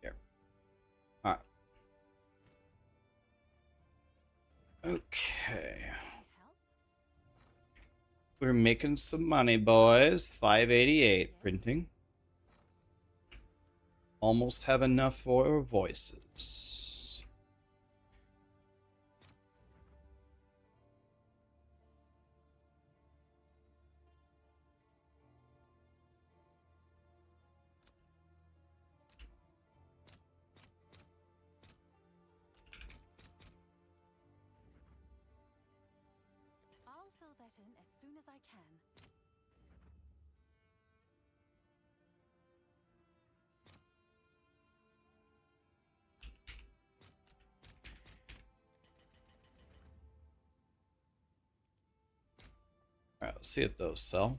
Here. All right. Okay. We're making some money, boys. 588 printing. Almost have enough for voices. I'll fill that in as soon as I can. All right, let's see if those sell.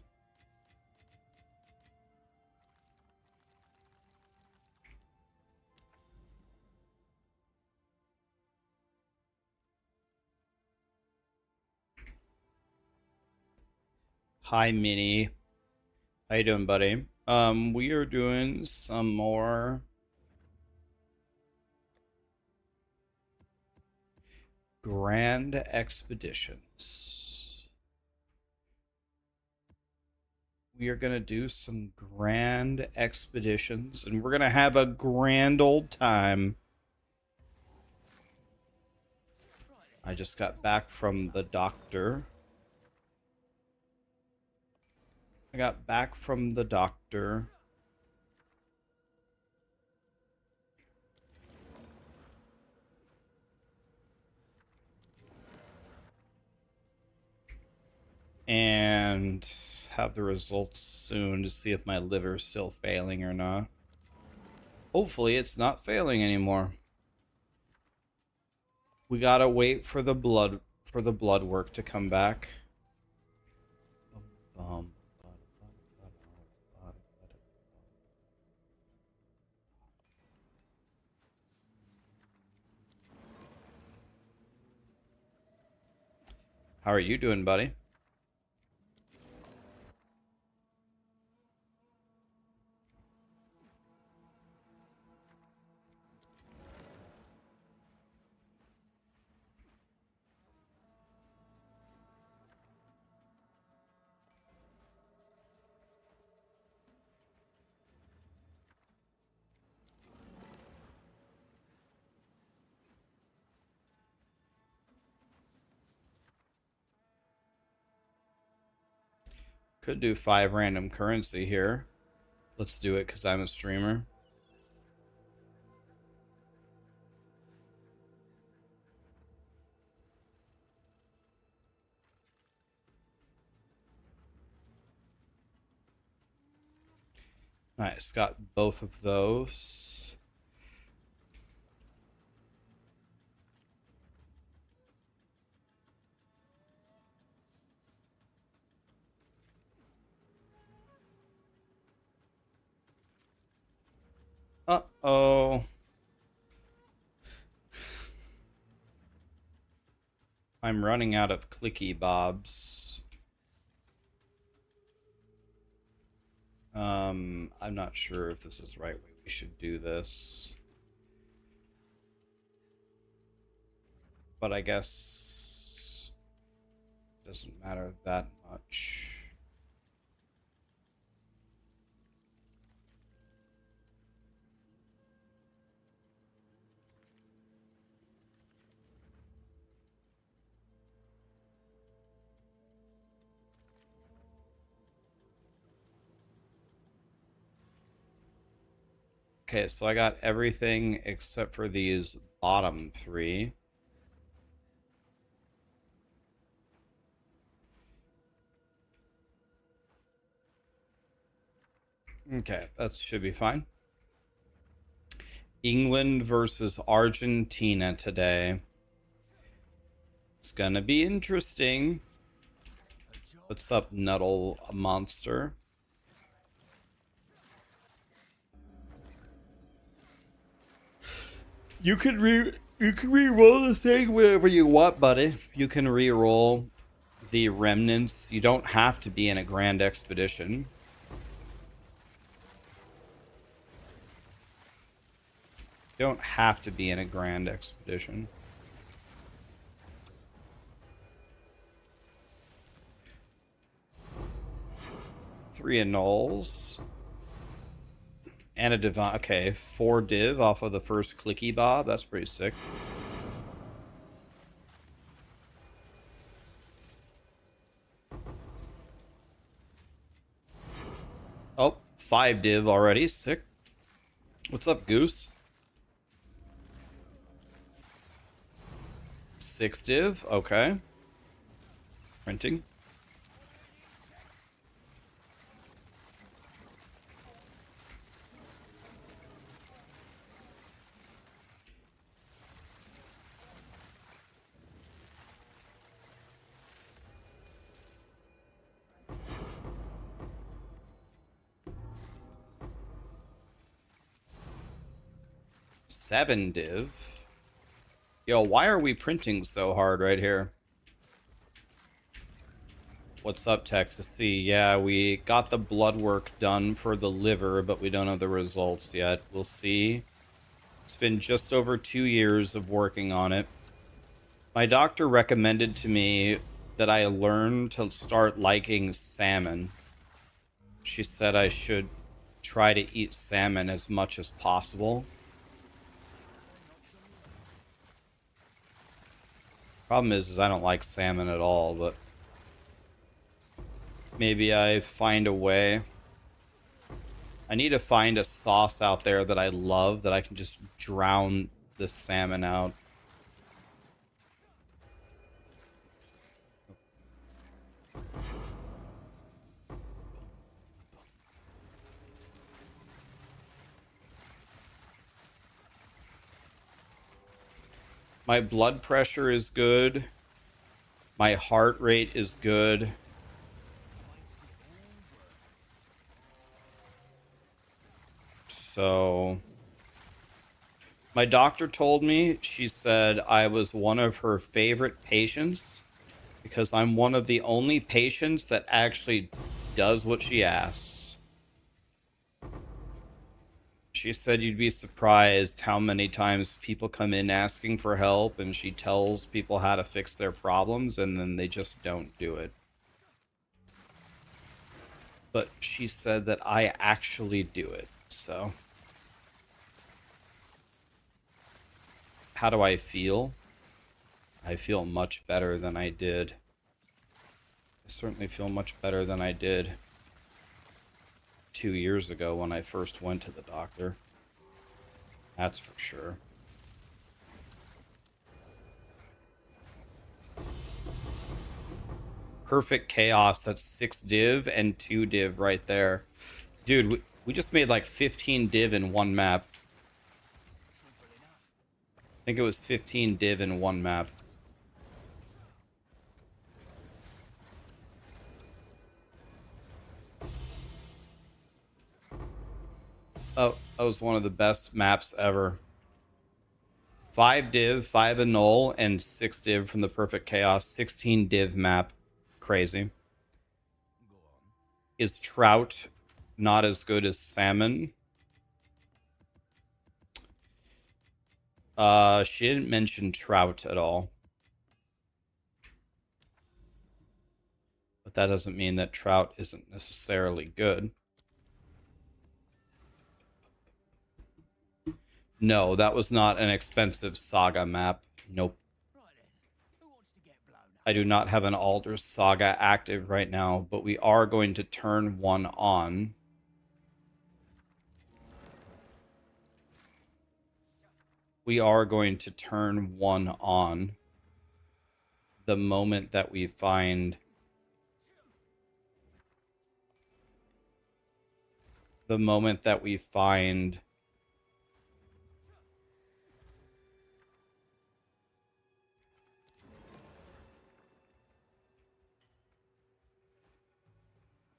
Hi, Minnie. How you doing, buddy? We are doing some more grand expeditions. We are gonna do some grand expeditions, and we're gonna have a grand old time. I just got back from the doctor. And have the results soon to see if my liver's still failing or not. Hopefully it's not failing anymore. We gotta wait for the blood work to come back. How are you doing, buddy? Could do 5 random currency here. Let's do it because I'm a streamer. Nice, got both of those. Uh-oh. I'm running out of clicky bobs. I'm not sure if this is the right way we should do this. But I guess it doesn't matter that much. Okay, so I got everything except for these bottom 3. Okay, that should be fine. England versus Argentina today. It's gonna be interesting. What's up, Nuddle Monster? You can re-roll the thing wherever you want, buddy. You can re-roll the remnants. You don't have to be in a grand expedition. Don't have to be in a grand expedition. Three annuls. And a divine. Okay, 4 div off of the first clicky bob. That's pretty sick. Oh, 5 div already. Sick. What's up, Goose? 6 div. Okay. Printing. Seven div. Yo, why are we printing so hard right here? What's up, Texas C? Yeah, we got the blood work done for the liver, but we don't have the results yet. We'll see. It's been just over 2 years of working on it. My doctor recommended to me that I learn to start liking salmon. She said I should try to eat salmon as much as possible. Problem is I don't like salmon at all, but maybe I find a way. I need to find a sauce out there that I love that I can just drown the salmon out. My blood pressure is good. My heart rate is good. So, my doctor told me, she said I was one of her favorite patients because I'm one of the only patients that actually does what she asks. She said you'd be surprised how many times people come in asking for help and she tells people how to fix their problems and then they just don't do it. But she said that I actually do it, so. How do I feel? I feel much better than I did. I certainly feel much better than I did 2 years ago when I first went to the doctor. That's for sure. Perfect chaos. That's 6 div and 2 div right there. Dude, we just made like 15 div in one map. I think it was 15 div in one map. Oh, that was one of the best maps ever. 5 div, 5 annul, and 6 div from the Perfect Chaos. 16 div map. Crazy. Is trout not as good as salmon? She didn't mention trout at all. But that doesn't mean that trout isn't necessarily good. No, that was not an expensive Saga map. Nope. I do not have an Alder Saga active right now, but we are going to turn one on. We are going to turn one on the moment that we find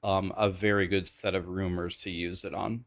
a very good set of rumors to use it on.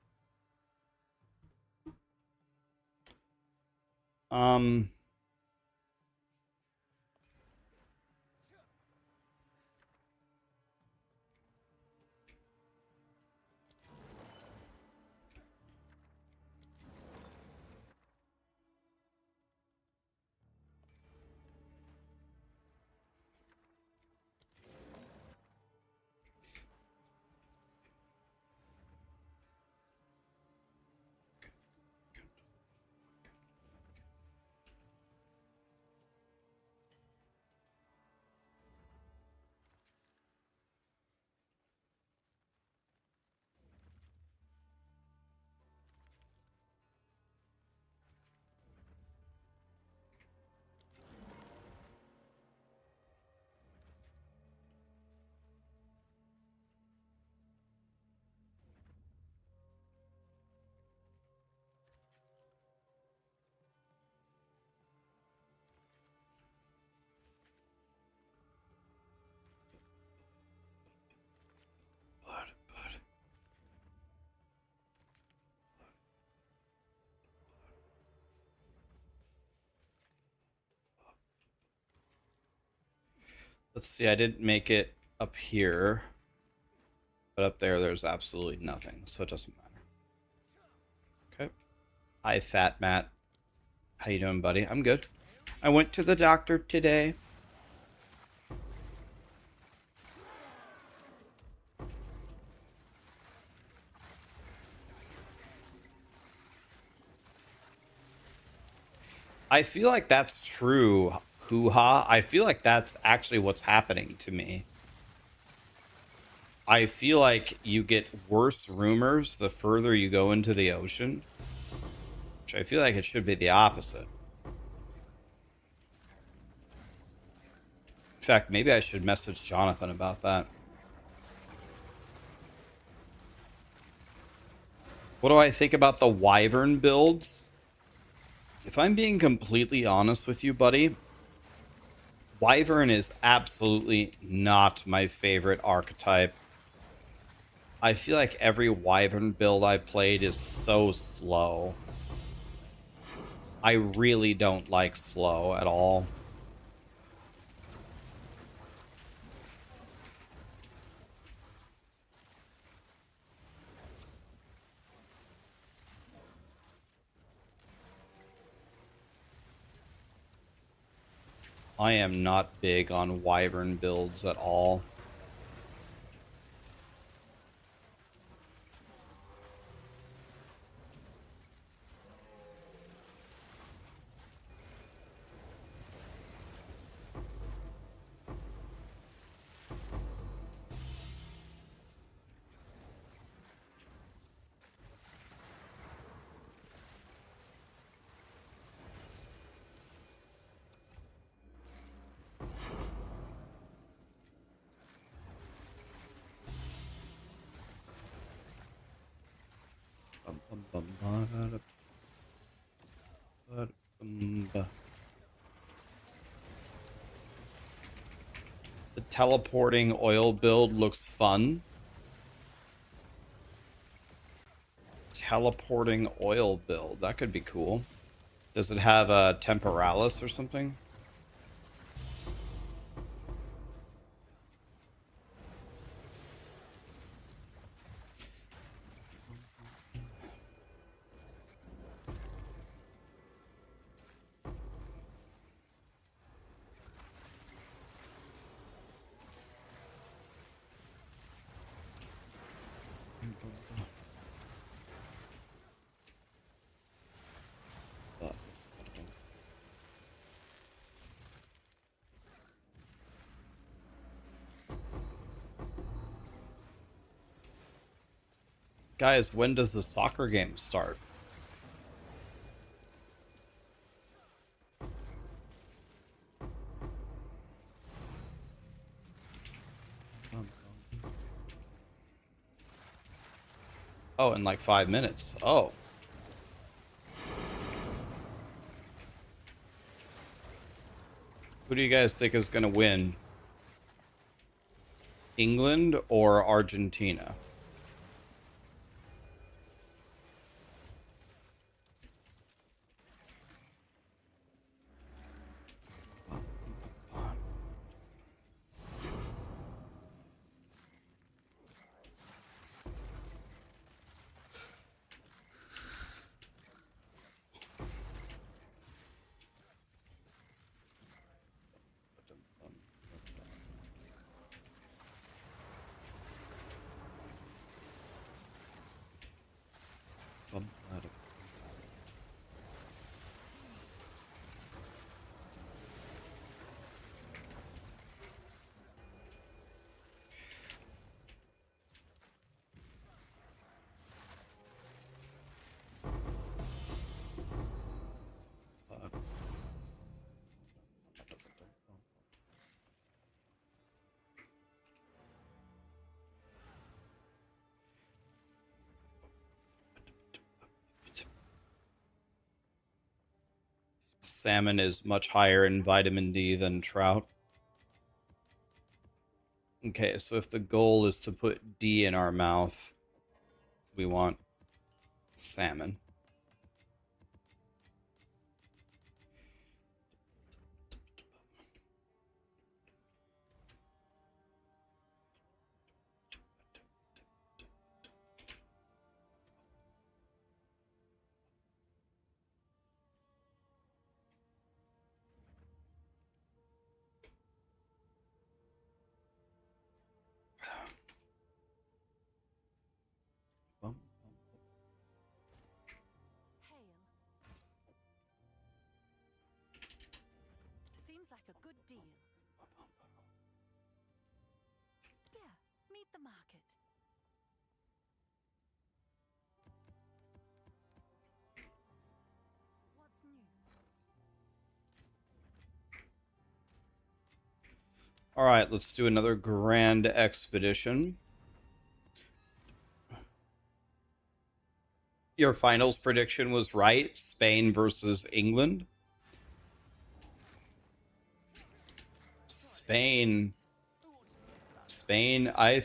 Let's see, I didn't make it up here. But up there, there's absolutely nothing, so it doesn't matter. Okay. Hi, Fat Matt. How you doing, buddy? I'm good. I went to the doctor today. I feel like that's true, hoo-ha. I feel like that's actually what's happening to me. I feel like you get worse rumors the further you go into the ocean, which I feel like it should be the opposite. In fact, maybe I should message Jonathan about that. What do I think about the Wyvern builds? If I'm being completely honest with you, buddy, Wyvern is absolutely not my favorite archetype. I feel like every Wyvern build I played is so slow. I really don't like slow at all. I am not big on Wyvern builds at all. The teleporting oil build looks fun. Teleporting oil build. That could be cool. Does it have a Temporalis or something? Guys, when does the soccer game start? Oh, in like 5 minutes. Oh. Who do you guys think is going to win? England or Argentina? Salmon is much higher in vitamin D than trout. Okay, so if the goal is to put D in our mouth, we want salmon. a good deal. Yeah, meet the market. What's new? All right, let's do another grand expedition. Your finals prediction was right. Spain versus England. Spain. I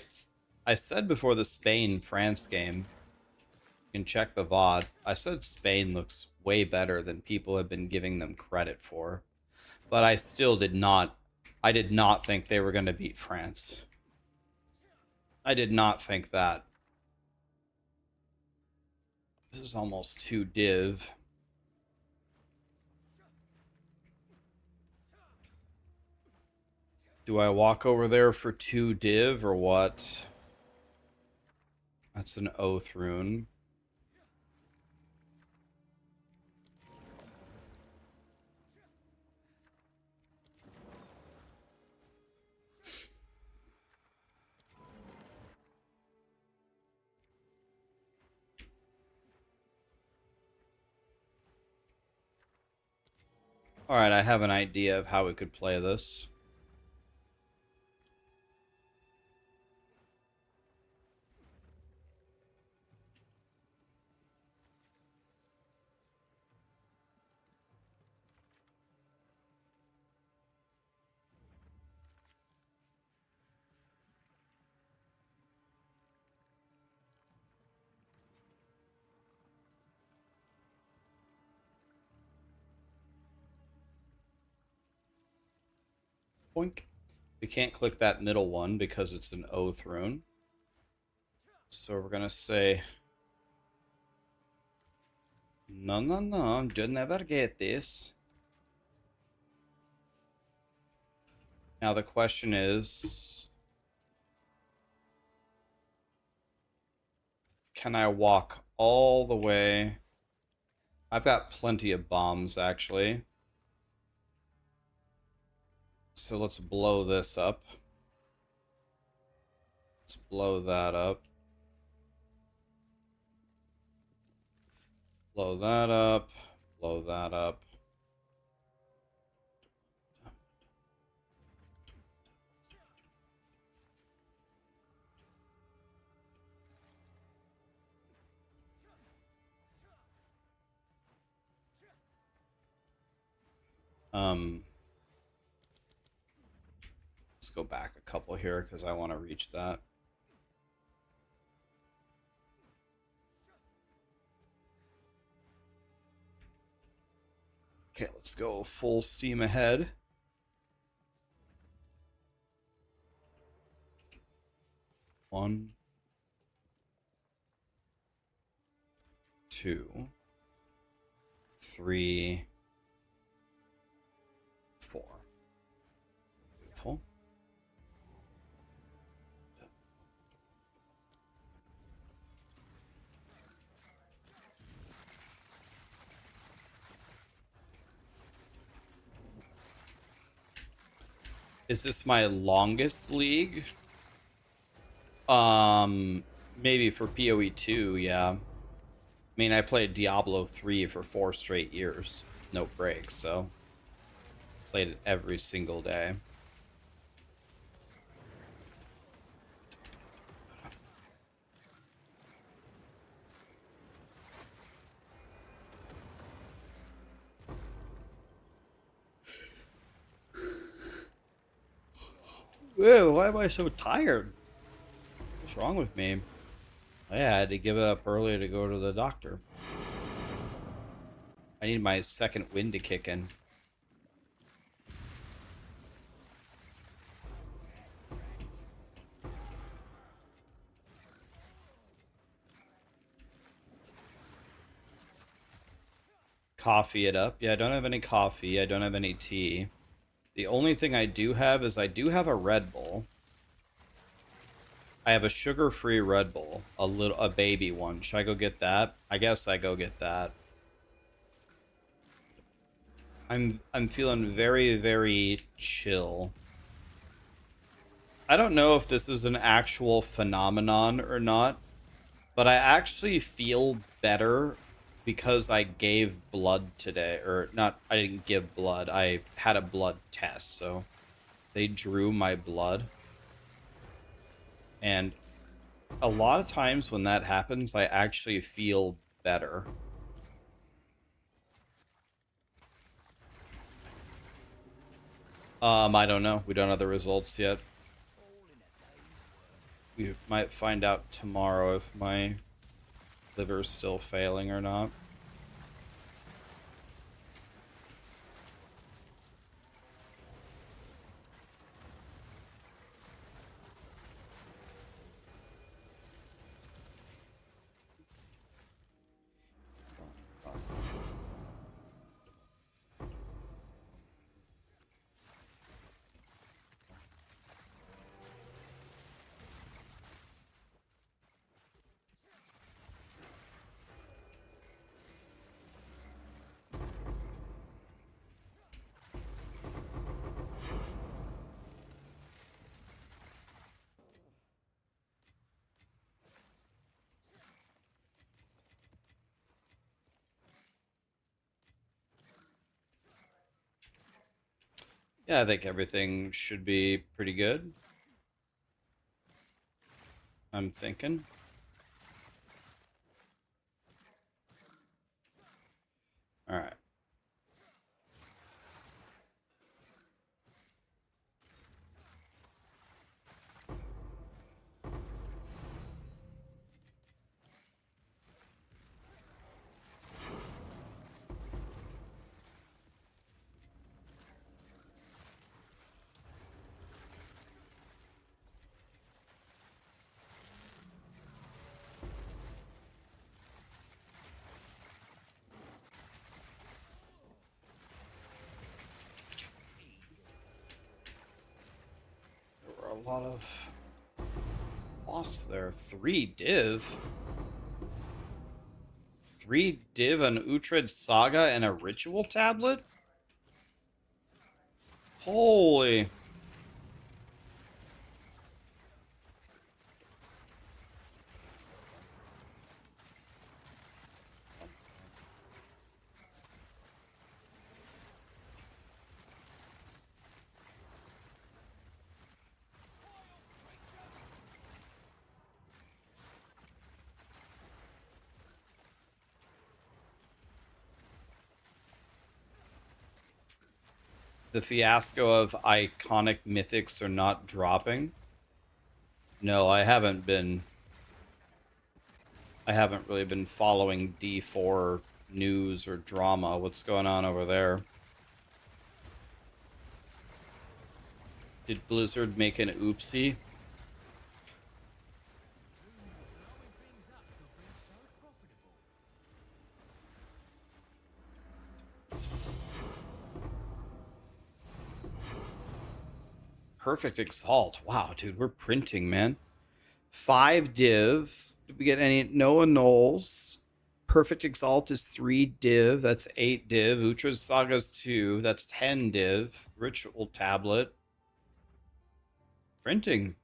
said before the Spain-France game, you can check the VOD. I said Spain looks way better than people have been giving them credit for. But I still did not think they were going to beat France. I did not think that. This is almost 2 div. Do I walk over there for 2 div or what? That's an oath rune. Alright, I have an idea of how we could play this. Boink. We can't click that middle one because it's an oath rune. So we're gonna say, no, no, no, you'll never get this. Now the question is, can I walk all the way? I've got plenty of bombs, actually. So let's blow this up. Let's blow that up. Blow that up. Blow that up. Let's go back a couple here because I want to reach that. Okay, let's go full steam ahead. One, two, three, four. Beautiful. Is this my longest league? Maybe for PoE 2, yeah. I mean, I played Diablo 3 for 4 straight years. No breaks, so played it every single day. Whoa, why am I so tired? What's wrong with me? I had to give it up early to go to the doctor. I need my second wind to kick in. Coffee it up. Yeah, I don't have any coffee. I don't have any tea. The only thing I do have is I do have a Red Bull. I have a sugar-free Red Bull, a baby one. Should I go get that? I guess I go get that. I'm feeling very, very chill. I don't know if this is an actual phenomenon or not, but I actually feel better because I gave blood today. Or not, I didn't give blood. I had a blood test, so they drew my blood. And a lot of times when that happens, I actually feel better. I don't know. We don't have the results yet. We might find out tomorrow if my liver's still failing or not. Yeah, I think everything should be pretty good. I'm thinking. All right. There were a lot of lost there. 3 div. 3 div, an Uhtred Saga, and a Ritual Tablet? Holy. The fiasco of iconic mythics are not dropping. No, I haven't been. I haven't really been following D4 news or drama. What's going on over there? Did Blizzard make an oopsie? Perfect Exalt. Wow, dude, we're printing, man. 5 div. Did we get any? No annuls. Perfect Exalt is 3 div. That's 8 div. Uhtred Saga's 2. That's 10 div. Ritual Tablet. Printing.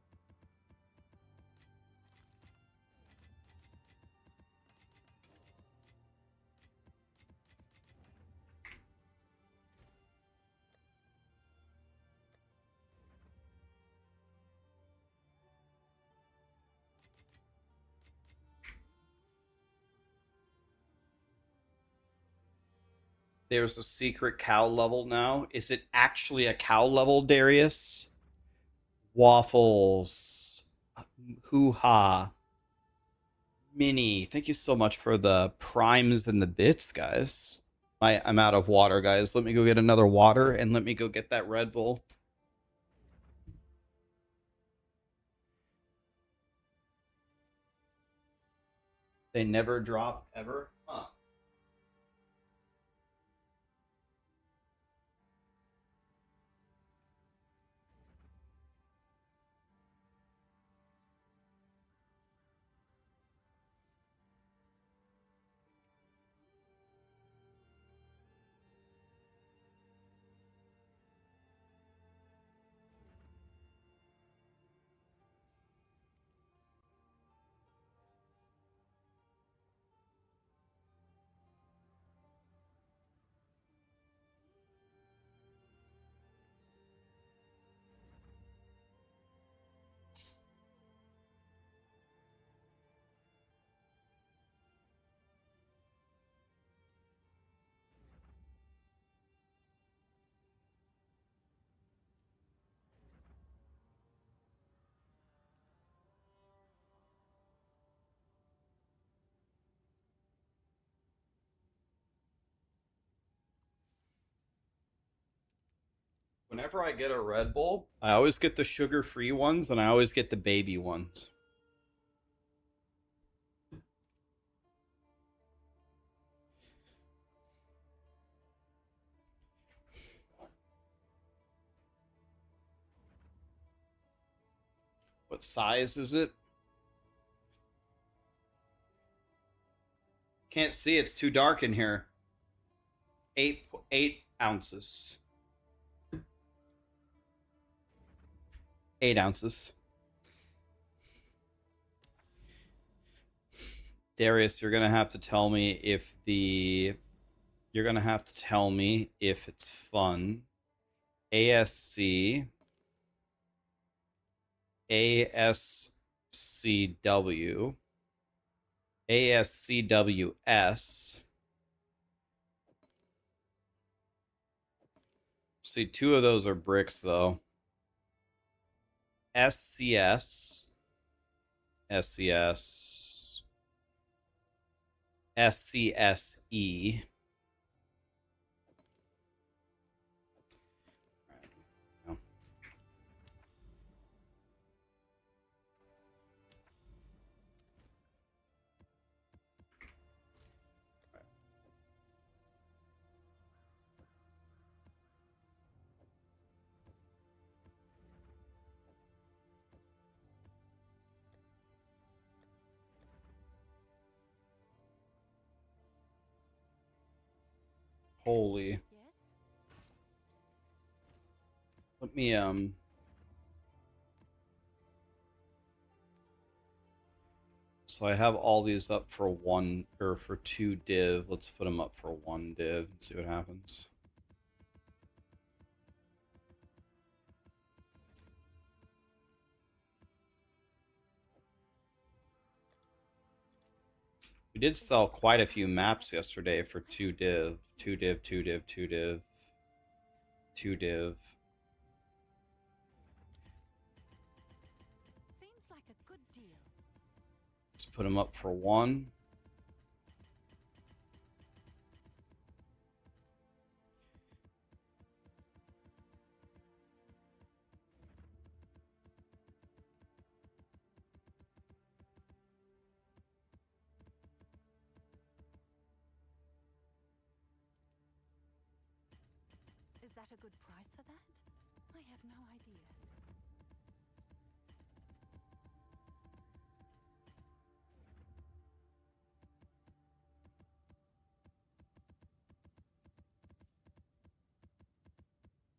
There's a secret cow level now. Is it actually a cow level, Darius? Waffles. Hoo ha. Mini. Thank you so much for the primes and the bits, guys. I'm out of water, guys. Let me go get another water and let me go get that Red Bull. They never drop ever? Huh. Whenever I get a Red Bull, I always get the sugar-free ones and I always get the baby ones. What size is it? Can't see, it's too dark in here. 8 ounces. 8 ounces. Darius, you're gonna have to tell me if the you're gonna have to tell me if it's fun. ASC ASCW ASCWS. See, 2 of those are bricks though. SCS SCS SCSE. Holy. Yes? Let me so I have all these up for 1 or for 2 div. Let's put them up for 1 div and see what happens. We did sell quite a few maps yesterday for 2 div, 2 div, 2 div, 2 div, 2 div. Seems like a good deal. Let's put them up for 1. Is that a good price for that? I have no idea.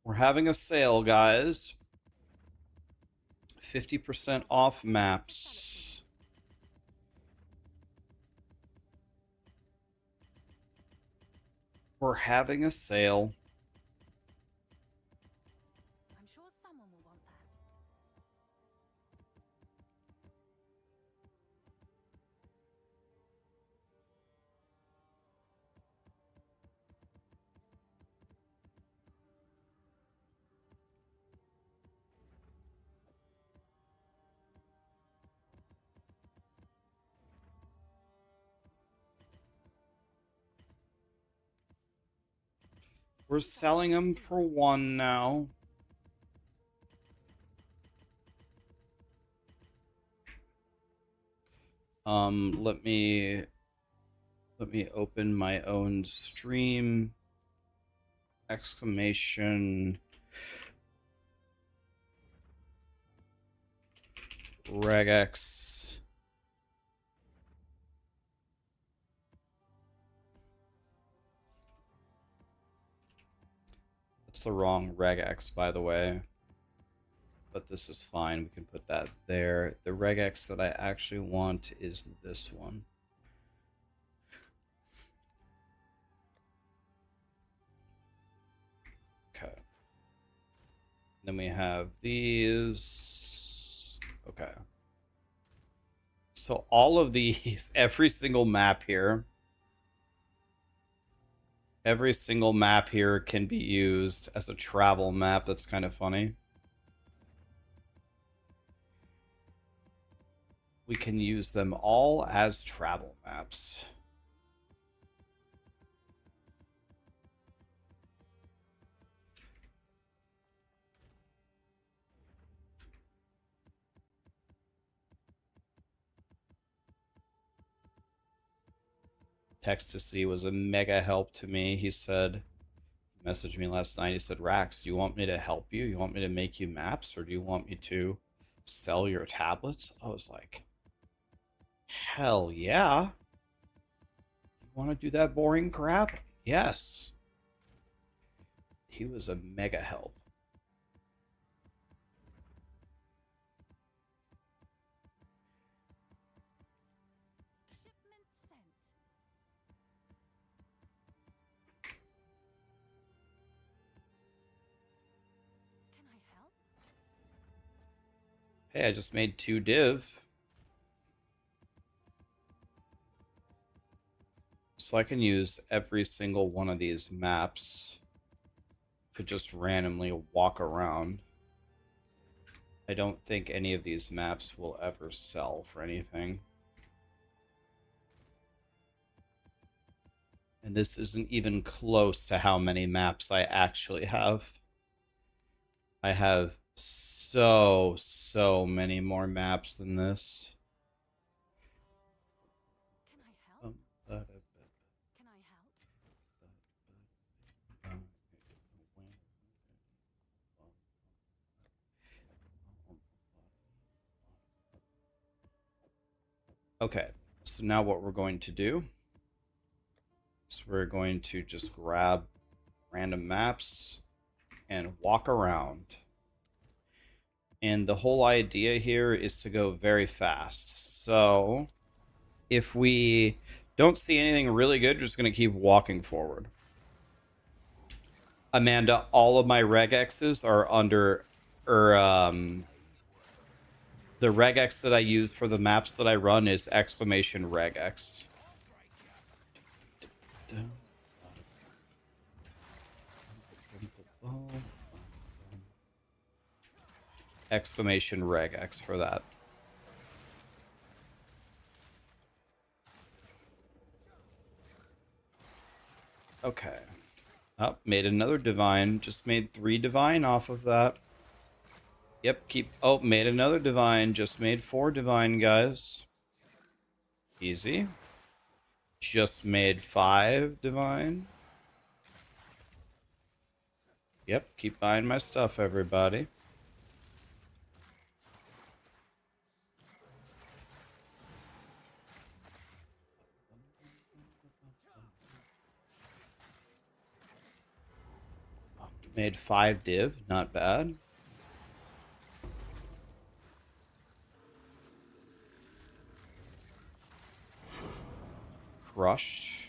We're having a sale, guys. 50% off maps. We're having a sale. I'm sure someone will want that. We're selling them for 1 now. Let me open my own stream. Exclamation regex. That's the wrong regex, by the way. But this is fine. We can put that there. The regex that I actually want is this one. Okay. Then we have these. Okay. So all of these, every single map here can be used as a travel map. That's kind of funny. We can use them all as travel maps. Text-to-See was a mega help to me. He said, he messaged me last night. He said, Rax, do you want me to help you? You want me to make you maps, or do you want me to sell your tablets? I was like, hell yeah. You want to do that boring crap? Yes. He was a mega help. Shipment sent. Can I help? Hey, I just made 2 div. So I can use every single one of these maps to just randomly walk around. I don't think any of these maps will ever sell for anything. And this isn't even close to how many maps I actually have. I have so many more maps than this. Can I help? Um, Can I help? Okay, so now what we're going to do is we're going to just grab random maps and walk around. And the whole idea here is to go very fast. So if we don't see anything really good, we're just going to keep walking forward. Amanda, all of my regexes are under, or the regex that I use for the maps that I run is exclamation regex. Exclamation regex for that. Okay. Oh, made another divine. Just made 3 divine off of that. Yep, keep... Oh, made another divine. Just made 4 divine, guys. Easy. Just made 5 divine. Yep, keep buying my stuff, everybody. Made 5 div, not bad. Crushed.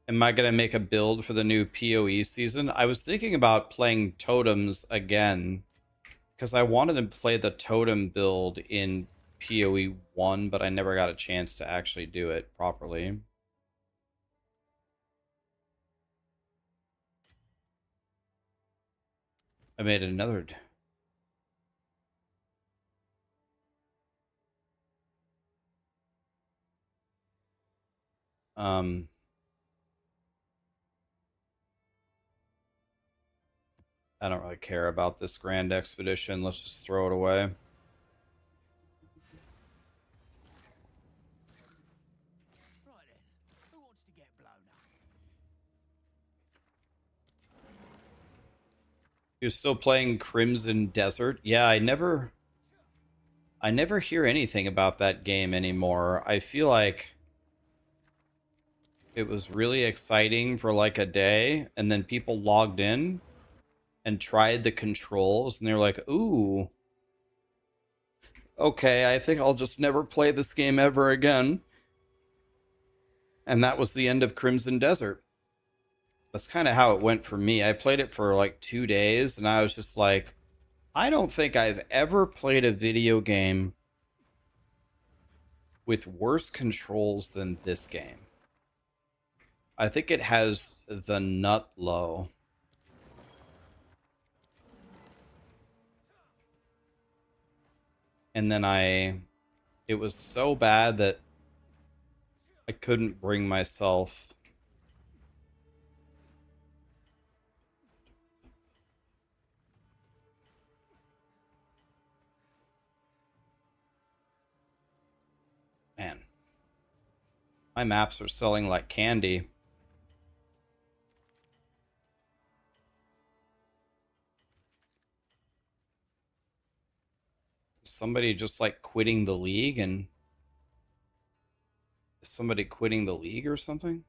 Am I going to make a build for the new PoE season? I was thinking about playing Totems again, because I wanted to play the Totem build in PoE 1, but I never got a chance to actually do it properly. I made another... I don't really care about this Grand Expedition. Let's just throw it away. Right then, who wants to get blown up? You're still playing Crimson Desert? Yeah, I never hear anything about that game anymore. I feel like it was really exciting for like a day, and then people logged in and tried the controls, and they're like, ooh, okay, I think I'll just never play this game ever again. And that was the end of Crimson Desert. That's kind of how it went for me. I played it for like 2 days, and I was just like, I don't think I've ever played a video game with worse controls than this game. I think it has the nut low. And then it was so bad that I couldn't bring myself My maps are selling like candy. Is somebody just like quitting the league and is somebody quitting the league or something?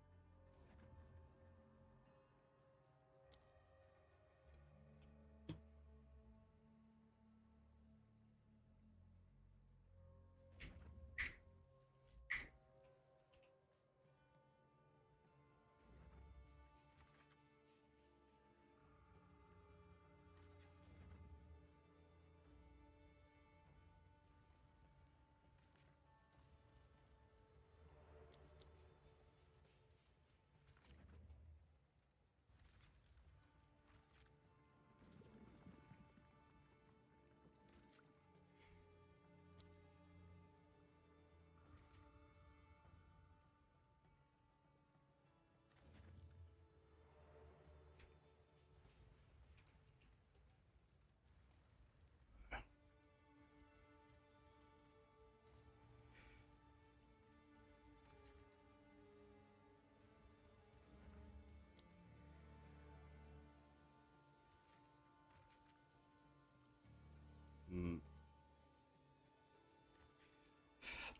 Hmm.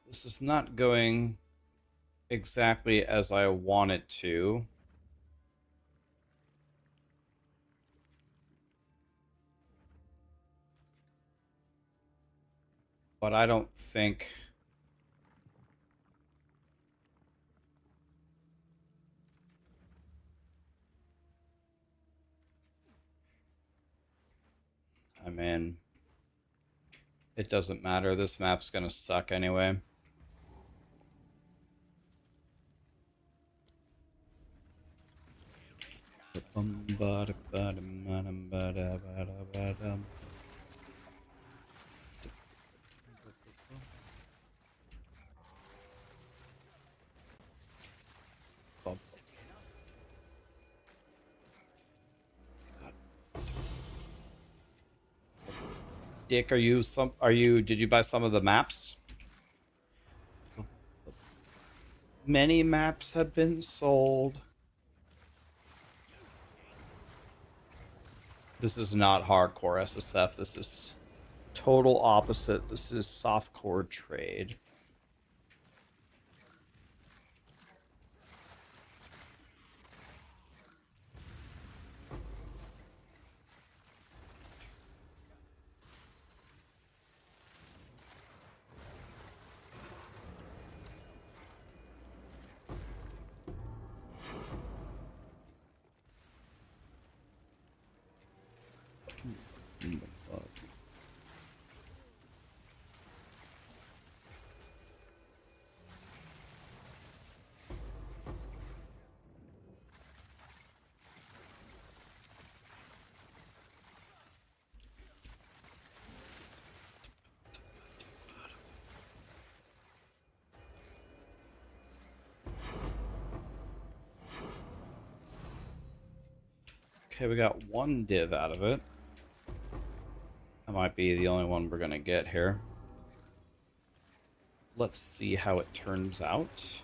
This is not going exactly as I want it to. But I don't think... I mean, it doesn't matter. This map's gonna suck anyway. Dick, did you buy some of the maps? Many maps have been sold. This is not hardcore SSF. This is total opposite. This is softcore trade. Okay, we got one div out of it. That might be the only one we're gonna get here. Let's see how it turns out.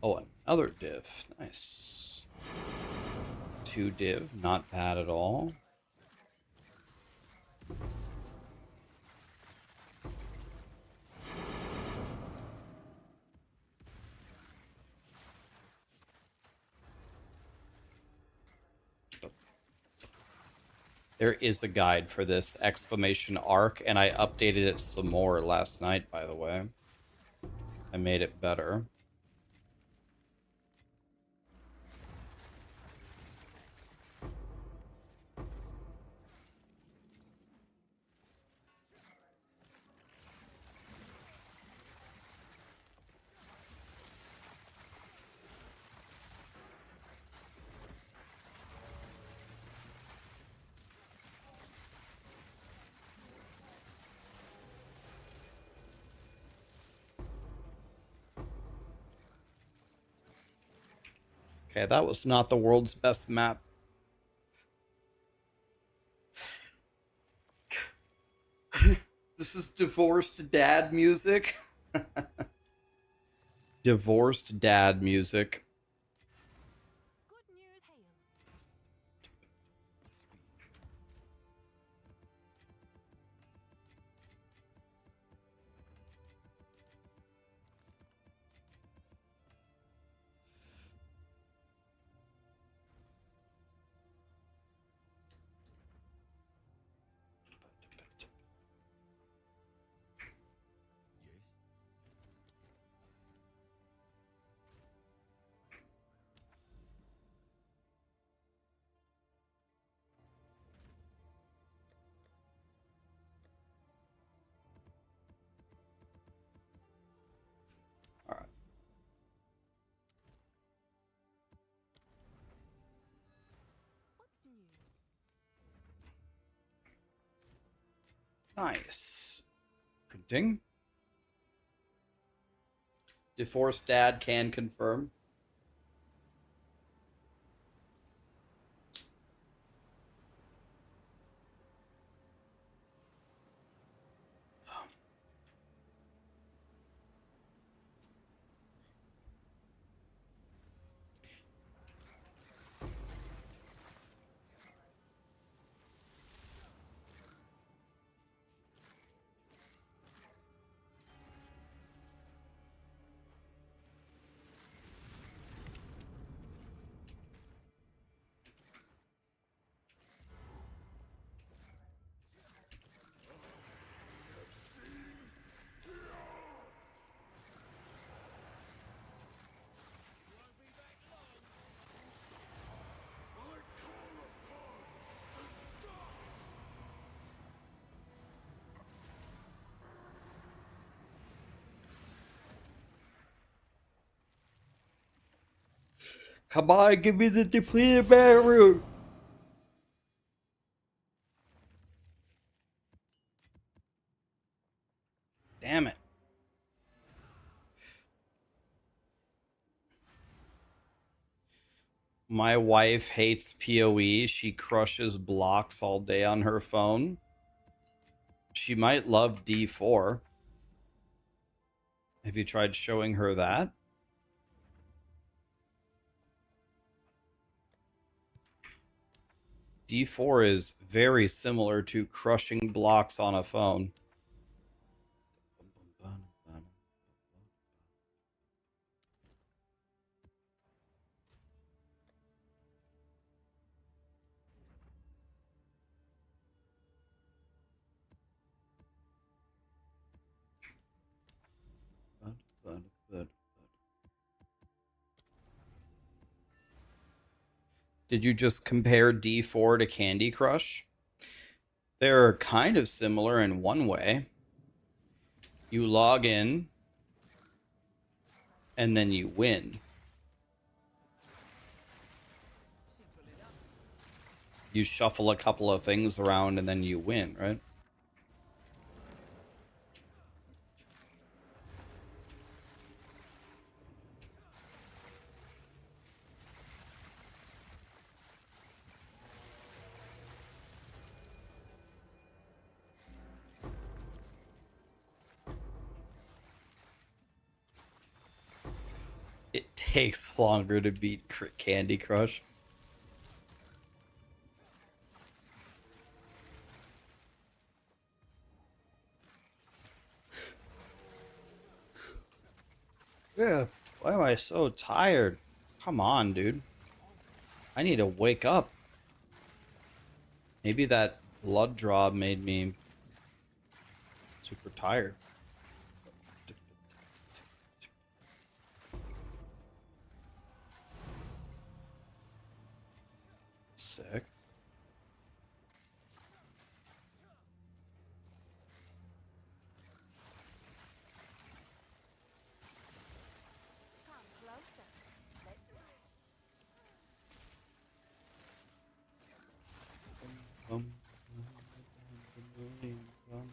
Oh, another div. Nice. 2 div, not bad at all. There is a guide for this exclamation arc, and I updated it some more last night, by the way. I made it better. Okay, that was not the world's best map. This is divorced dad music. Divorced dad music. Good news, hail. All right. What's new? Nice. Printing. Divorced dad can confirm. Come on, give me the depleted mana root. Damn it. My wife hates PoE. She crushes blocks all day on her phone. She might love D4. Have you tried showing her that? D4 is very similar to crushing blocks on a phone. Did you just compare D4 to Candy Crush? They're kind of similar in one way. You log in, and then you win. You shuffle a couple of things around, and then you win, right? It takes longer to beat Candy Crush. Yeah. Why am I so tired? Come on, dude. I need to wake up. Maybe that blood draw made me super tired. Sick. Come closer. Let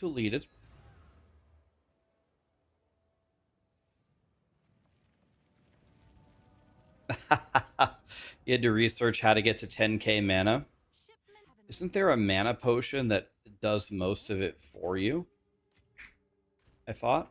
deleted. You had to research how to get to 10k mana. Isn't there a mana potion that does most of it for you? I thought.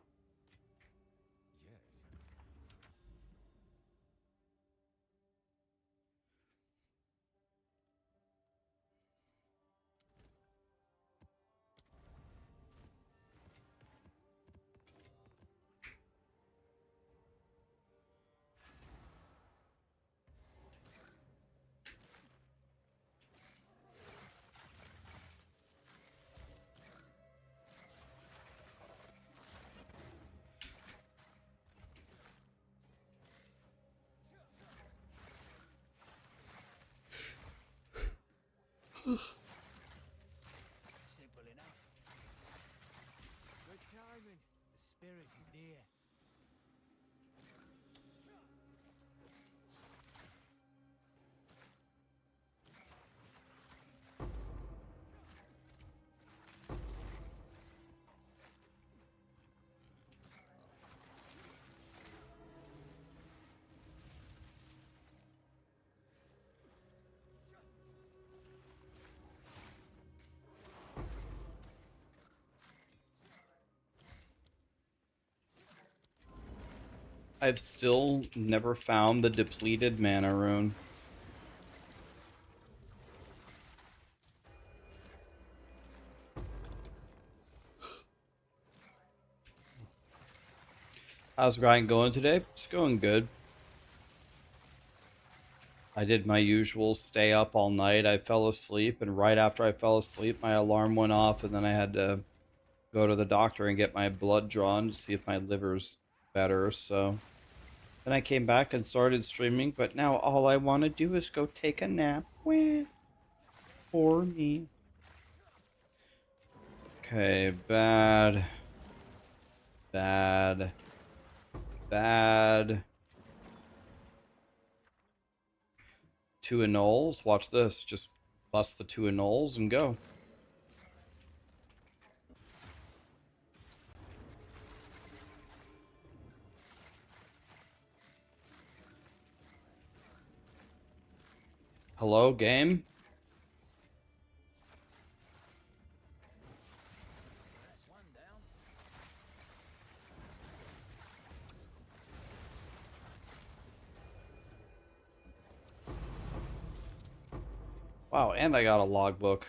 Simple enough. Good timing. The spirit is near. I've still never found the depleted mana rune. How's grind going today? It's going good. I did my usual stay up all night. I fell asleep, and right after I fell asleep, my alarm went off, and then I had to go to the doctor and get my blood drawn to see if my liver's better. So then I came back and started streaming, but now all I want to do is go take a nap. Wah. Poor me. Okay, bad. Bad. Bad. Two annuls. Watch this. Just bust the two annuls and go. Hello, game? That's one down. Wow, and I got a logbook.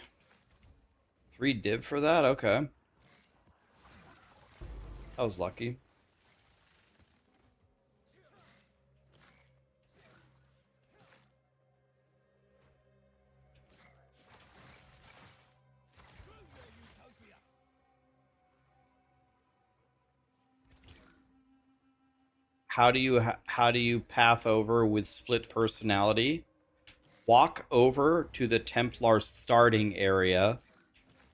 3 div for that? Okay. That was lucky. How do you path over with split personality? Walk over to the Templar starting area,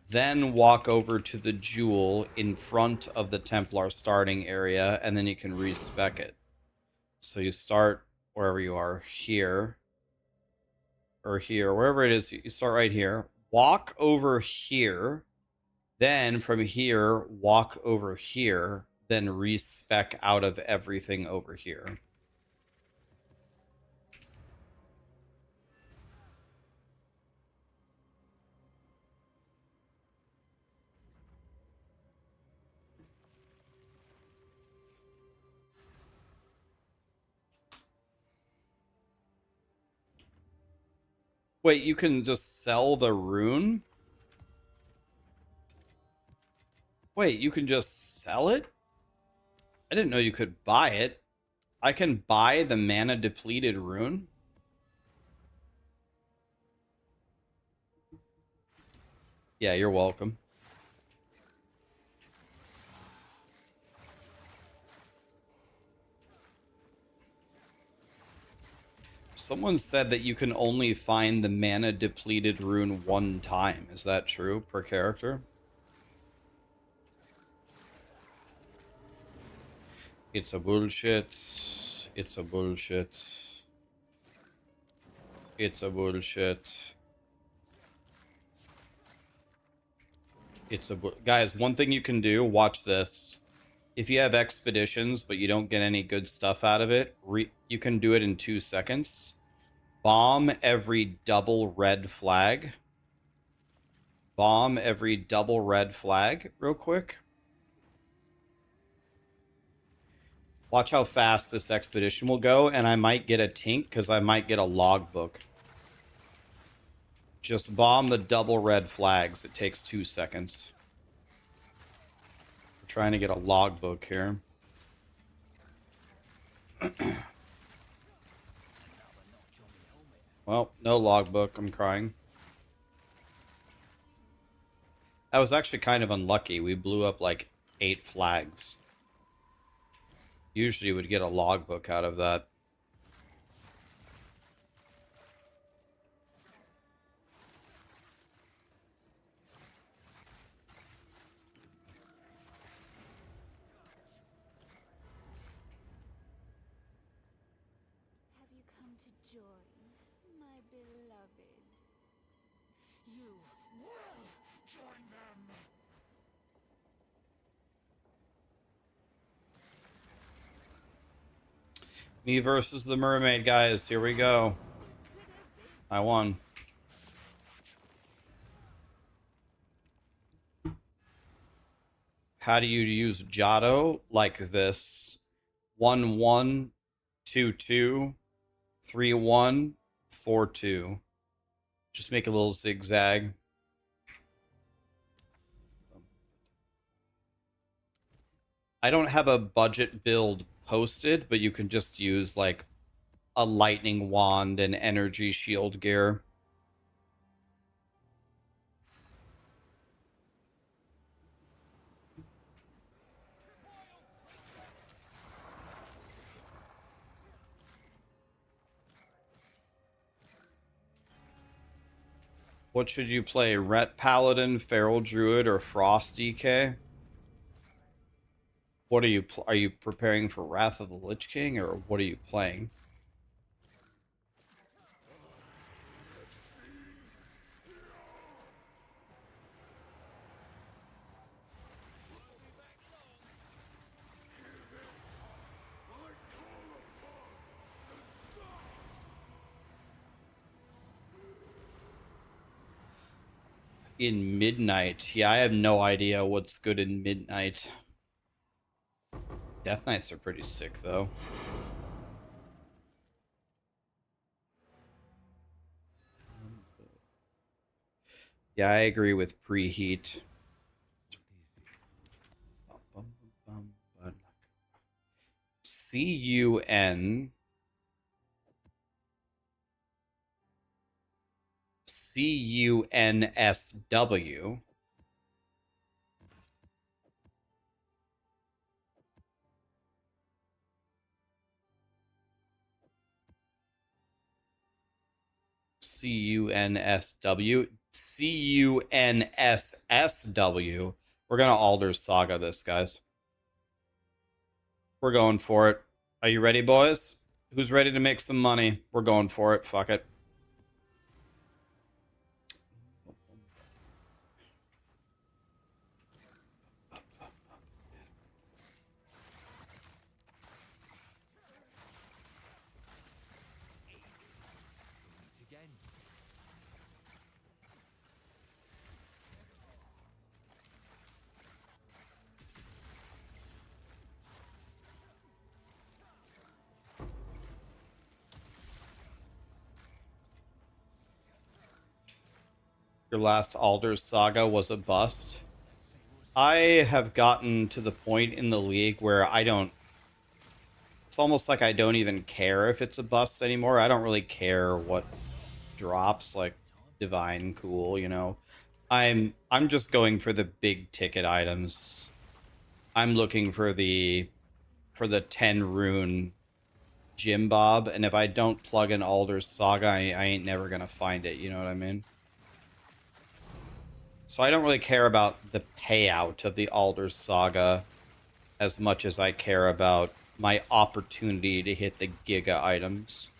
then walk over to the jewel in front of the Templar starting area, and then you can respec it. So you start wherever you are, here, or here, wherever it is, you start right here. Walk over here, then from here, walk over here, then respec out of everything over here. Wait, you can just sell the rune? Wait, you can just sell it? I didn't know you could buy it. I can buy the mana depleted rune? Yeah, you're welcome. Someone said that you can only find the mana depleted rune one time. Is that true per character? It's a bullshit. It's a bullshit. It's a bullshit. It's a guys, one thing you can do, watch this. If you have expeditions but you don't get any good stuff out of it, you can do it in 2 seconds. Bomb every double red flag. Bomb every double red flag real quick. Watch how fast this expedition will go, and I might get a tink because I might get a logbook. Just bomb the double red flags. It takes 2 seconds. We're trying to get a logbook here. Well, no logbook. I'm crying. That was actually kind of unlucky. We blew up like 8 flags. Usually would get a logbook out of that. Have you come to join, my beloved? You will join them. Me versus the mermaid, guys. Here we go. I won. How do you use Jotto? Like this. 1 1 2 2 3 1 4 2. Just make a little zigzag. I don't have a budget build posted, but you can just use like a lightning wand and energy shield gear. What should you play? Ret Paladin, Feral Druid, or Frost DK? What are you preparing for Wrath of the Lich King, or what are you playing? In Midnight. Yeah, I have no idea what's good in Midnight. Death Knights are pretty sick, though. Yeah, I agree with preheat. CUN CUNSW. CUNSW. CUNSSW. We're gonna Alder's Saga this, guys. We're going for it. Are you ready, boys? Who's ready to make some money? We're going for it. Fuck it. Again. Your last Alder's Saga was a bust. I have gotten to the point in the league where I don't... It's almost like I don't even care if it's a bust anymore. I don't really care what drops, like Divine, cool, you know. I'm just going for the big ticket items. I'm looking for the 10 rune Jim Bob, and if I don't plug in Alder's Saga, I ain't never gonna find it, you know what I mean? So I don't really care about the payout of the Alder's Saga as much as I care about my opportunity to hit the Giga items.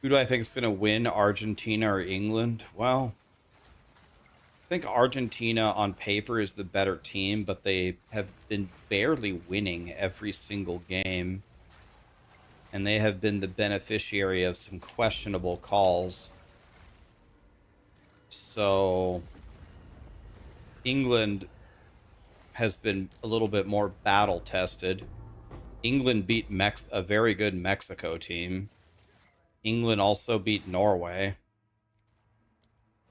Who do I think is going to win, Argentina or England? Well, I think Argentina on paper is the better team, but they have been barely winning every single game. And they have been the beneficiary of some questionable calls. So England has been a little bit more battle tested. England beat a very good Mexico team. England also beat Norway.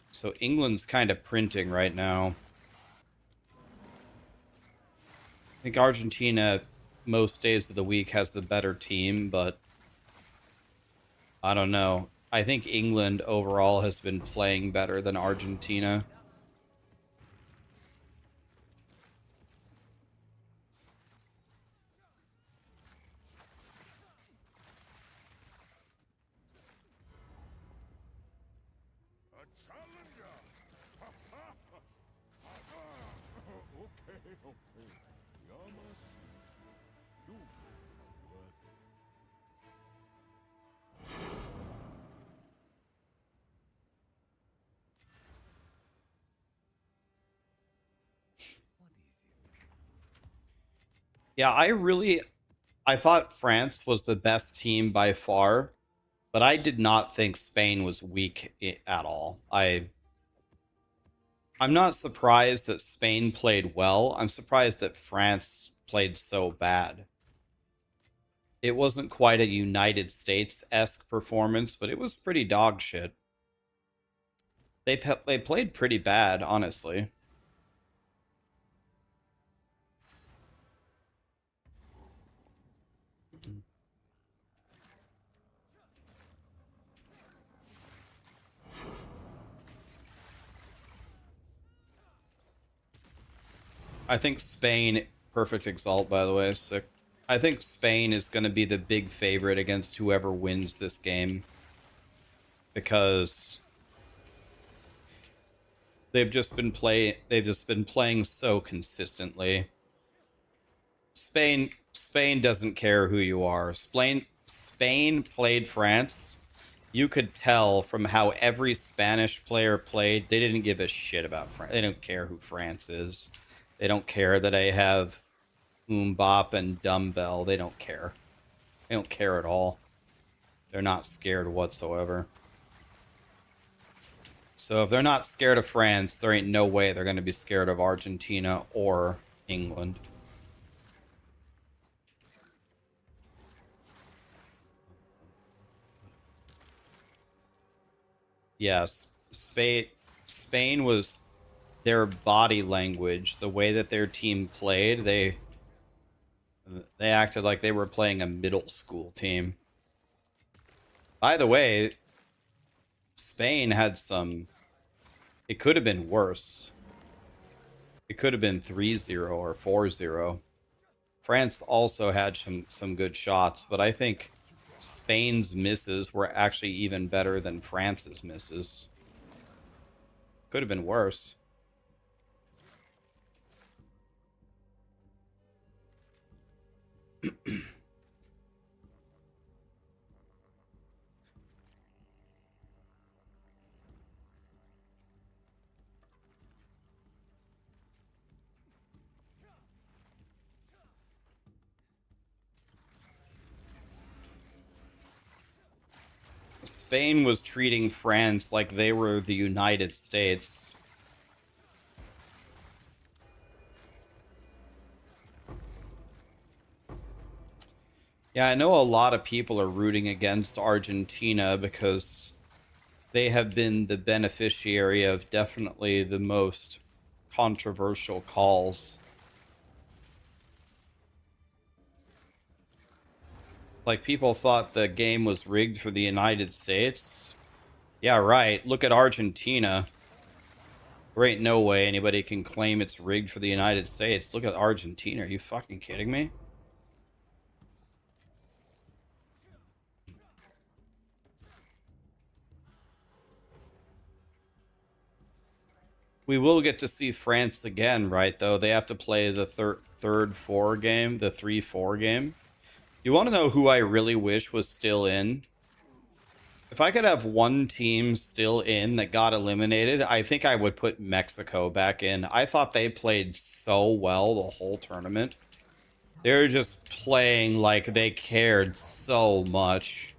So England's kind of printing right now. I think Argentina most days of the week has the better team, but I don't know. I think England overall has been playing better than Argentina. A challenger! Okay. You're my suit. You are worthy. Yeah, I thought France was the best team by far, but I did not think Spain was weak at all. I'm not surprised that Spain played well. I'm surprised that France played so bad. It wasn't quite a United States-esque performance, but it was pretty dog shit. They played pretty bad, honestly. I think Spain, perfect exalt, by the way, sick. I think Spain is going to be the big favorite against whoever wins this game. Because they've just been playing so consistently. Spain doesn't care who you are. Spain played France. You could tell from how every Spanish player played, they didn't give a shit about France. They don't care who France is. They don't care that I have Mbop and Dumbbell. They don't care. They don't care at all. They're not scared whatsoever. So if they're not scared of France, there ain't no way they're going to be scared of Argentina or England. Yes, Spain was their body language, the way that their team played, they acted like they were playing a middle school team. By the way, Spain had some... It could have been worse. It could have been 3-0 or 4-0. France also had some good shots, but I think Spain's misses were actually even better than France's misses. Could have been worse. Spain was treating France like they were the United States. Yeah, I know a lot of people are rooting against Argentina because they have been the beneficiary of definitely the most controversial calls. Like, people thought the game was rigged for the United States. Yeah, right. Look at Argentina. There ain't no way anybody can claim it's rigged for the United States. Look at Argentina. Are you fucking kidding me? We will get to see France again, right, though? They have to play the third 4 game, the 3-4 game. You want to know who I really wish was still in? If I could have one team still in that got eliminated, I think I would put Mexico back in. I thought they played so well the whole tournament. They're just playing like they cared so much.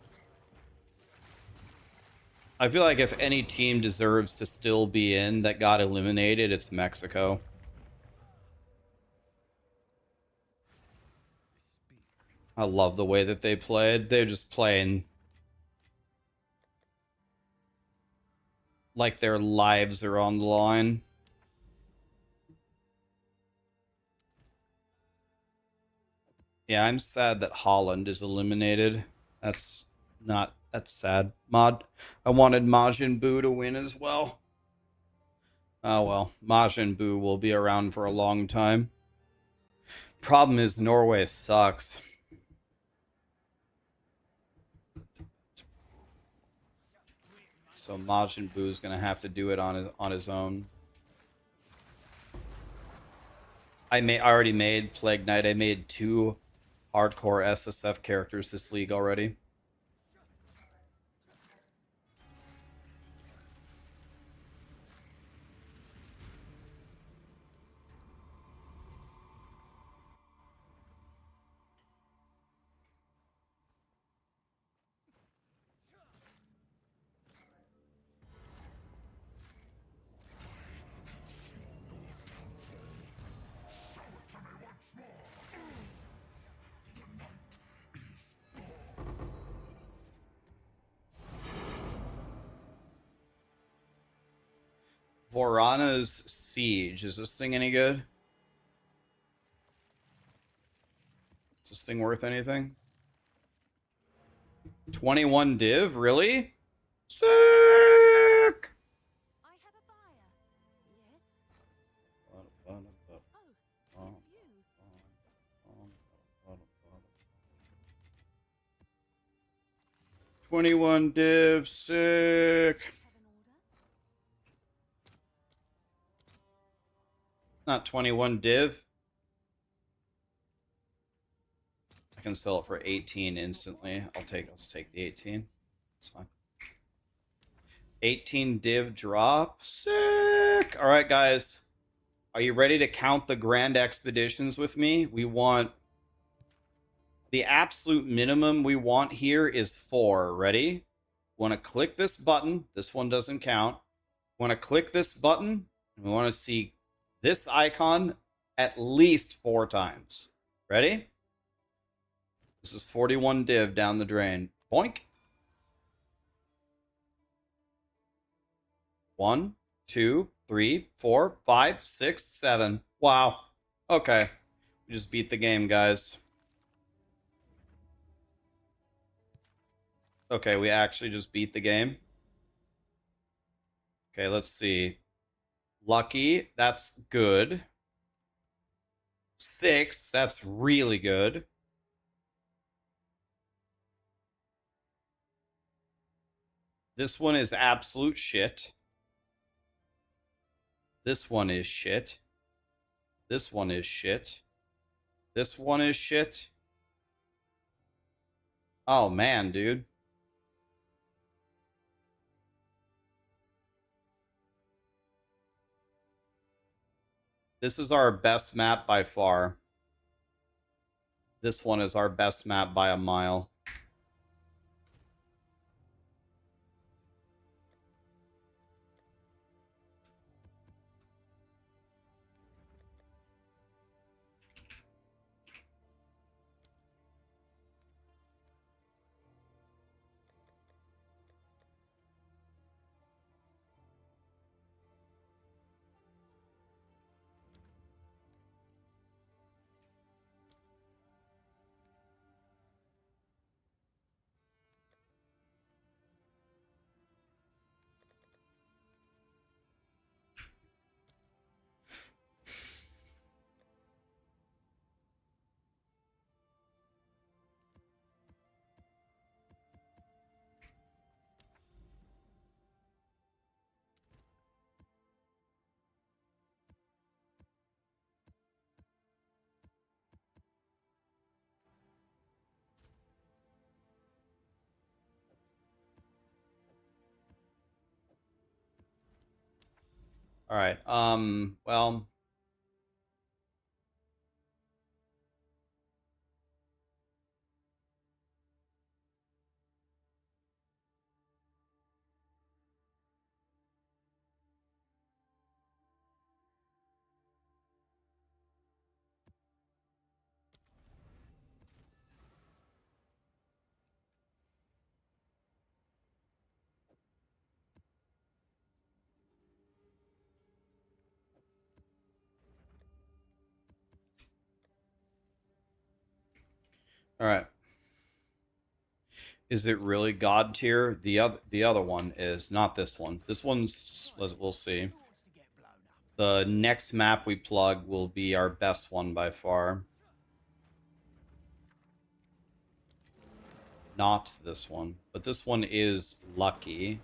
I feel like if any team deserves to still be in that got eliminated, it's Mexico. I love the way that they played. They're just playing like their lives are on the line. Yeah, I'm sad that Holland is eliminated. That's sad. I wanted Majin Buu to win as well. Oh well, Majin Buu will be around for a long time. Problem is Norway sucks. So Majin Buu's gonna have to do it on his own. I already made Plague Knight. I made 2 hardcore SSF characters this league already. Vorana's Siege. Is this thing any good? Is this thing worth anything? 21 div? Really? Sick! I have a buyer. Yes? Oh, Oh, it's you. 21 div, sick. Have an order? Not 21 div. I can sell it for 18 instantly. Let's take the 18. It's fine. 18 div drop. Sick. All right, guys. Are you ready to count the grand expeditions with me? We want the absolute minimum we want here is 4. Ready? Want to click this button. This one doesn't count. Want to click this button. And we want to see this icon at least 4 times. Ready? This is 41 div down the drain. Boink. 1, 2, 3, 4, 5, 6, 7. Wow. Okay. We just beat the game, guys. Okay, we actually just beat the game. Okay, let's see. Lucky, that's good. 6, that's really good. This one is absolute shit. This one is shit. This one is shit. This one is shit. Oh, man, dude. This is our best map by far. This one is our best map by a mile. All right. Well, all right. Is it really God tier? The other one is not this one. This one's we'll see. Who wants to get blown up? The next map we plug will be our best one by far. Not this one, but this one is lucky.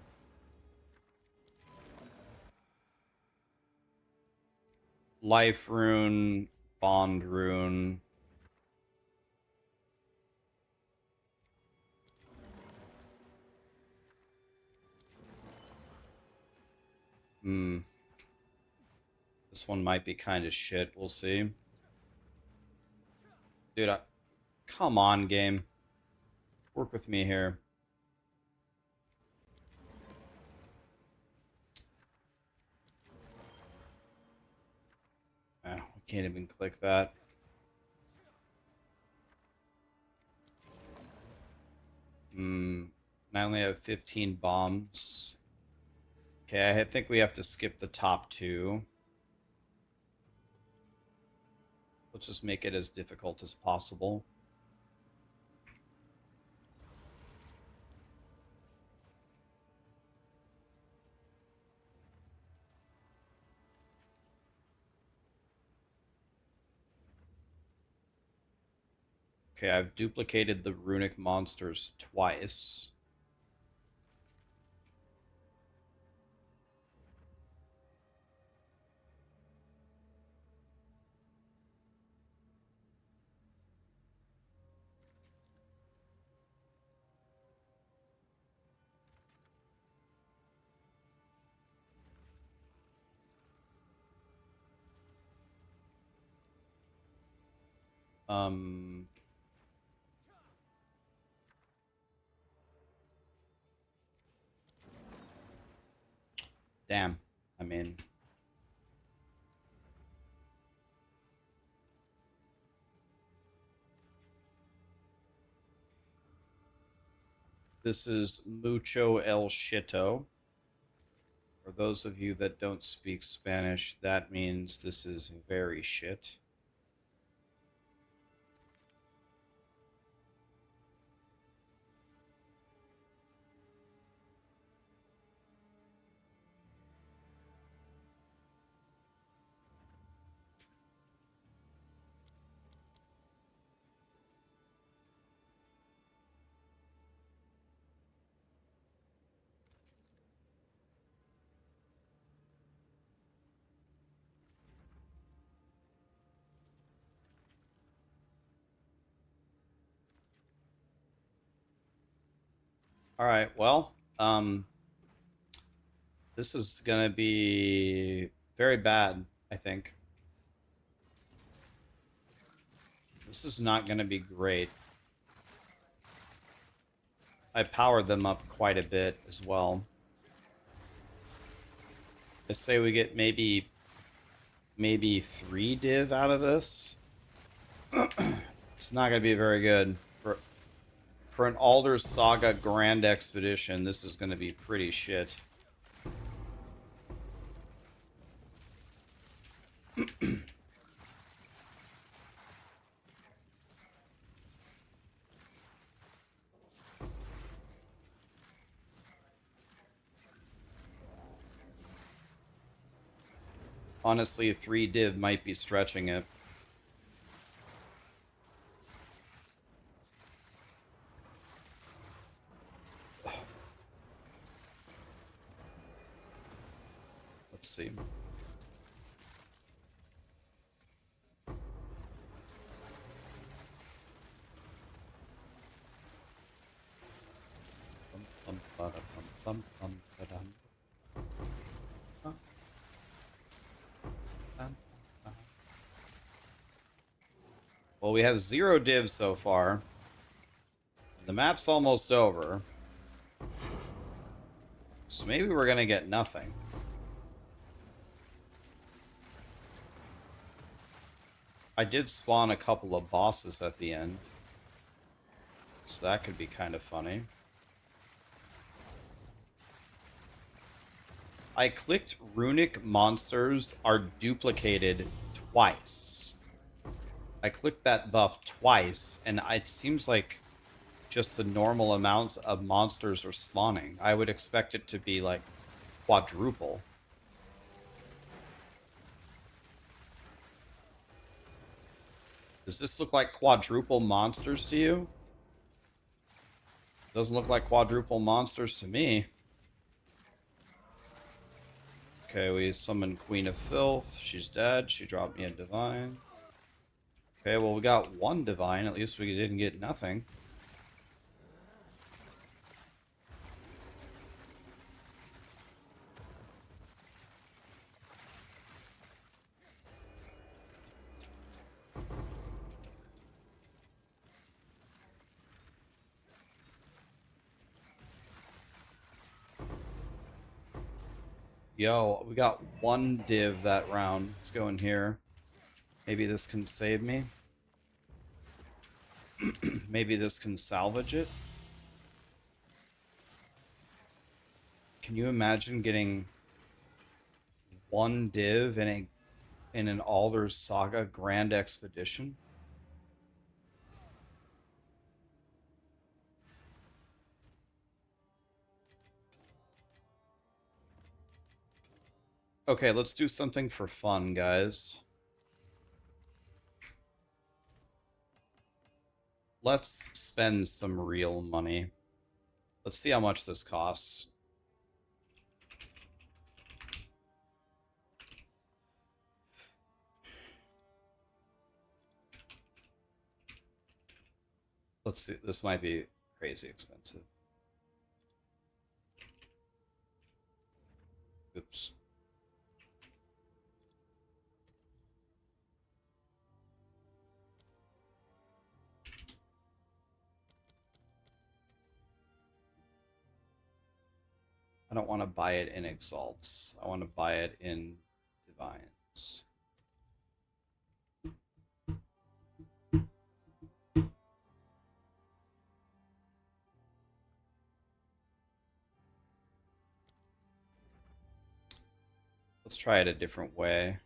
Life rune, bond rune. Hmm. This one might be kind of shit. We'll see. Dude, come on, game. Work with me here. We can't even click that. I only have 15 bombs. Okay, I think we have to skip the top two. Let's just make it as difficult as possible. Okay, I've duplicated the runic monsters twice. Um... Damn. I mean... This is mucho el shito. For those of you that don't speak Spanish, that means this is very shit. All right, well, this is gonna be very bad, I think. This is not gonna be great. I powered them up quite a bit as well. I say we get maybe 3 div out of this. It's not gonna be very good for an Alder Saga Grand Expedition. This is gonna be pretty shit. Honestly, 3 div might be stretching it. Let's see. Well, we have 0 divs so far. The map's almost over. So maybe we're gonna get nothing. I did spawn a couple of bosses at the end. So that could be kind of funny. I clicked runic monsters are duplicated twice. I clicked that buff twice, and it seems like just the normal amount of monsters are spawning. I would expect it to be like quadruple. Does this look like quadruple monsters to you? Doesn't look like quadruple monsters to me. Okay, we summoned Queen of Filth. She's dead. She dropped me a divine. Okay, well, we got 1 divine. At least we didn't get nothing. Yo, we got 1 div that round. Let's go in here. Maybe this can save me. Maybe this can salvage it. Can you imagine getting 1 div in an Alder's Saga Grand Expedition? Okay, let's do something for fun, guys. Let's spend some real money. Let's see how much this costs. Let's see. This might be crazy expensive. Oops. I don't want to buy it in Exalts. I want to buy it in Divines. Let's try it a different way.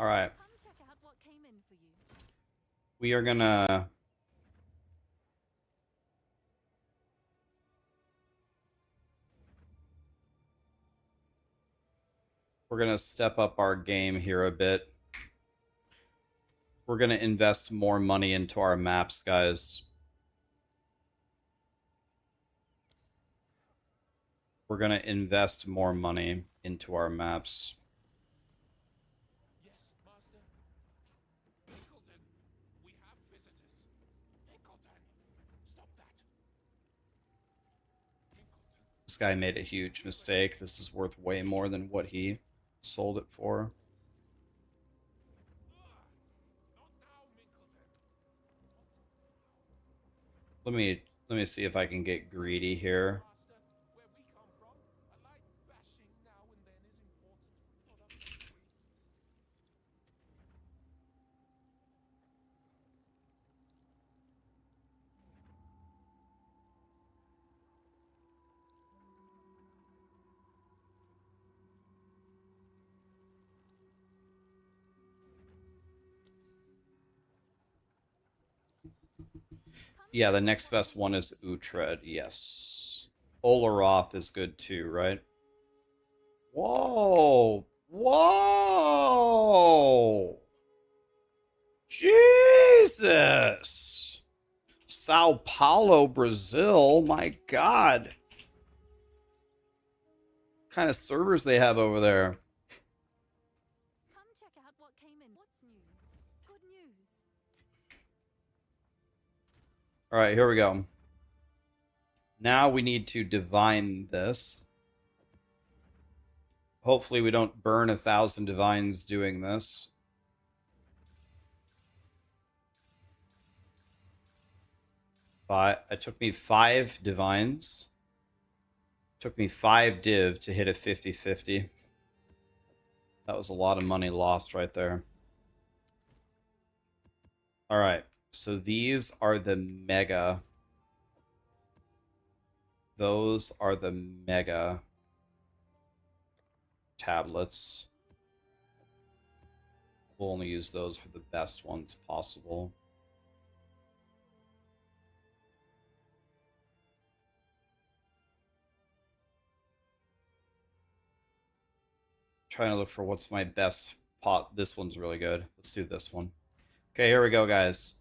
All right. Come check out what came in for you. We are gonna step up our game here a bit. We're gonna invest more money into our maps, guys. We're gonna invest more money into our maps. Yes, Master. Pickleton, we have visitors. Pickleton, stop that. Pickleton. This guy made a huge mistake. This is worth way more than what he sold it for. Not now, Minkleton. Let me see if I can get greedy here. Master, where we come from, a light bashing now and then is important for productivity. Yeah, the next best one is Uhtred, yes. Olaroth is good too, right? Whoa! Whoa! Jesus! Sao Paulo, Brazil? My God. What kind of servers they have over there? Come check out what came in. What's new? Good news. Alright, here we go. Now we need to divine this. Hopefully we don't burn 1,000 divines doing this. It took me 5 divines. It took me 5 div to hit a 50-50. That was a lot of money lost right there. Alright, so these are the mega. Those are the mega tablets. We'll only use those for the best ones possible. Trying to look for what's my best pot. This one's really good. Let's do this one. Okay, here we go, guys.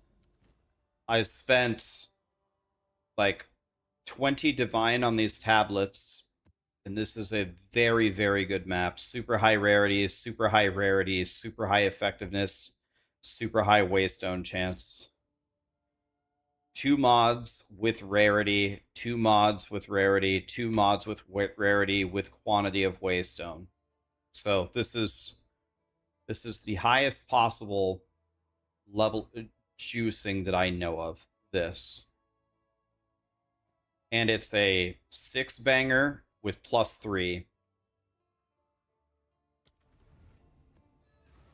I spent like 20 divine on these tablets, and this is a very, very good map. Super high rarity, super high rarity, super high effectiveness, super high waystone chance. 2 mods with rarity, 2 mods with rarity, 2 mods with rarity with quantity of waystone. So this is the highest possible level juicing that I know of. This. And it's a 6 banger with +3.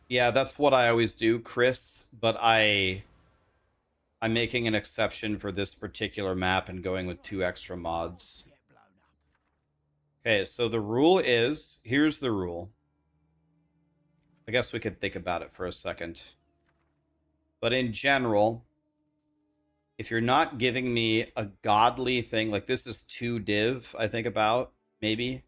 Yeah, that's what I always do, Chris, but I'm making an exception for this particular map and going with 2 extra mods. Okay, so the rule is, here's the rule. I guess we could think about it for a second. But in general, if you're not giving me a godly thing, like this is 2 div, I think about, maybe.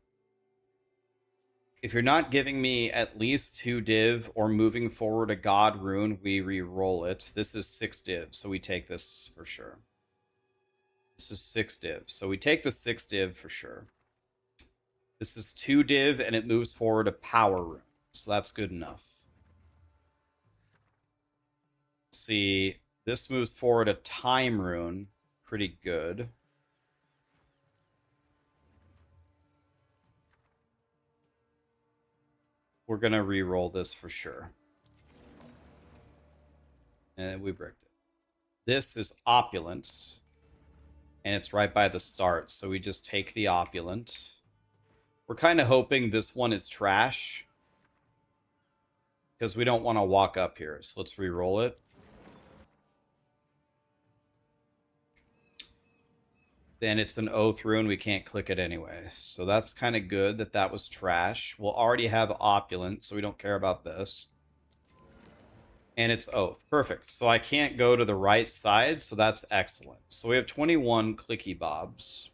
If you're not giving me at least 2 div or moving forward a god rune, we re-roll it. This is 6 div, so we take this for sure. This is 6 div, so we take the 6 div for sure. This is 2 div, and it moves forward a power rune, so that's good enough. See, this moves forward a time rune, pretty good. We're gonna re-roll this for sure. And we bricked it. This is opulent, and it's right by the start, so we just take the opulent. We're kind of hoping this one is trash, because we don't want to walk up here, so let's re-roll it. Then it's an oath rune, we can't click it anyway. So that's kind of good that that was trash. We'll already have opulent, so we don't care about this. And it's oath. Perfect. So I can't go to the right side, so that's excellent. So we have 21 clicky bobs.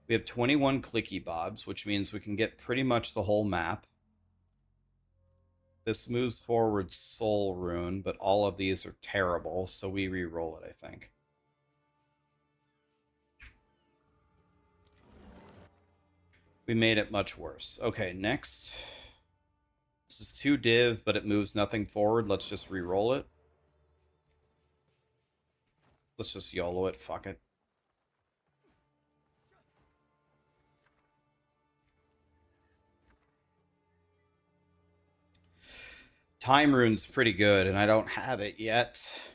We have 21 clicky bobs, which means we can get pretty much the whole map. This moves forward soul rune, but all of these are terrible, so we re-roll it, I think. We made it much worse. Okay, next. This is 2 div, but it moves nothing forward. Let's just re-roll it. Let's just YOLO it. Fuck it. Time rune's pretty good, and I don't have it yet.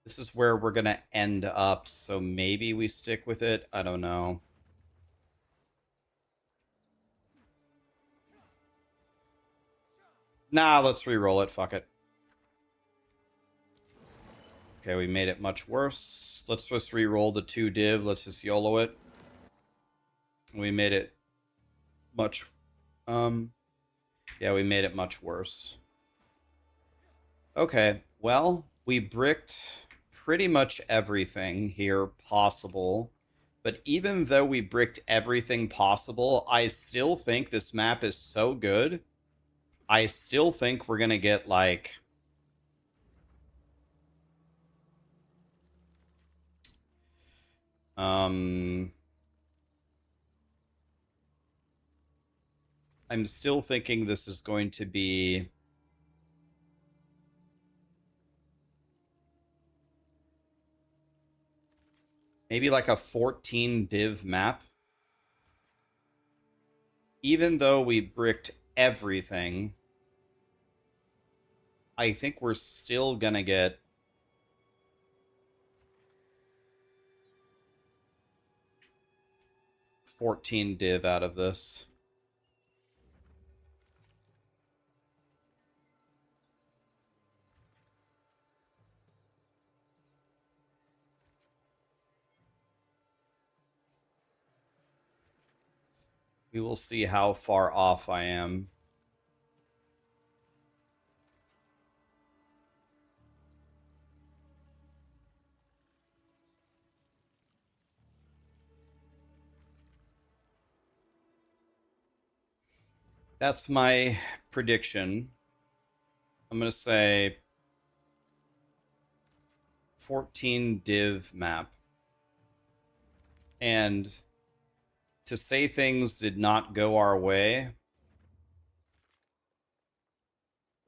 This is where we're going to end up, so maybe we stick with it. I don't know. Nah, let's re-roll it. Fuck it. Okay, we made it much worse. Let's just re-roll the 2 div. Let's just YOLO it. We made it much... yeah, we made it much worse. Okay, well, we bricked pretty much everything here possible. But even though we bricked everything possible, I still think this map is so good. I still think we're going to get, like... I'm still thinking this is going to be... maybe like a 14 div map. Even though we bricked everything, I think we're still gonna get 14 div out of this. We will see how far off I am. That's my prediction. I'm going to say 14 div map. And to say things did not go our way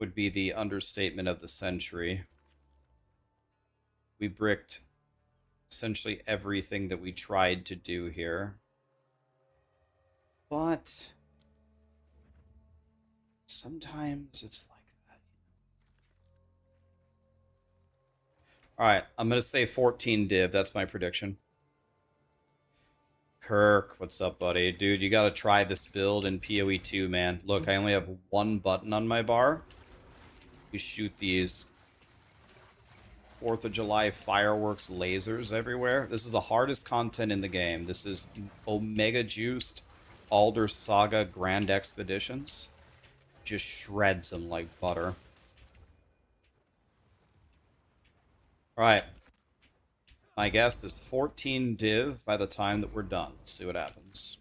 would be the understatement of the century. We bricked essentially everything that we tried to do here. But sometimes it's like that. Alright, I'm going to say 14 div. That's my prediction. Kirk, what's up, buddy? Dude, you got to try this build in PoE 2, man. Look, I only have one button on my bar. We shoot these 4th of July fireworks lasers everywhere. This is the hardest content in the game. This is Omega Juiced Alder Saga Grand Expeditions. Just shreds them like butter. Alright. My guess is 14 div by the time that we're done. Let's see what happens.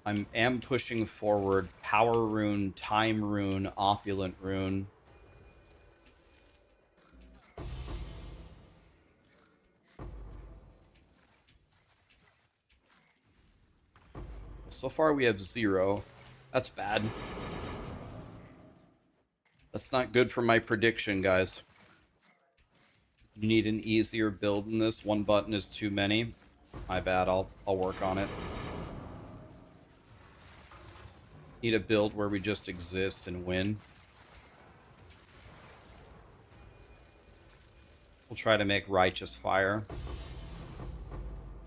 I am pushing forward Power Rune, Time Rune, Opulent Rune. So far we have 0. That's bad. That's not good for my prediction, guys. You need an easier build than this. One button is too many. My bad, I'll work on it. Need a build where we just exist and win. We'll try to make Righteous Fire.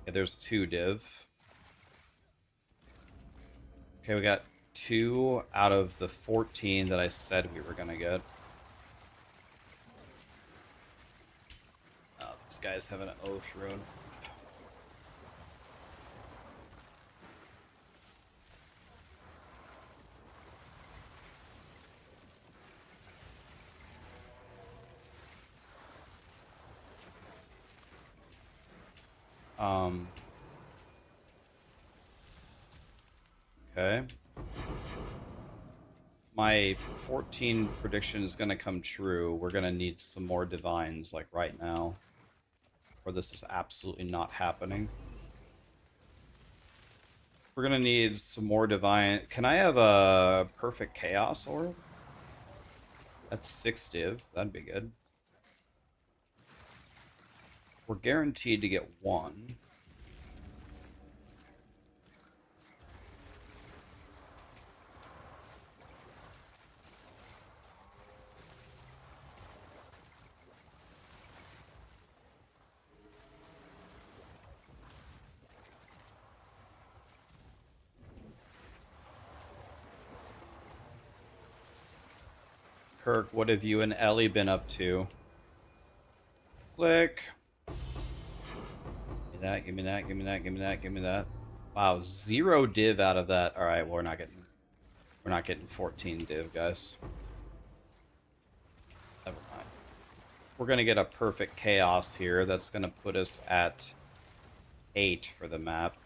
Okay, there's 2 div. Okay, we got 2 out of the 14 that I said we were gonna get. Oh, this guy's having an Oath Rune. Okay. My 14 prediction is going to come true. We're going to need some more divines, like right now. Or this is absolutely not happening. We're going to need some more divine. Can I have a perfect chaos orb? That's 6 div. That'd be good. We're guaranteed to get 1. Kirk, what have you and Ellie been up to? Click. Give me that, give me that, give me that, give me that, give me that. Wow, 0 div out of that. Alright, well, we're not getting 14 div, guys. Never mind. we're going to get a perfect chaos here. That's going to put us at 8 for the map.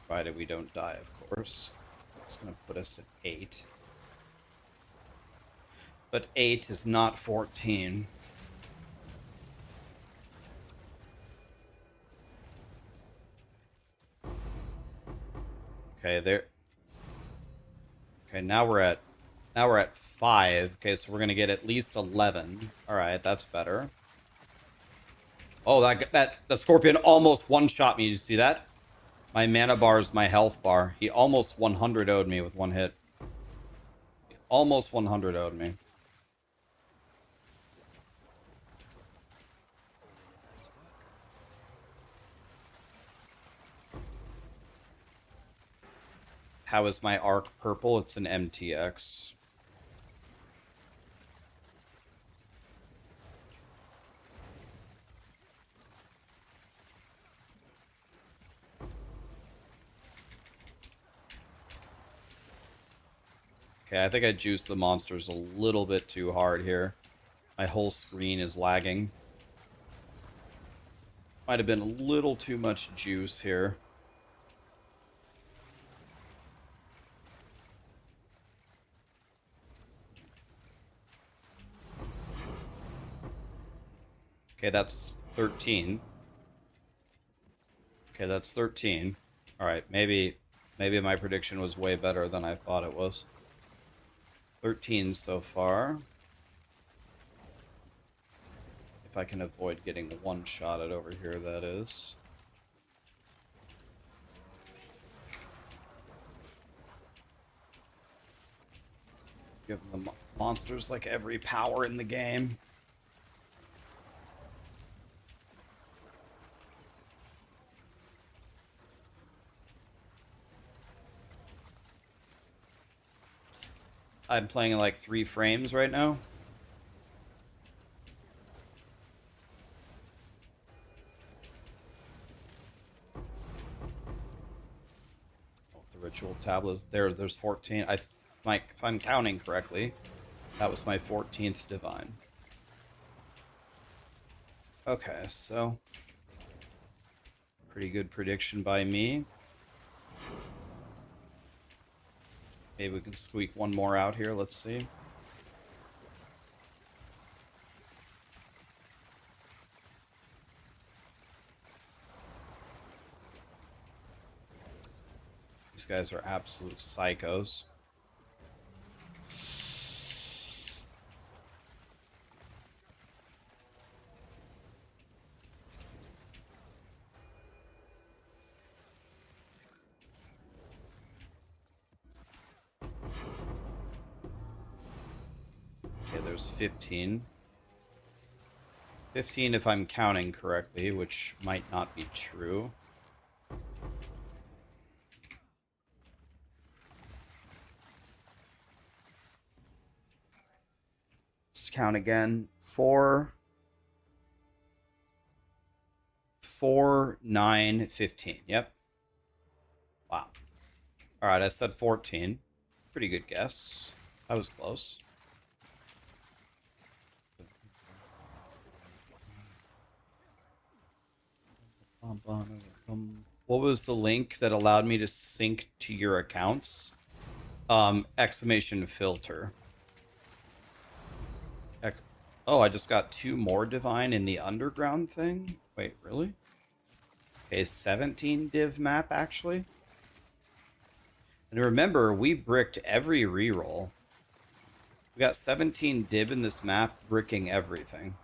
Provided we don't die, of course. It's going to put us at 8. But 8 is not 14. Okay, there. Okay, now we're at 5. Okay, so we're gonna get at least 11. All right, that's better. Oh, that scorpion almost one-shot me. Did you see that? My mana bar is my health bar. He almost 100 0'd me with one hit. He almost 100 0'd me. How is my arc purple? It's an MTX. Okay, I think I juiced the monsters a little bit too hard here. My whole screen is lagging. Might have been a little too much juice here. Okay, that's 13. Okay, that's 13. Alright, maybe my prediction was way better than I thought it was. 13 so far. If I can avoid getting one-shotted over here, that is. Give the monsters like every power in the game. I'm playing in like 3 frames right now. Oh, the ritual tablet. There's 14. If I'm counting correctly, that was my 14th divine. Okay, so pretty good prediction by me. Maybe we can squeak one more out here. Let's see. These guys are absolute psychos. Okay, there's 15. 15 if I'm counting correctly, which might not be true. Let's count again. 4, 9, 15. Yep. Wow. Alright, I said 14. Pretty good guess. I was close. What was the link that allowed me to sync to your accounts? Exclamation filter. Oh, I just got 2 more divine in the underground thing? Wait, really? Okay, 17 div map, actually? And remember, we bricked every reroll. We got 17 div in this map, bricking everything.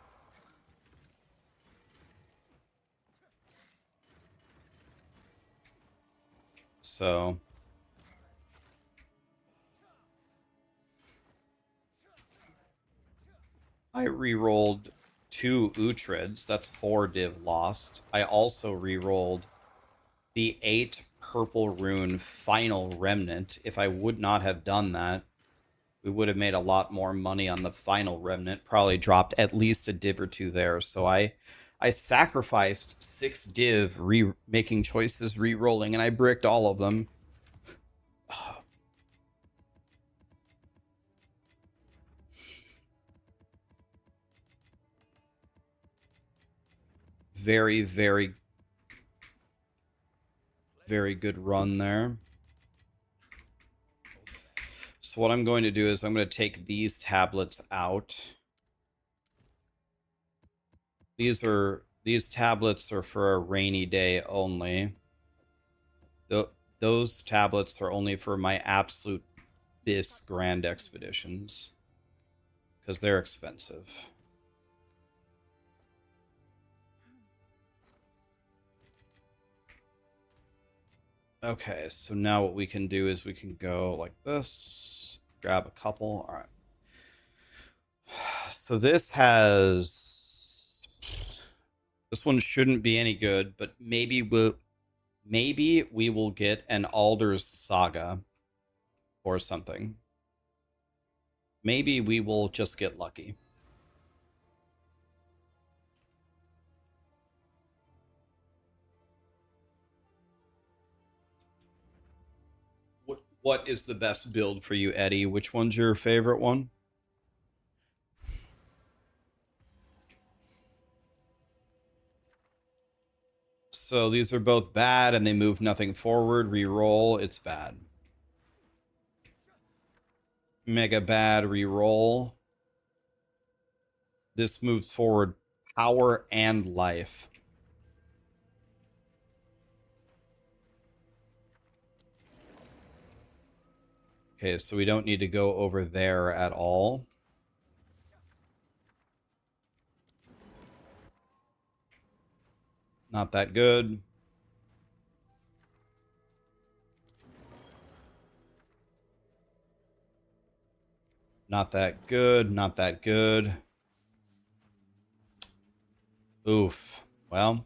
So I re-rolled 2 Utrids. That's 4 div lost. I also re-rolled the 8 purple rune final remnant. If I would not have done that, we would have made a lot more money on the final remnant. Probably dropped at least a div or 2 there. So I sacrificed 6 div making choices, re-rolling, and I bricked all of them. very, very, very good run there. So what I'm going to do is I'm going to take these tablets out. These tablets are for a rainy day only. Those tablets are only for my absolute bis grand expeditions because they're expensive. Okay, so now what we can do is we can go like this, grab a couple. All right. So this one shouldn't be any good, but maybe we will get an Alder's Saga or something. Maybe we will just get lucky. What is the best build for you, Eddie? Which one's your favorite one? So these are both bad and they move nothing forward. Reroll, it's bad. Mega bad, reroll. This moves forward power and life. Okay, so we don't need to go over there at all. Not that good. Not that good. Not that good. Oof. Well.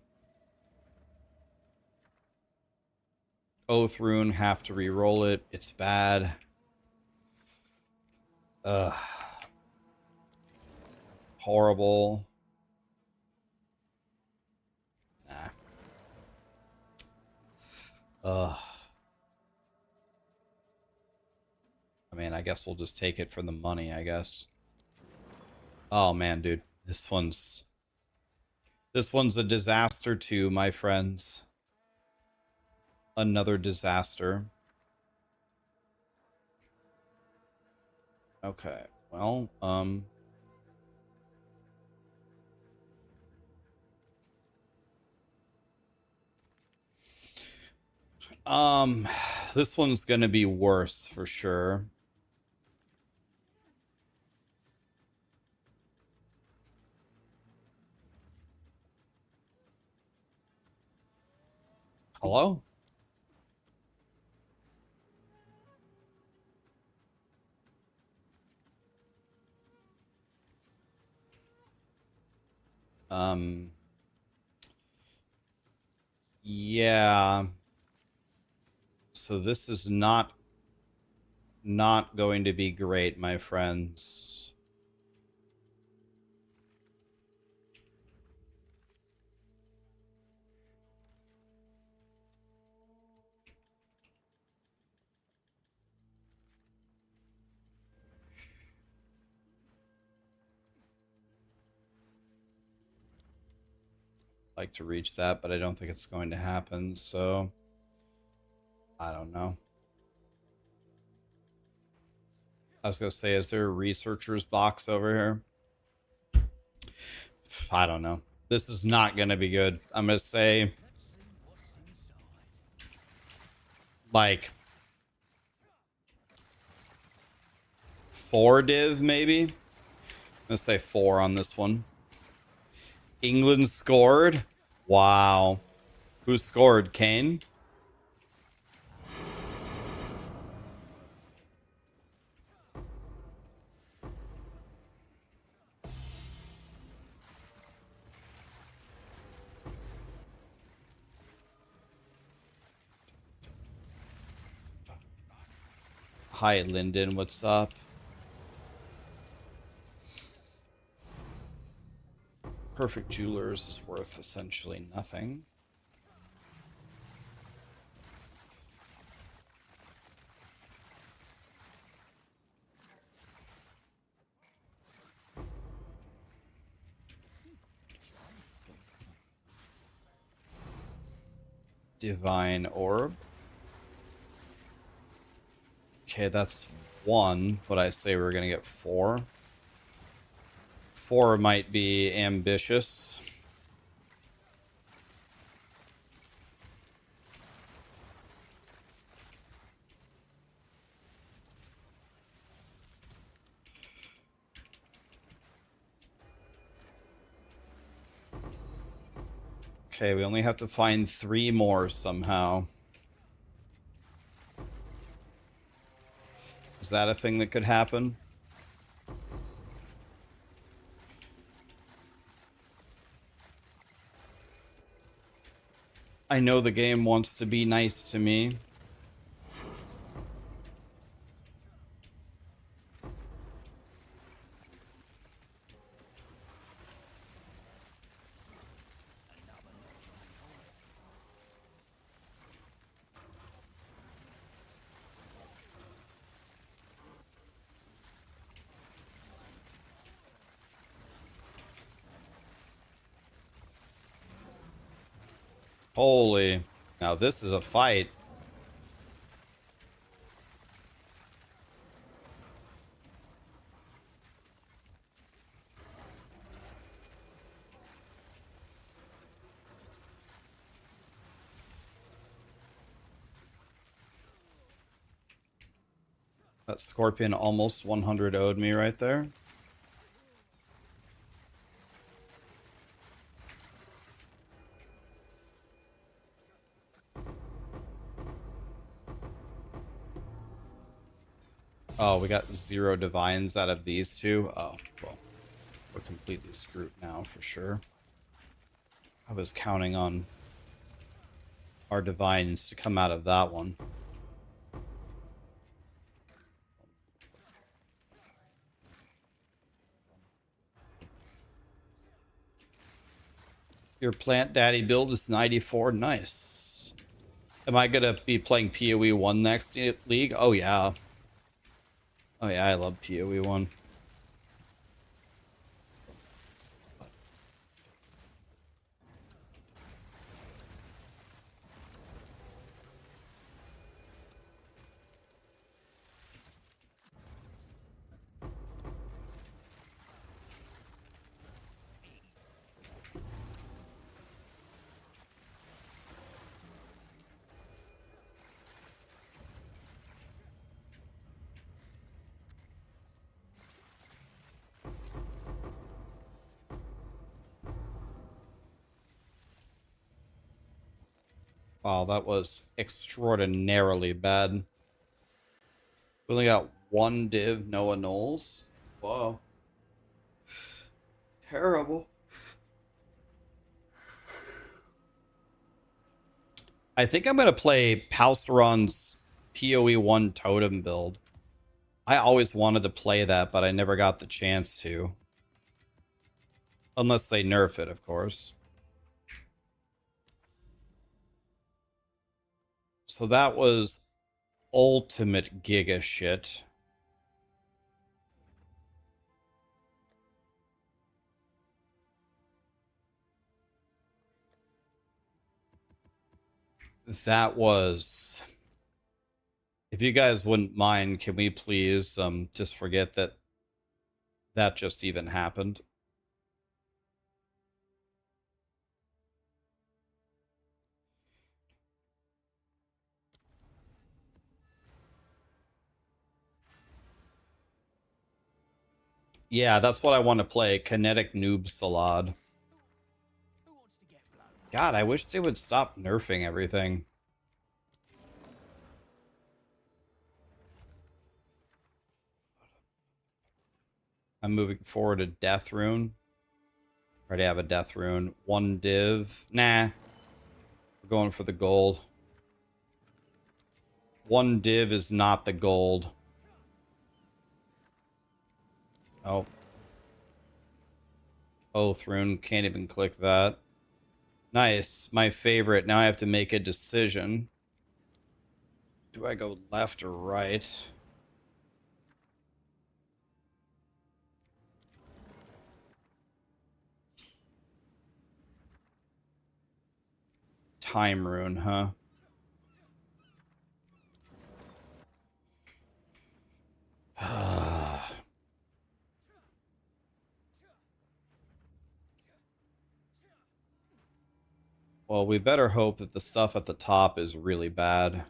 Oath Rune, have to re-roll it. It's bad. Ugh. Horrible. Nah. Ugh. I mean, I guess we'll just take it for the money, I guess. Oh man, dude. This one's a disaster too, my friends. Another disaster. Okay. Well, this one's gonna be worse for sure. Hello? Yeah. So this is not going to be great, my friends. Like to reach that, but I don't think it's going to happen, so I don't know. I was gonna say, is there a researcher's box over here? I don't know. This is not gonna be good. I'm gonna say like 4 div maybe. I'm gonna say 4 on this one. England scored. Wow. Who scored? Kane? Hi, Lyndon. What's up? Perfect Jewelers is worth essentially nothing. Divine Orb. Okay, that's 1, but I say we're gonna get 4. 4 might be ambitious. Okay, we only have to find 3 more somehow. Is that a thing that could happen? I know the game wants to be nice to me. Holy. Now this is a fight. That Scorpion almost 100 owed me right there. Oh, we got 0 divines out of these 2. Oh, well. We're completely screwed now, for sure. I was counting on our divines to come out of that one. Your Plant Daddy build is 94. Nice. Am I going to be playing PoE 1 next league? Oh, yeah. Oh, yeah, I love PoE 1. Wow, that was extraordinarily bad. We only got 1 div, no annuls. Wow. Terrible. I think I'm going to play Palsteron's PoE 1 Totem build. I always wanted to play that, but I never got the chance to. Unless they nerf it, of course. So that was ultimate Giga shit. That was... If you guys wouldn't mind, can we please just forget that that just even happened? Yeah, that's what I want to play. Kinetic Noob Salad. God, I wish they would stop nerfing everything. I'm moving forward to Death Rune. Already have a Death Rune. 1 div. Nah. We're going for the gold. 1 div is not the gold. Oh. Oath Rune. Can't even click that. Nice. My favorite. Now I have to make a decision. Do I go left or right? time rune, huh? Well, we better hope that the stuff at the top is really bad.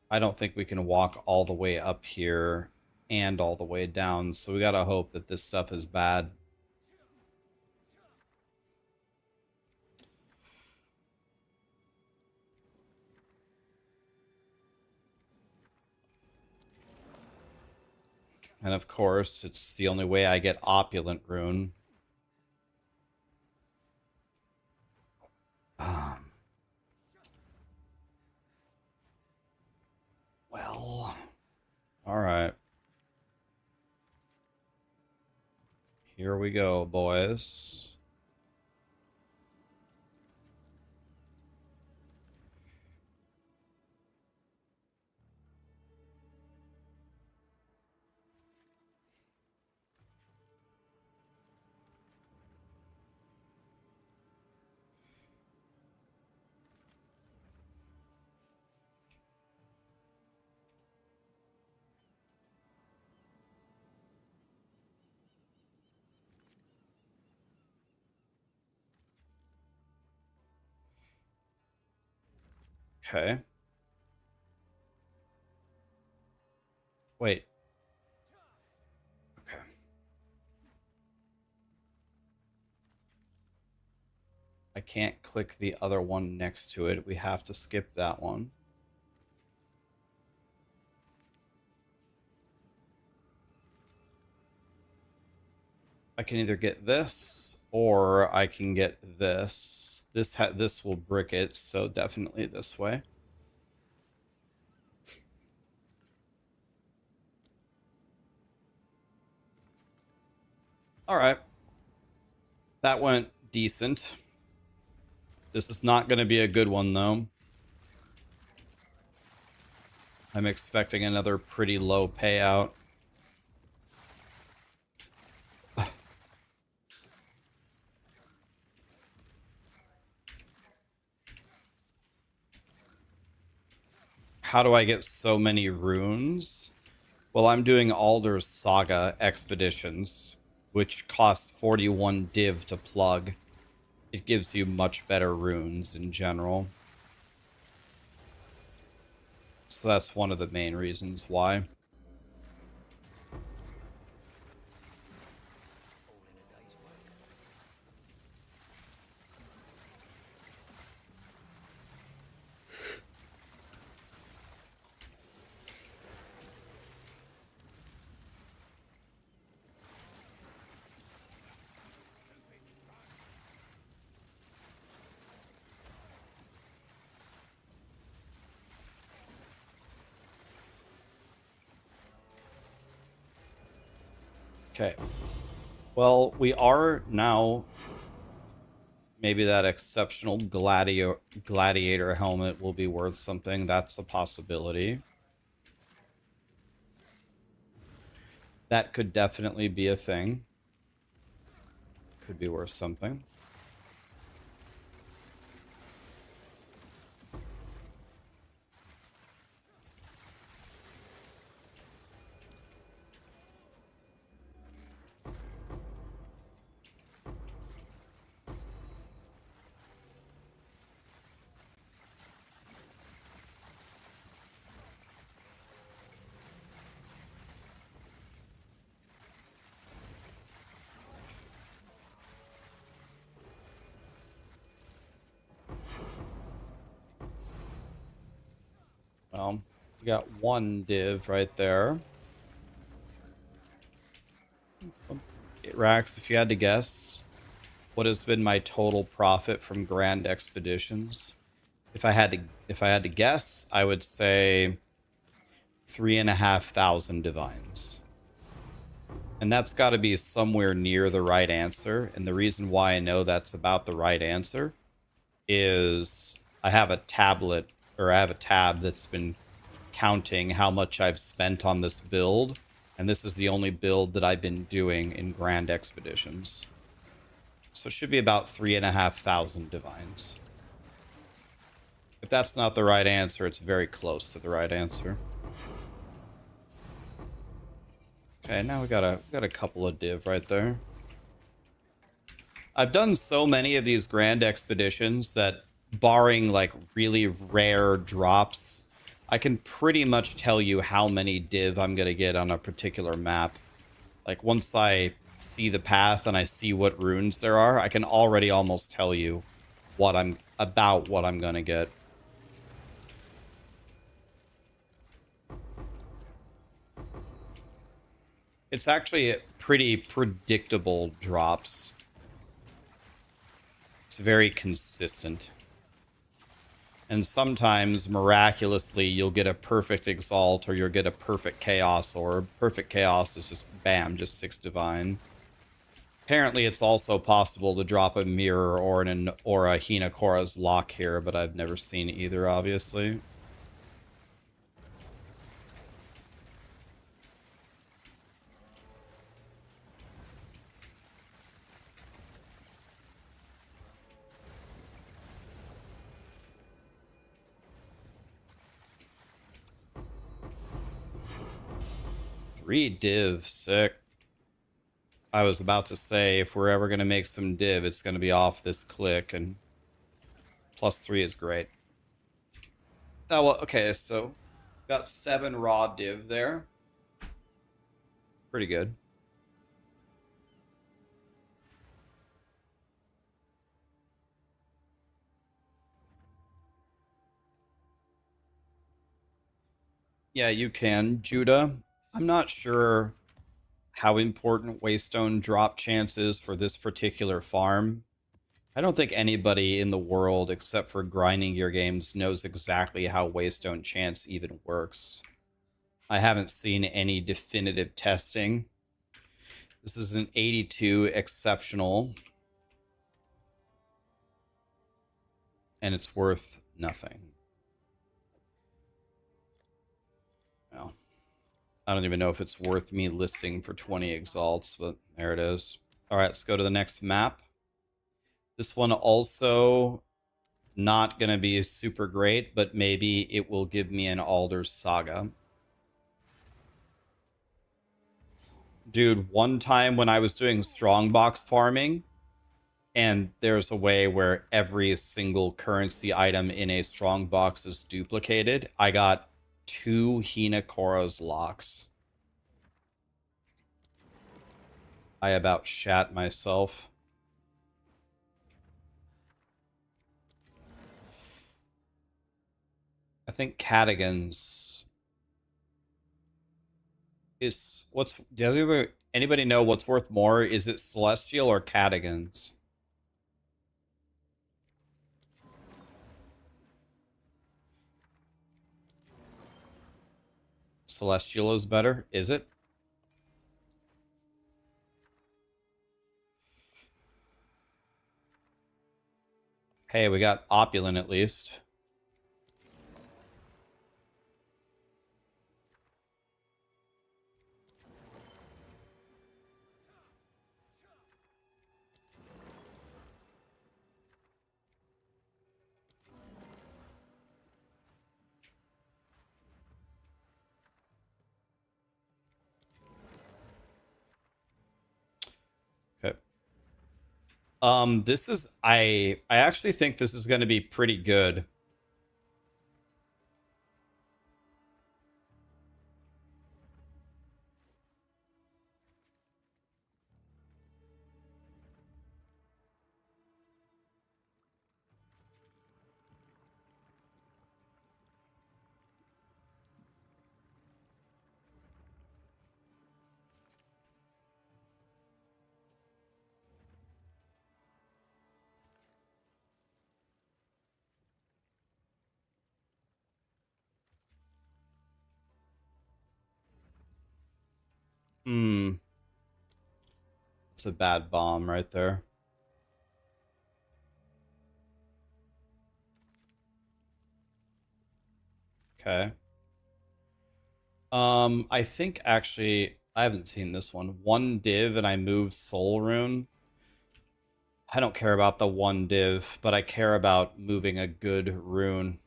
I don't think we can walk all the way up here and all the way down, so we gotta hope that this stuff is bad. And of course, it's the only way I get opulent rune. Well, all right. Here we go, boys. Okay. Wait. Okay. I can't click the other one next to it. We have to skip that one. I can either get this or I can get this. This will brick it, so definitely this way. All right. That went decent. This is not going to be a good one, though. I'm expecting another pretty low payout. How do I get so many runes? Well, I'm doing Alder's Saga expeditions, which costs 41 div to plug. It gives you much better runes in general. So that's one of the main reasons why. Okay. Well, we are now... Maybe that exceptional gladiator helmet will be worth something. That's a possibility. That could definitely be a thing. Could be worth something. Well, we got one div right there. Rax, if you had to guess, what has been my total profit from Grand Expeditions? If I had to guess, I would say 3,500 divines. And that's got to be somewhere near the right answer. And the reason why I know that's about the right answer is I have a tablet, or I have a tab that's been counting how much I've spent on this build. And this is the only build that I've been doing in Grand Expeditions. So it should be about 3,500 divines. If that's not the right answer, it's very close to the right answer. Okay, now we got a couple of div right there. I've done so many of these grand expeditions that, barring like really rare drops, I can pretty much tell you how many div I'm gonna get on a particular map. Like once I see the path and I see what runes there are, I can already almost tell you what I'm gonna get. It's actually pretty predictable drops. It's very consistent. And sometimes, miraculously, you'll get a perfect Exalt or you'll get a perfect Chaos Orb. Perfect Chaos is just, bam, just 6 Divine. Apparently, it's also possible to drop a Mirror or a Hinakora's Lock here, but I've never seen either, obviously. Three div, sick. I was about to say, if we're ever going to make some div, it's going to be off this click, and +3 is great. Oh, well, okay, so got 7 raw div there. Pretty good. Yeah, you can, Judah. I'm not sure how important Waystone drop chance is for this particular farm. I don't think anybody in the world, except for grinding gear games, knows exactly how Waystone chance even works. I haven't seen any definitive testing. This is an 82 exceptional, and it's worth nothing. Well, I don't even know if it's worth me listing for 20 exalts, but there it is. All right, let's go to the next map. This one also not going to be super great, but maybe it will give me an Alder's Saga. Dude, one time when I was doing strongbox farming, and there's a way where every single currency item in a strongbox is duplicated, I got 2 Hinakora's locks. I about shat myself. I think Cadigan's is does anybody know what's worth more? Is it Celestial or Cadigan's? Celestial is better, is it? Hey, we got Opulent at least. This is I actually think this is going to be pretty good. It's a bad bomb right there. Okay. I think actually I haven't seen this one. 1 div and I move Soul Rune. I don't care about the one div, but I care about moving a good rune.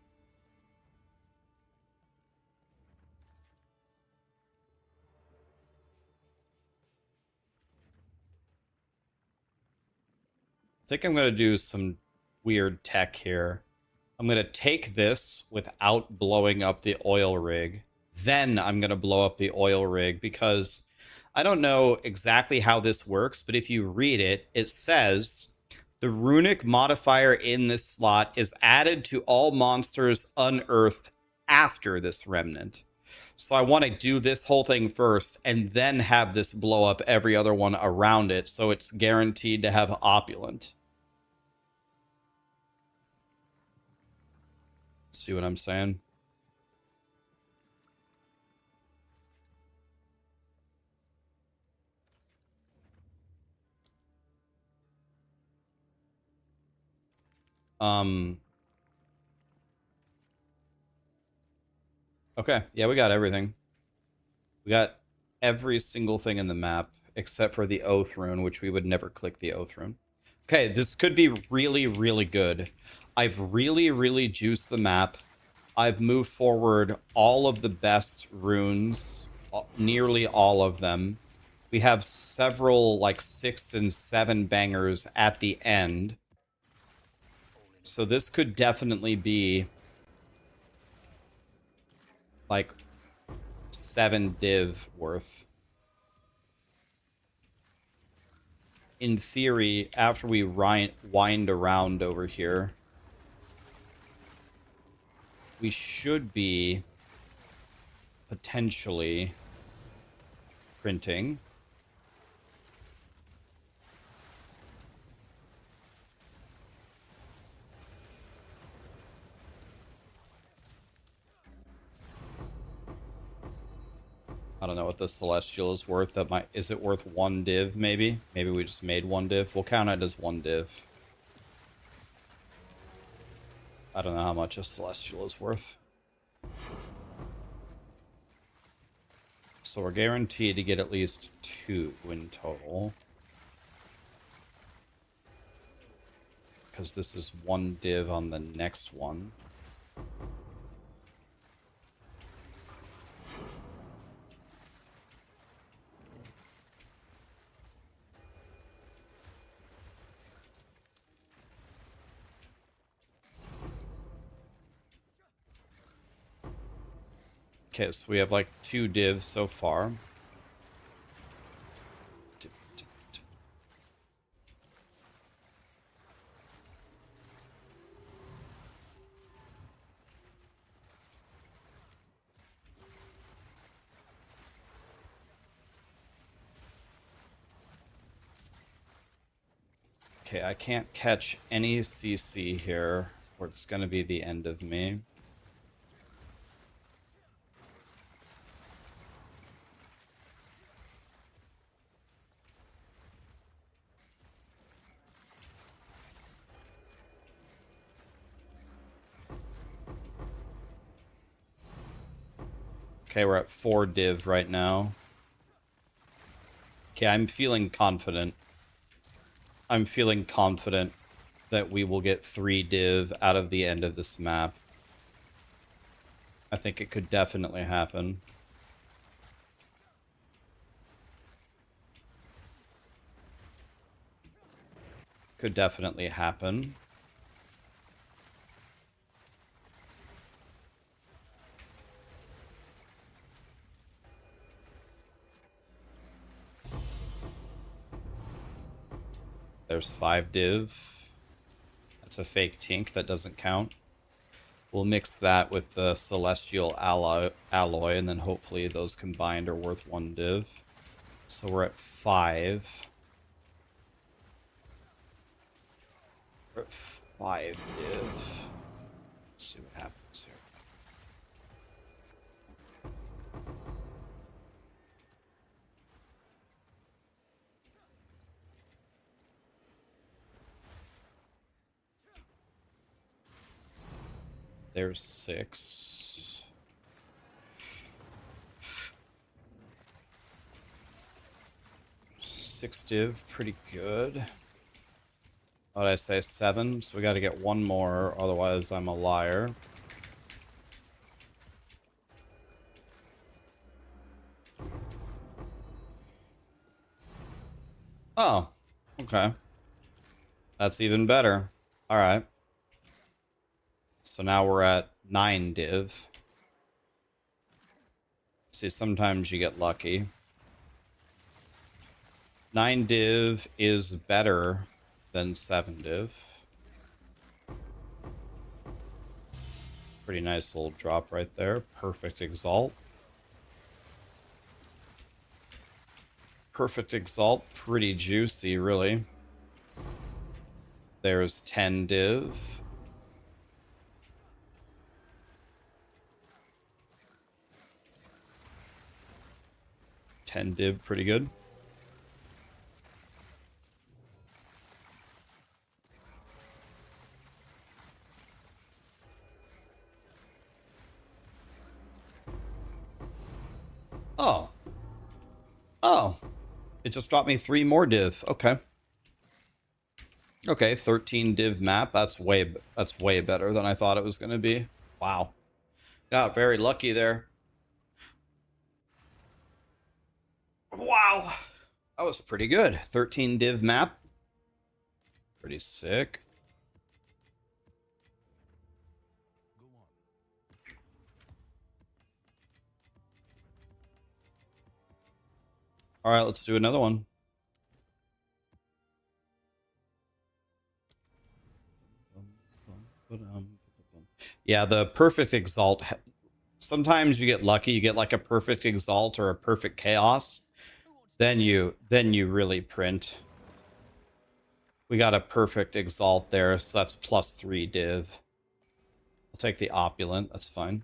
I think I'm going to do some weird tech here. I'm going to take this without blowing up the oil rig. Then I'm going to blow up the oil rig because I don't know exactly how this works, but if you read it, it says the runic modifier in this slot is added to all monsters unearthed after this remnant. So I want to do this whole thing first and then have this blow up every other one around it so it's guaranteed to have opulent. See what I'm saying? Okay, yeah, we got everything. We got every single thing in the map except for the Oath rune, which we would never click the Oath rune. Okay, this could be really, really good. I've really juiced the map. I've moved forward all of the best runes, nearly all of them. We have several, like 6 and 7 bangers at the end. So this could definitely be like 7 div worth. In theory, after we wind around over here, we should be potentially printing. I don't know what the Celestial is worth. Is it worth 1 div, maybe? Maybe we just made 1 div. We'll count it as 1 div. I don't know how much a Celestial is worth. So we're guaranteed to get at least 2 in total. Because this is 1 div on the next one. Okay, so we have like 2 divs so far. Okay, I can't catch any CC here, or it's going to be the end of me. Okay, we're at 4 div right now. Okay, I'm feeling confident. I'm feeling confident that we will get 3 div out of the end of this map. I think it could definitely happen. Could definitely happen. There's 5 div. That's a fake tink. That doesn't count. We'll mix that with the Celestial alloy, and then hopefully those combined are worth 1 div. So we're at 5. We're at 5 div. Let's see what happens here. There's 6. Six div, pretty good. What did I say? 7? So we got to get one more, otherwise I'm a liar. Oh, okay. That's even better. All right. So now we're at 9 div. See, sometimes you get lucky. 9 div is better than 7 div. Pretty nice little drop right there. Perfect Exalt. Perfect Exalt. Pretty juicy, really. There's 10 div. Pretty good. Oh. Oh. It just dropped me 3 more div. Okay. Okay, 13 div map. That's way better than I thought it was going to be. Wow. Got very lucky there. Wow. That was pretty good. 13 div map. Pretty sick. All right, let's do another one. Yeah, the perfect Exalt. Sometimes you get lucky. You get like a perfect Exalt or a perfect Chaos. Then you really print. We got a perfect Exalt there, so that's +3 div. I'll take the Opulent. That's fine.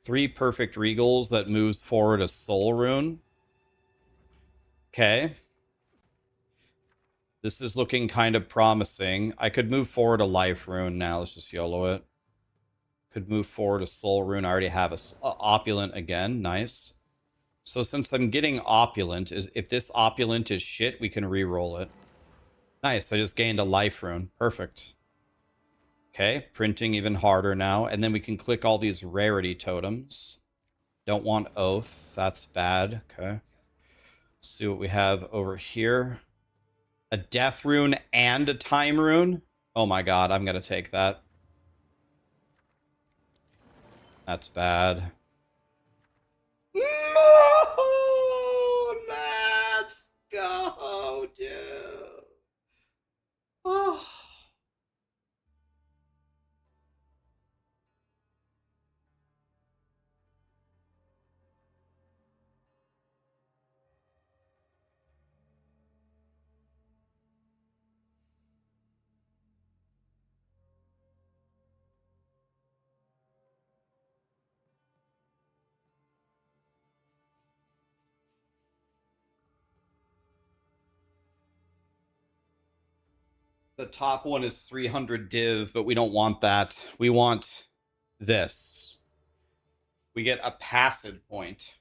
Three perfect Regals that moves forward a Soul Rune. Okay. This is looking kind of promising. I could move forward a Life Rune now. Let's just YOLO it. Could move forward a Soul Rune. I already have a Opulent again. Nice. So since I'm getting Opulent, if this Opulent is shit, we can re-roll it. Nice. I just gained a Life Rune. Perfect. Okay. Printing even harder now. And then we can click all these Rarity Totems. Don't want Oath. That's bad. Okay. See what we have over here. A Death Rune and a Time Rune. Oh my god, I'm going to take that. That's bad. No! Let's go, dude. Oh. The top one is 300 div, but we don't want that. We want this. We get a passive point.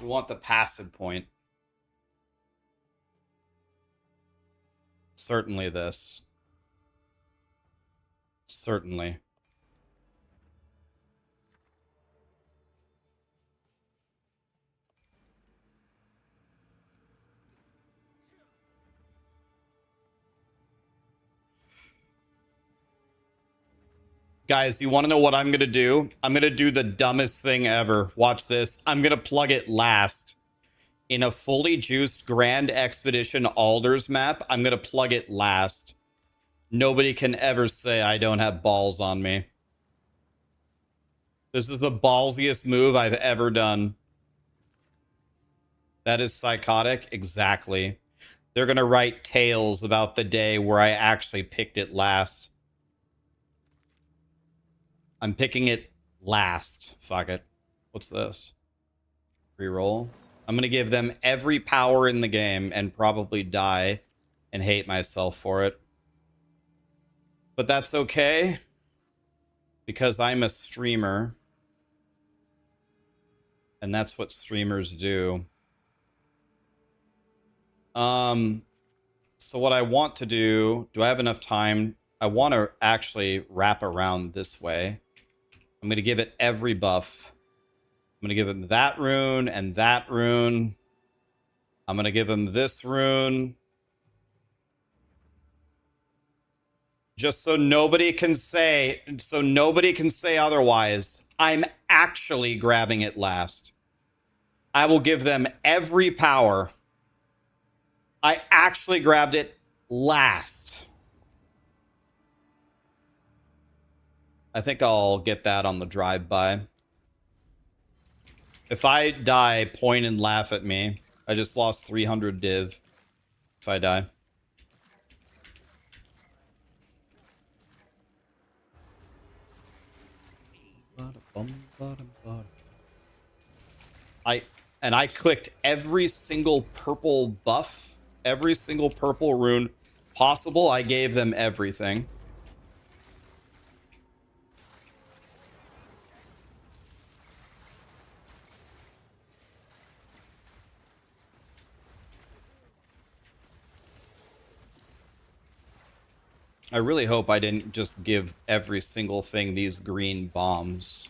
We want the passive point. Certainly this. Certainly. Guys, you want to know what I'm going to do? I'm going to do the dumbest thing ever. Watch this. I'm going to plug it last. In a fully juiced Grand Expedition Alders map, I'm going to plug it last. Nobody can ever say I don't have balls on me. This is the ballsiest move I've ever done. That is psychotic. Exactly. They're going to write tales about the day where I actually picked it last. I'm picking it last. Fuck it. What's this? Reroll. I'm going to give them every power in the game and probably die and hate myself for it. But that's okay. Because I'm a streamer. And that's what streamers do. So what I want to do I have enough time? I want to actually wrap around this way. I'm going to give it every buff. I'm going to give him that rune and that rune. I'm going to give him this rune. Just so nobody can say otherwise. I'm actually grabbing it last. I will give them every power. I actually grabbed it last. I think I'll get that on the drive-by. If I die, point and laugh at me. I just lost 300 div. If I die. I clicked every single purple buff, every single purple rune possible. I gave them everything. I really hope I didn't just give every single thing these green bombs.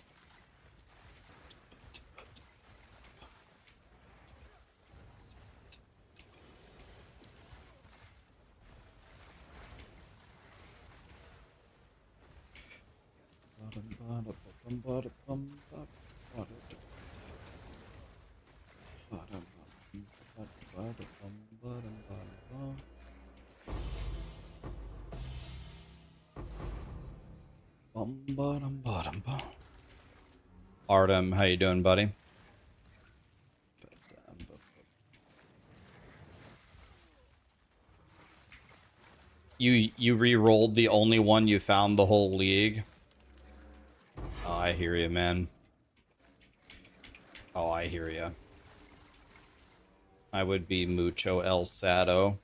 Artem, how you doing, buddy? You re-rolled the only one you found the whole league? Oh, I hear you, man. Oh, I hear you. I would be mucho el sado.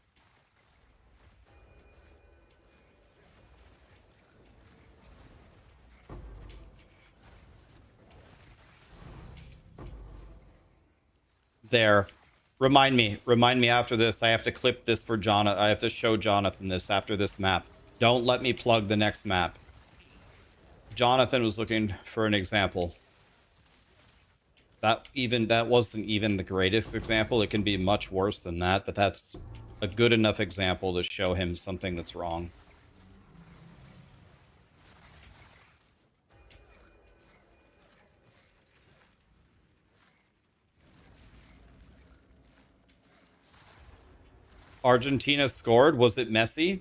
There. Remind me after this. I have to clip this for Jonathan. I have to show Jonathan this after this map. Don't let me plug the next map. Jonathan was looking for an example. That wasn't even the greatest example. It can be much worse than that, but that's a good enough example to show him something that's wrong. Argentina scored. Was it Messi?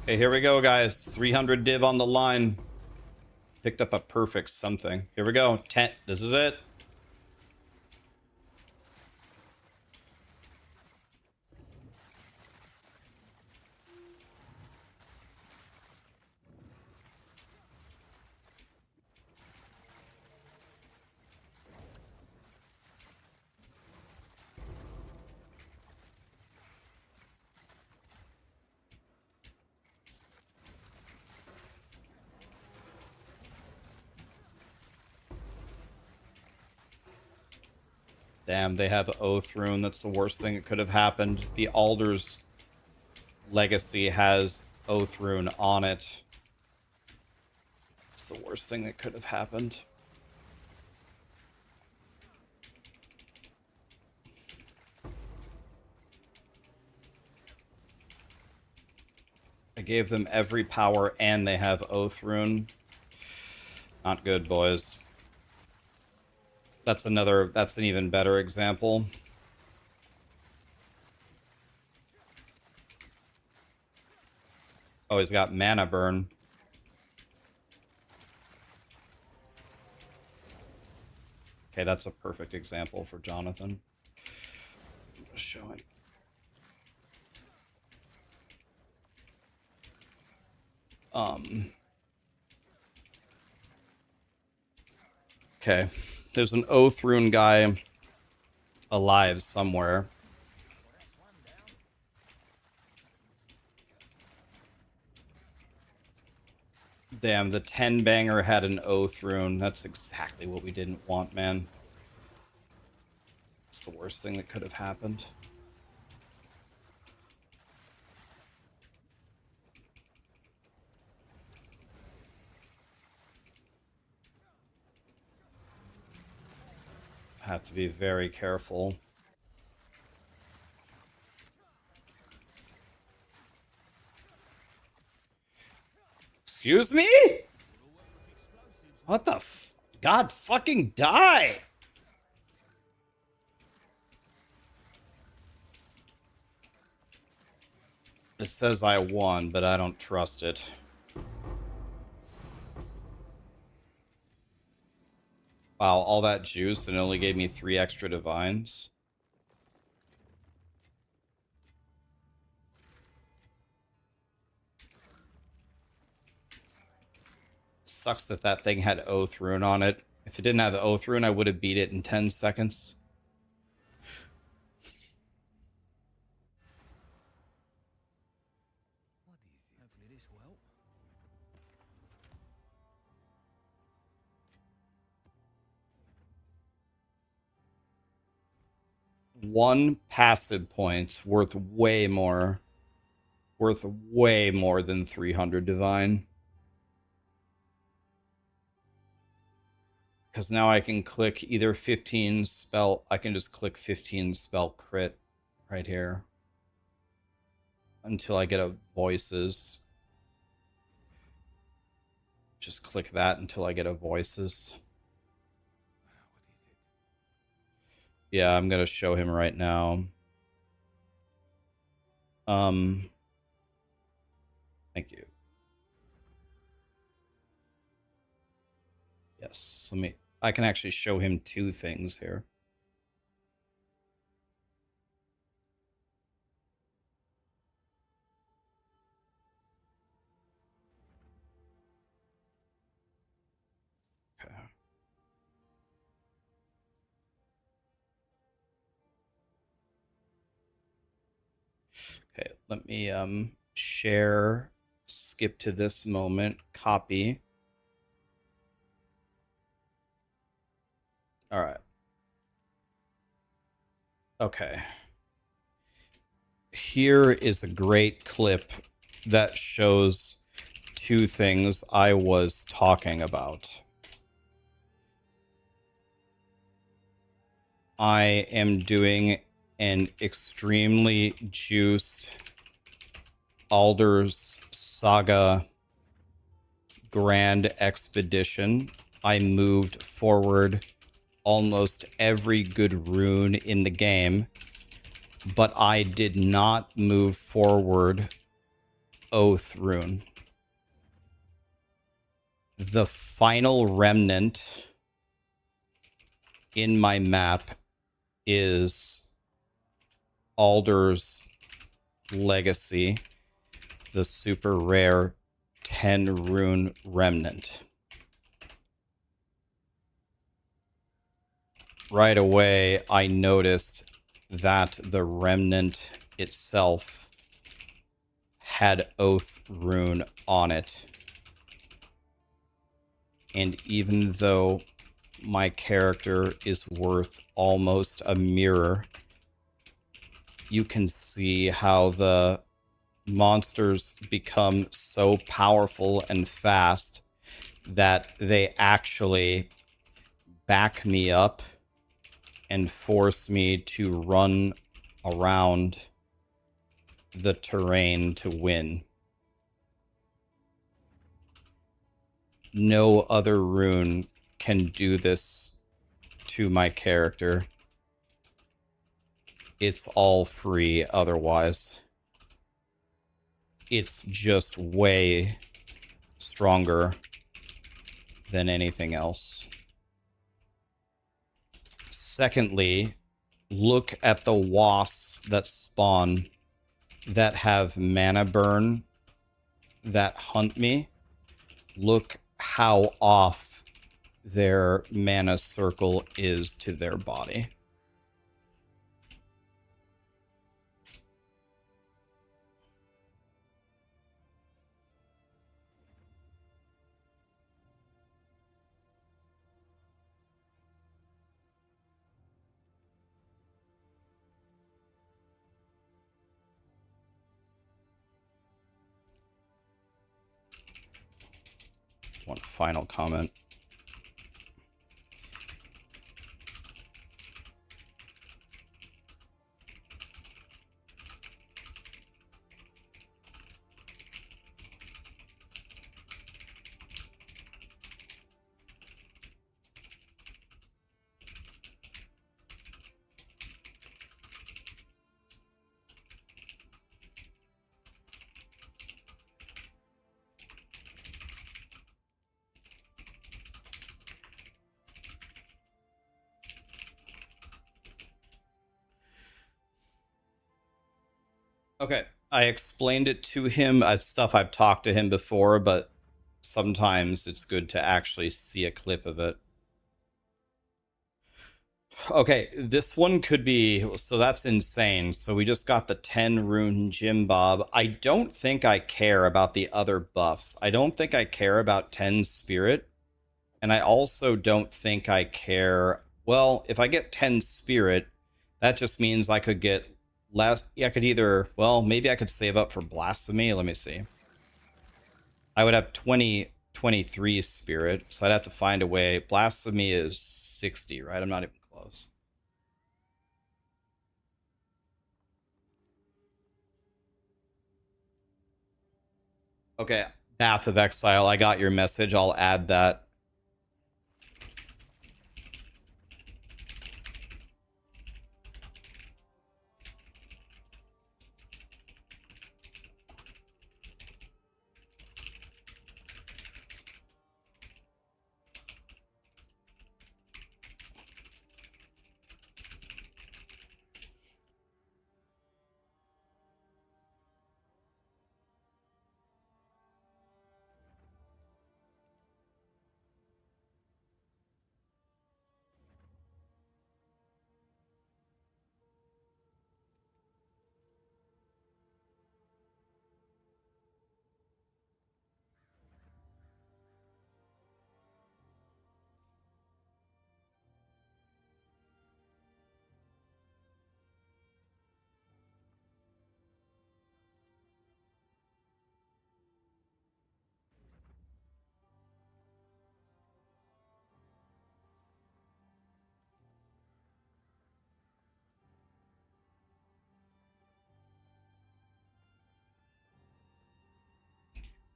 Okay, here we go, guys. 300 div on the line. Picked up a perfect something. Here we go. 10. This is it. Damn, they have Oath Rune. That's the worst thing that could have happened. The Alder's Legacy has Oath Rune on it. It's the worst thing that could have happened. I gave them every power and they have Oath Rune. Not good, boys. That's an even better example. Oh, he's got mana burn. Okay, that's a perfect example for Jonathan. I'm gonna show him. Okay. There's an Oath Rune guy alive somewhere. Damn, the 10 banger had an Oath Rune. That's exactly what we didn't want, man. It's the worst thing that could have happened. Have to be very careful. Excuse me? What the f... God fucking die! It says I won, but I don't trust it. Wow, all that juice and it only gave me 3 extra divines. Sucks that that thing had Oath Rune on it. If it didn't have the Oath Rune, I would have beat it in 10 seconds. One passive point's worth way more. Worth way more than 300 divine. Because now I can click either 15 spell... I can just click 15 spell crit right here. Until I get a voices. Just click that until I get a voices. Yeah, I'm going to show him right now. Thank you. Yes, I can actually show him 2 things here. Okay. Okay, let me share, skip to this moment, copy. All right. Okay. Here is a great clip that shows 2 things I was talking about. I am doing an extremely juiced Alder's Saga Grand Expedition. I moved forward almost every good rune in the game, but I did not move forward Oath Rune. The final remnant in my map is Alder's Legacy, the super rare 10 rune remnant. Right away, I noticed that the remnant itself had Oath Rune on it. And even though my character is worth almost a mirror. You can see how the monsters become so powerful and fast that they actually back me up and force me to run around the terrain to win. No other rune can do this to my character. It's all free otherwise. It's just way stronger than anything else. Secondly, look at the wasps that spawn that have mana burn that hunt me. Look how off their mana circle is to their body. One final comment. Okay, I explained it to him. It's stuff I've talked to him before, but sometimes it's good to actually see a clip of it. Okay, this one could be... So that's insane. So we just got the 10 rune Jim Bob. I don't think I care about the other buffs. I don't think I care about 10 spirit. And I also don't think I care... Well, if I get 10 spirit, that just means I could get... I could either, well, maybe I could save up for blasphemy. Let me see. I would have 23 spirit, so I'd have to find a way. Blasphemy is 60, right? I'm not even close. Okay, Path of Exile. I got your message. I'll add that.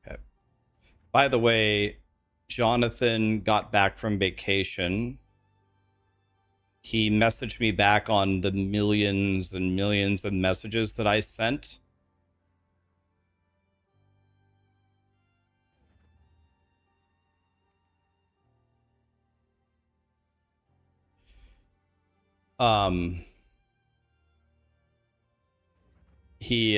Okay. By the way, Jonathan got back from vacation. He messaged me back on the millions and millions of messages that I sent. He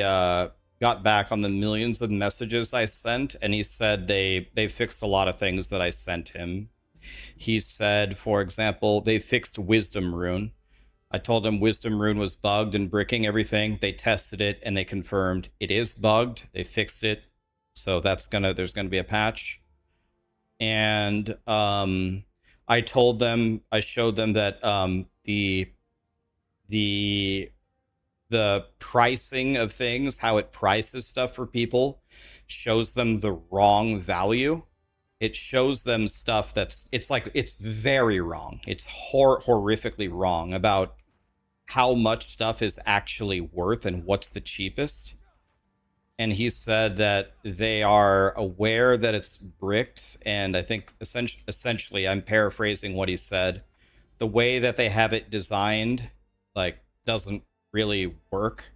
got back on the millions of messages I sent, and he said they fixed a lot of things that I sent him. He said, for example, they fixed Wisdom Rune. I told him Wisdom Rune was bugged and bricking everything. They tested it and they confirmed it is bugged. They fixed it. So there's gonna be a patch. And I told them, I showed them that the pricing of things, how it prices stuff for people, shows them the wrong value. It shows them stuff that's it's very wrong. It's horrifically wrong about how much stuff is actually worth and what's the cheapest. And he said that they are aware that it's bricked, and I think essentially I'm paraphrasing what he said. The way that they have it designed like doesn't really work.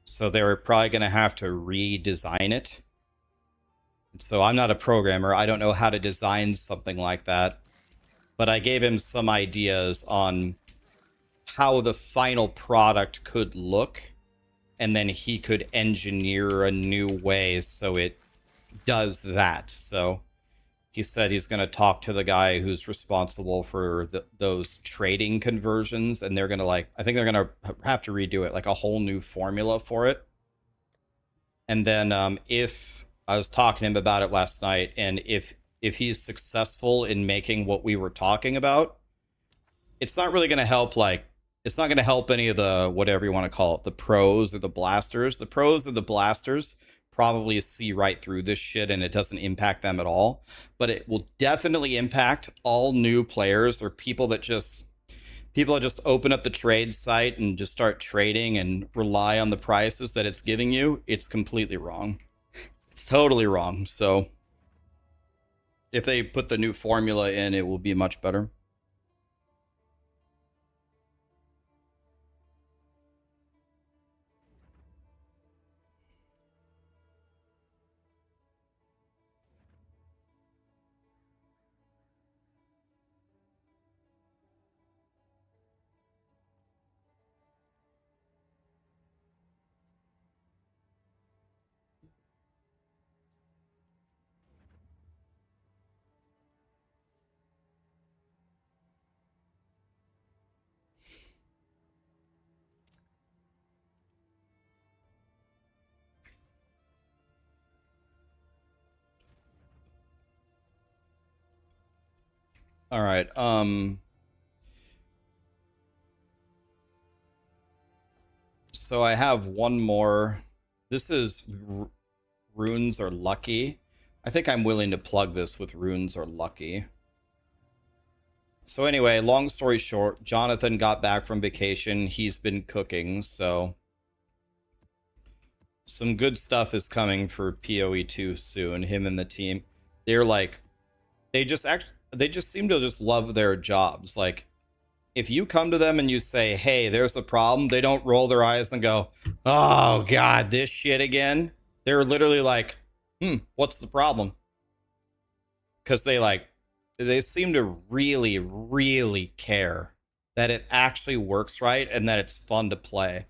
So they're probably going to have to redesign it. So I'm not a programmer. I don't know how to design something like that. But I gave him some ideas on how the final product could look, and then he could engineer a new way so it does that. So he said he's going to talk to the guy who's responsible for those trading conversions, and they're going to I think they're going to have to redo it, like a whole new formula for it. And then if I was talking to him about it last night, and if he's successful in making what we were talking about, it's not really going to help, it's not going to help any of the, whatever you want to call it, the pros or the blasters. The pros or the blasters probably see right through this shit and it doesn't impact them at all. But it will definitely impact all new players or people that just open up the trade site and just start trading and rely on the prices that it's giving you. It's completely wrong. It's totally wrong. So if they put the new formula in, it will be much better. All right. So I have one more. This is runes are lucky. I think I'm willing to plug this with runes are lucky. So anyway, long story short, Jonathan got back from vacation. He's been cooking, so some good stuff is coming for PoE2 soon. Him and the team. They're they just seem to just love their jobs. Like, if you come to them and you say, hey, there's a problem, they don't roll their eyes and go, oh god, this shit again. They're literally like, what's the problem? Because they seem to really, really care that it actually works right and that it's fun to play.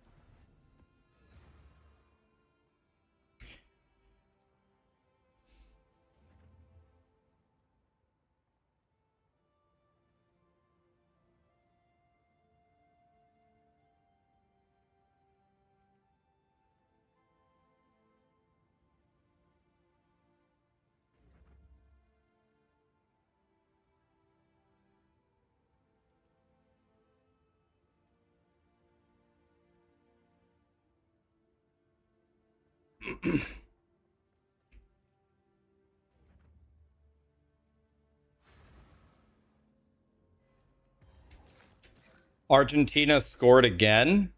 Argentina scored again?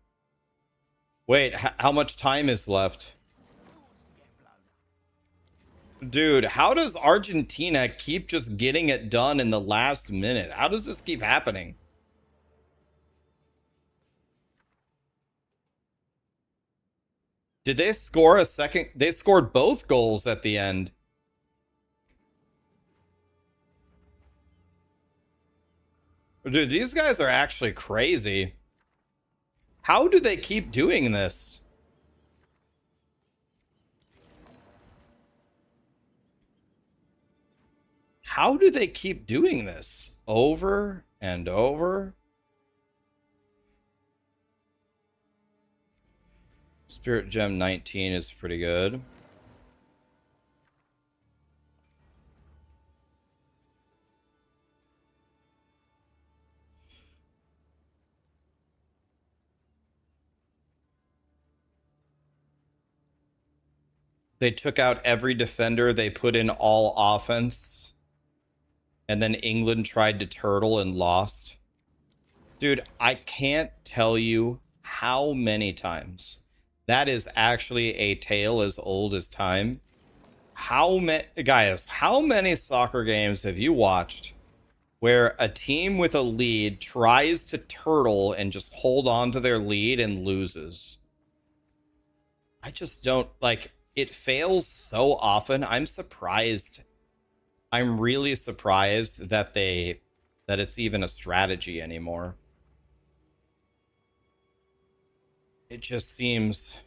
Wait, how much time is left? Dude, how does Argentina keep just getting it done in the last minute? How does this keep happening? Did they score a second? They scored both goals at the end. Dude, these guys are actually crazy. How do they keep doing this? How do they keep doing this over and over? Spirit Gem 19 is pretty good. They took out every defender. They put in all offense. And then England tried to turtle and lost. Dude, I can't tell you how many times that is actually a tale as old as time. How many, guys, how many soccer games have you watched where a team with a lead tries to turtle and just hold on to their lead and loses? I just don't, like, it fails so often. I'm surprised. I'm really surprised that it's even a strategy anymore. It just seems...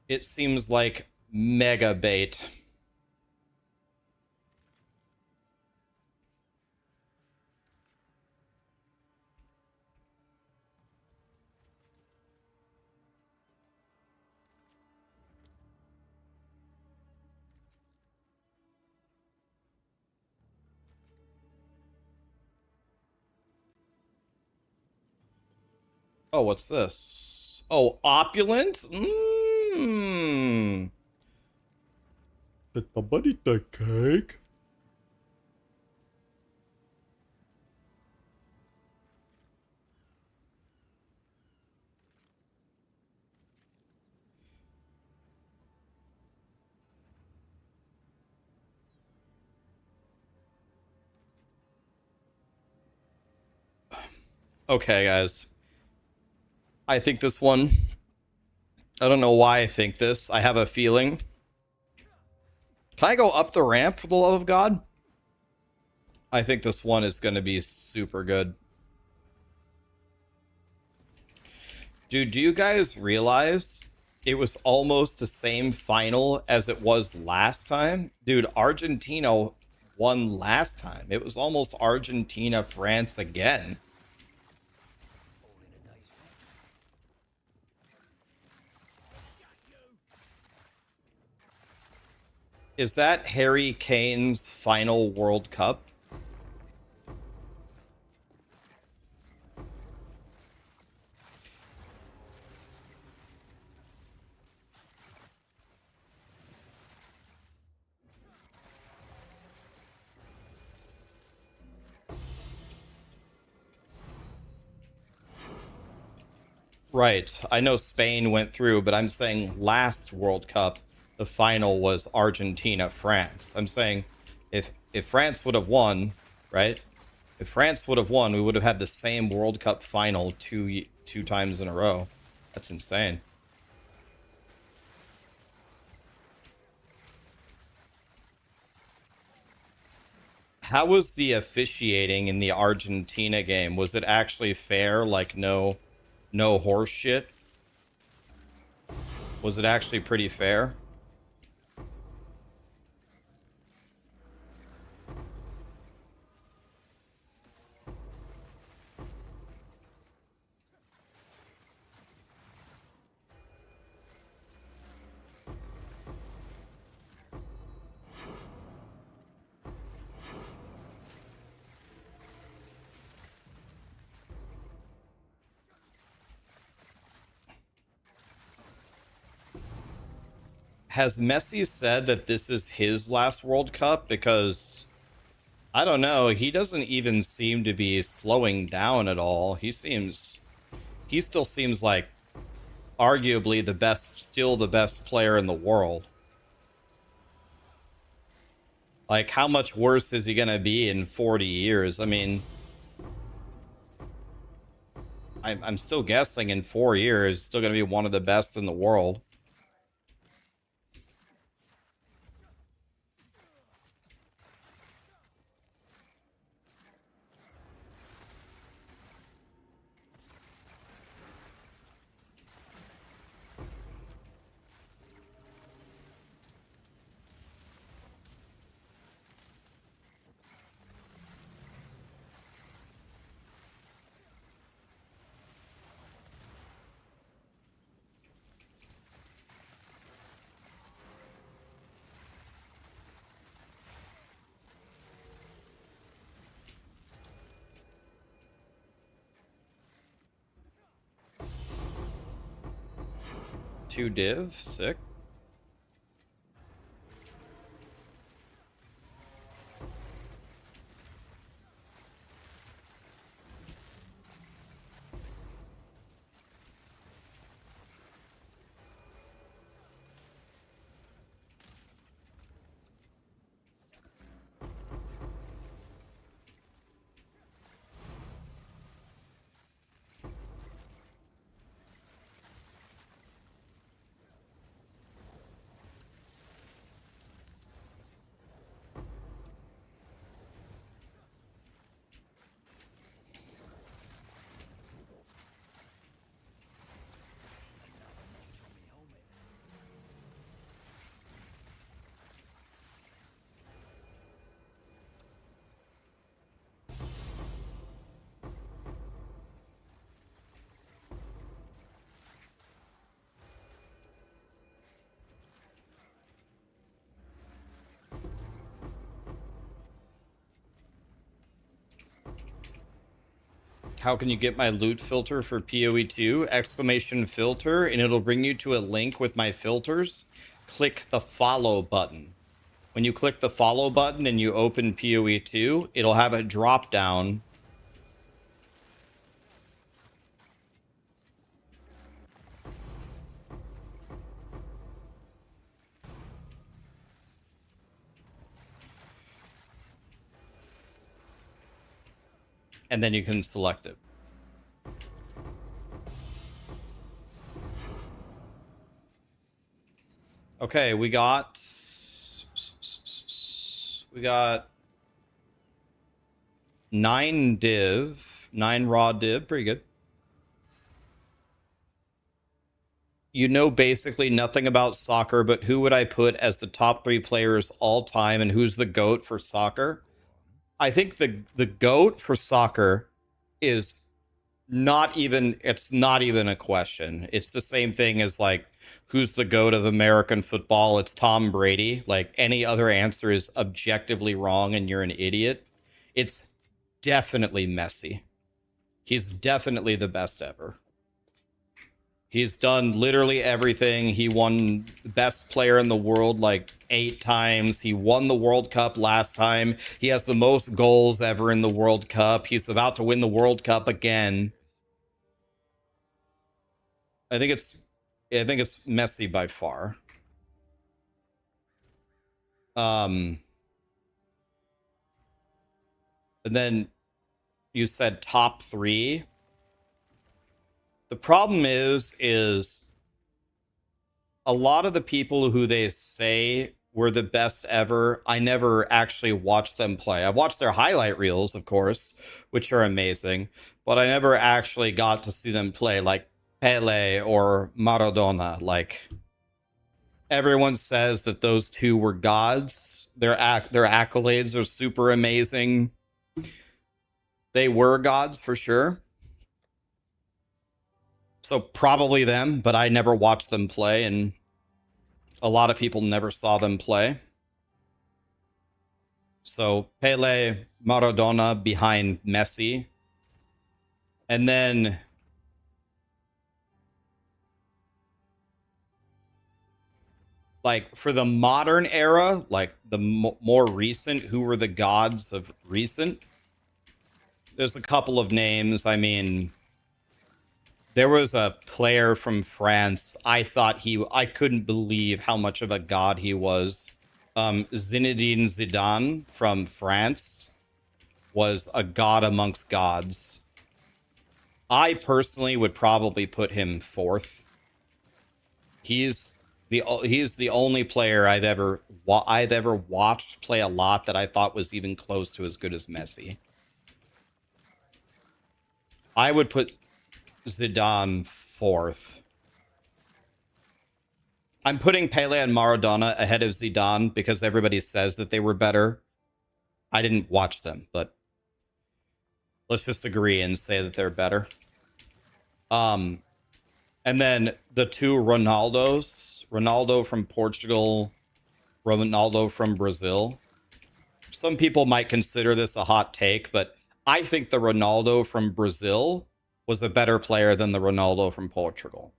It seems like mega bait. Oh, what's this? Oh, opulent? Mmm. Did somebody take cake? Okay, guys. I think this one... I don't know why I think this. I have a feeling. Can I go up the ramp, for the love of God? I think this one is going to be super good. Dude, do you guys realize it was almost the same final as it was last time? Dude, Argentina won last time. It was almost Argentina-France again. Is that Harry Kane's final World Cup? Right. I know Spain went through, but I'm saying last World Cup, the final was Argentina-France. I'm saying if France would have won, right? If France would have won, we would have had the same World Cup final two times in a row. That's insane. How was the officiating in the Argentina game? Was it actually fair? Like no horse shit? Was it actually pretty fair? Has Messi said that this is his last World Cup? Because, I don't know, he doesn't even seem to be slowing down at all. He still seems like arguably still the best player in the world. Like, how much worse is he gonna be in 40 years? I mean, I'm still guessing in 4 years, still gonna be one of the best in the world. 2 div, sick. How can you get my loot filter for PoE2? Exclamation filter, and it'll bring you to a link with my filters. Click the follow button. When you click the follow button and you open PoE2, it'll have a drop down. And then you can select it. Okay, we got 9 div, 9 raw div, pretty good. You know basically nothing about soccer, but who would I put as the top 3 players all time, and who's the GOAT for soccer? I think the GOAT for soccer is not even a question. It's the same thing as like who's the GOAT of American football? It's Tom Brady. Like any other answer is objectively wrong and you're an idiot. It's definitely Messi. He's definitely the best ever. He's done literally everything. He won best player in the world like 8 times. He won the World Cup last time. He has the most goals ever in the World Cup. He's about to win the World Cup again. I think it's Messi by far. And then you said top 3. The problem is a lot of the people who they say were the best ever, I never actually watched them play. I've watched their highlight reels, of course, which are amazing, but I never actually got to see them play, like Pele or Maradona. Like, everyone says that those two were gods. Their accolades are super amazing. They were gods for sure. So probably them, but I never watched them play, and a lot of people never saw them play. So Pele, Maradona behind Messi. And then like for the modern era, like the more recent, who were the gods of recent? There's a couple of names. I mean, there was a player from France. I couldn't believe how much of a god he was. Zinedine Zidane from France was a god amongst gods. I personally would probably put him 4th. He's the only player I've ever watched play a lot that I thought was even close to as good as Messi. I would put Zidane 4th. I'm putting Pele and Maradona ahead of Zidane because everybody says that they were better. I didn't watch them, but let's just agree and say that they're better. And then the 2 Ronaldos, Ronaldo from Portugal, Ronaldo from Brazil. Some people might consider this a hot take, but I think the Ronaldo from Brazil was a better player than the Ronaldo from Portugal.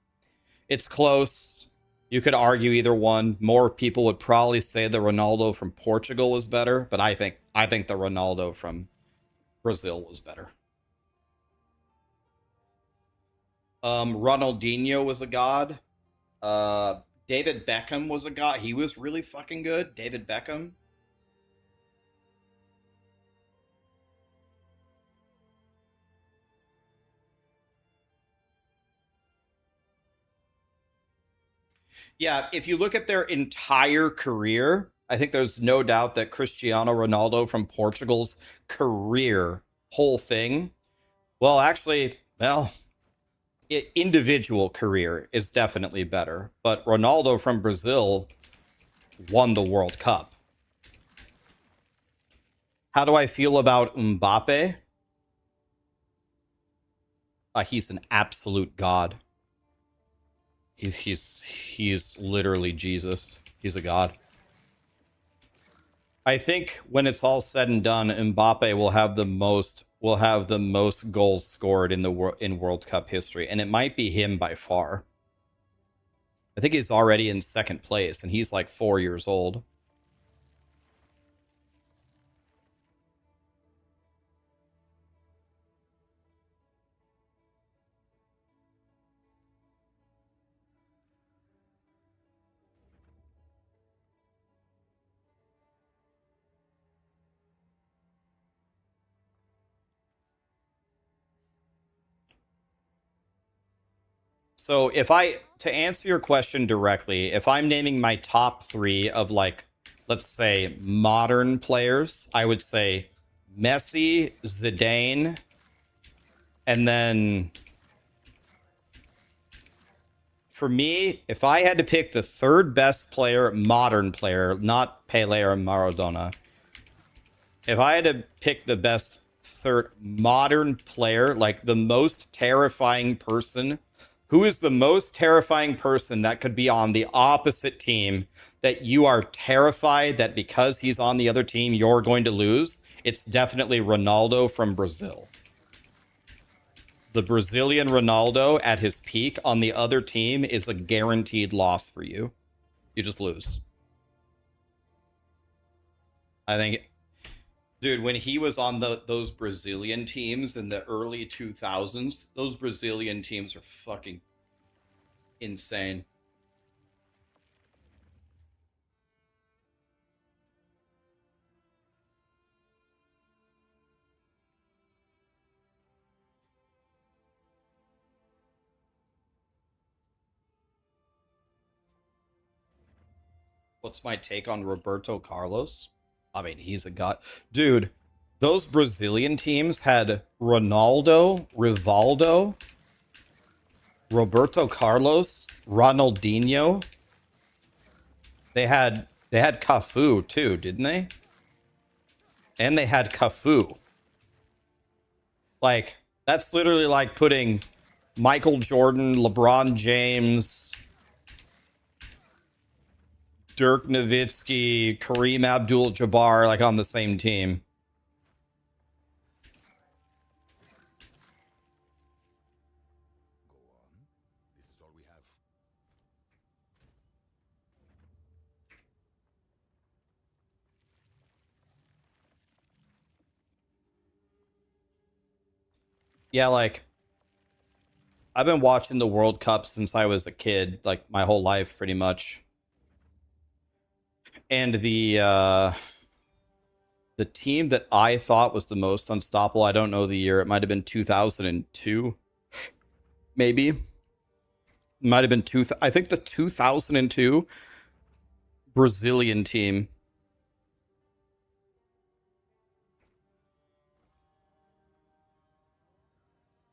It's close. You could argue either one. More people would probably say the Ronaldo from Portugal was better, but I think the Ronaldo from Brazil was better. Ronaldinho was a god. David Beckham was a god. He was really fucking good. David Beckham. Yeah, if you look at their entire career, I think there's no doubt that Cristiano Ronaldo from Portugal's career, whole thing, well, actually, well, individual career is definitely better. But Ronaldo from Brazil won the World Cup. How do I feel about Mbappe? He's an absolute god. He's literally Jesus. He's a god. I think when it's all said and done, Mbappe will have the most goals scored in World Cup history, and it might be him by far. I think he's already in second place, and he's like 4 years old. So to answer your question directly, if I'm naming my top 3 of like, let's say modern players, I would say Messi, Zidane, and then for me, if I had to pick the third best player, modern player, not Pele or Maradona, if I had to pick the best third modern player, like the most terrifying person, who is the most terrifying person that could be on the opposite team that you are terrified that because he's on the other team, you're going to lose? It's definitely Ronaldo from Brazil. The Brazilian Ronaldo at his peak on the other team is a guaranteed loss for you. You just lose. I think, dude, when he was on those Brazilian teams in the early 2000s, those Brazilian teams are fucking insane. What's my take on Roberto Carlos? I mean, he's a god. Dude, those Brazilian teams had Ronaldo, Rivaldo, Roberto Carlos, Ronaldinho. They had Cafu too, didn't they? And they had Cafu. Like, that's literally like putting Michael Jordan, LeBron James, Dirk Nowitzki, Kareem Abdul-Jabbar, like on the same team. Go on. This is all we have. Yeah, like, I've been watching the World Cup since I was a kid, like my whole life pretty much. And the team that I thought was the most unstoppable, I don't know the year, it might have been 2002, maybe. It might have been I think the 2002 Brazilian team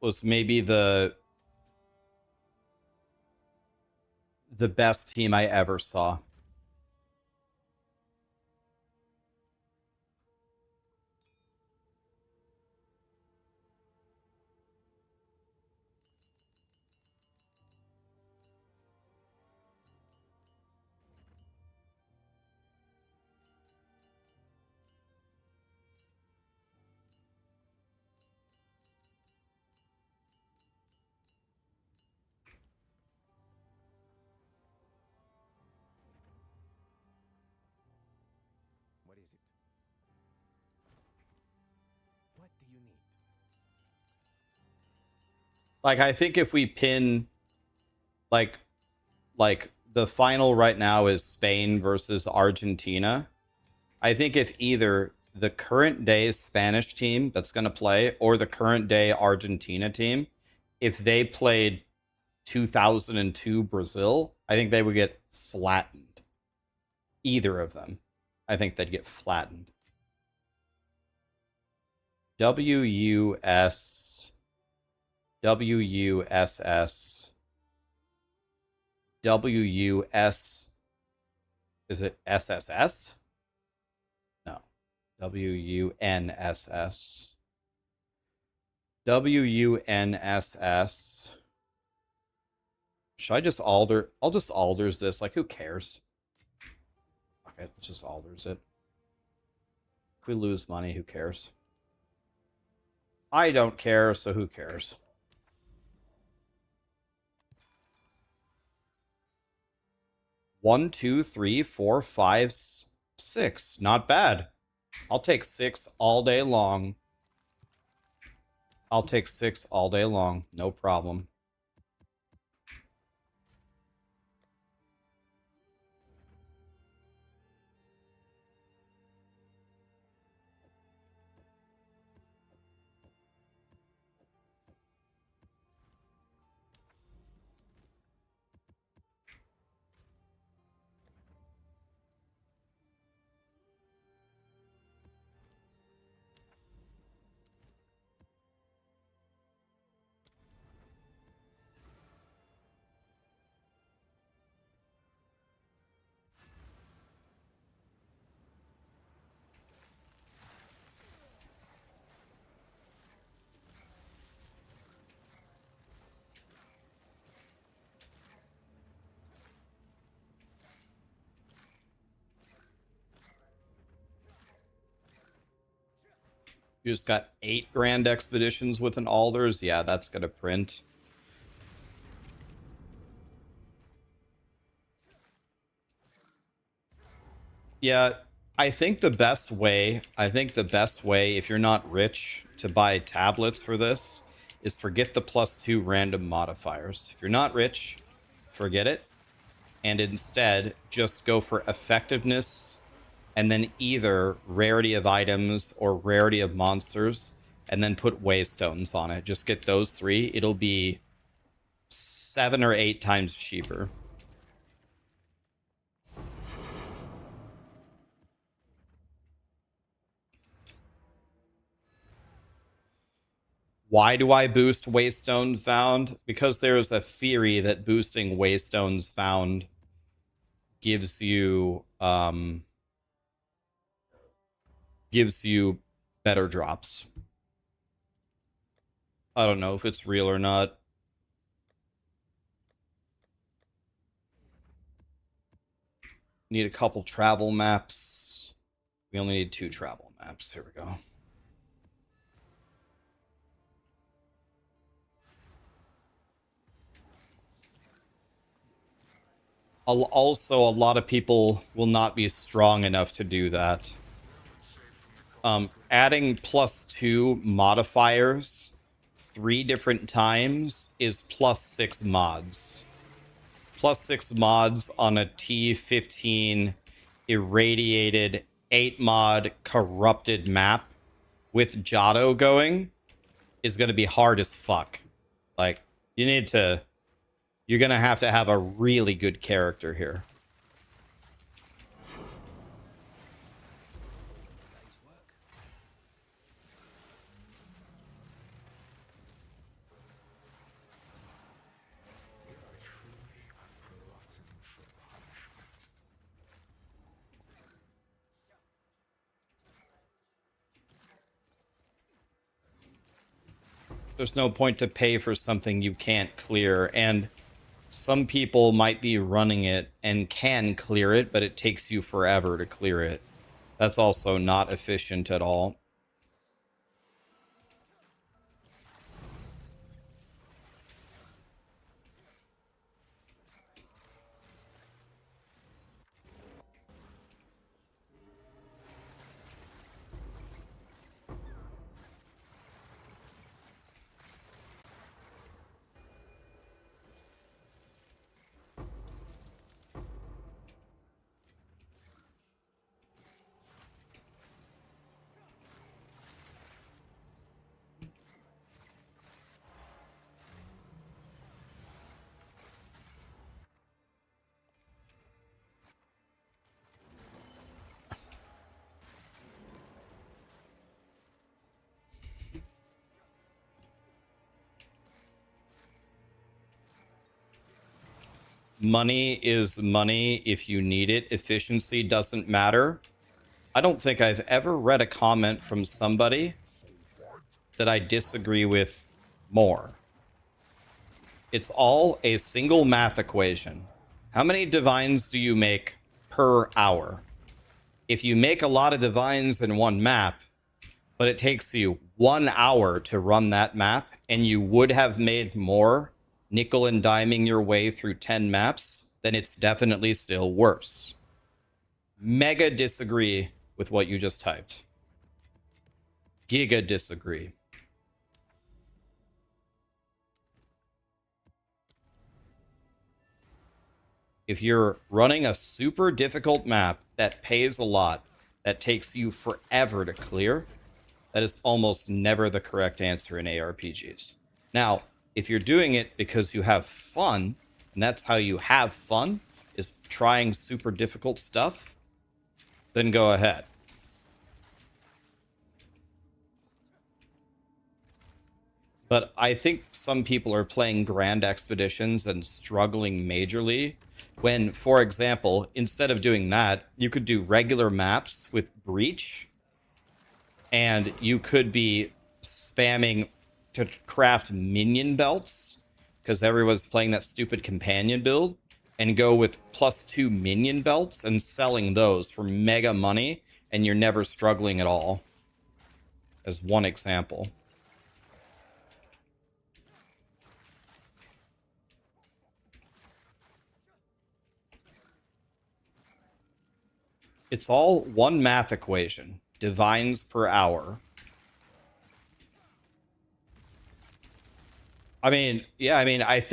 was maybe the best team I ever saw. Like, I think if we pin, like the final right now is Spain versus Argentina. I think if either the current day Spanish team that's going to play or the current day Argentina team, if they played 2002 Brazil, I think they would get flattened. Either of them. I think they'd get flattened. WUS, WUSS, WUS, is it SSS? No. WUNSS. WUNSS. Should I just alder? I'll just alders this. Like, who cares? Okay, let's just alders it. If we lose money, who cares? I don't care, so who cares? One, two, three, four, five, six. Not bad. I'll take 6 all day long. I'll take 6 all day long. No problem. You just got 8 grand expeditions with an alders. Yeah, that's gonna print. Yeah, I think the best way, if you're not rich to buy tablets for this is forget the +2 random modifiers. If you're not rich, forget it. And instead, just go for effectiveness and then either rarity of items or rarity of monsters and then put waystones on it. Just get those 3. It'll be 7 or 8 times cheaper. Why do I boost Waystone Found? Because there's a theory that boosting Waystones Found gives you better drops. I don't know if it's real or not. Need a couple travel maps. We only need 2 travel maps. Here we go. Also, a lot of people will not be strong enough to do that. Adding +2 modifiers 3 different times is +6 mods. +6 mods on a T15 irradiated 8 mod corrupted map with Jotto going is going to be hard as fuck. Like, you're going to have a really good character here. There's no point to pay for something you can't clear, and some people might be running it and can clear it, but it takes you forever to clear it. That's also not efficient at all. money is money if you need it. Efficiency doesn't matter. I don't think I've ever read a comment from somebody that I disagree with more. It's all a single math equation. How many divines do you make per hour? If you make a lot of divines in one map, but it takes you 1 hour to run that map, and you would have made more nickel and diming your way through 10 maps, then it's definitely still worse. Mega disagree with what you just typed. Giga disagree. If you're running a super difficult map that pays a lot, that takes you forever to clear, that is almost never the correct answer in ARPGs. Now, if you're doing it because you have fun, and that's how you have fun, is trying super difficult stuff, then go ahead. But I think some people are playing Grand Expeditions and struggling majorly when, for example, instead of doing that, you could do regular maps with Breach, and you could be spamming to craft minion belts because everyone's playing that stupid companion build, and go with +2 minion belts and selling those for mega money, and you're never struggling at all. As one example. It's all one math equation. Divines per hour. I mean, yeah,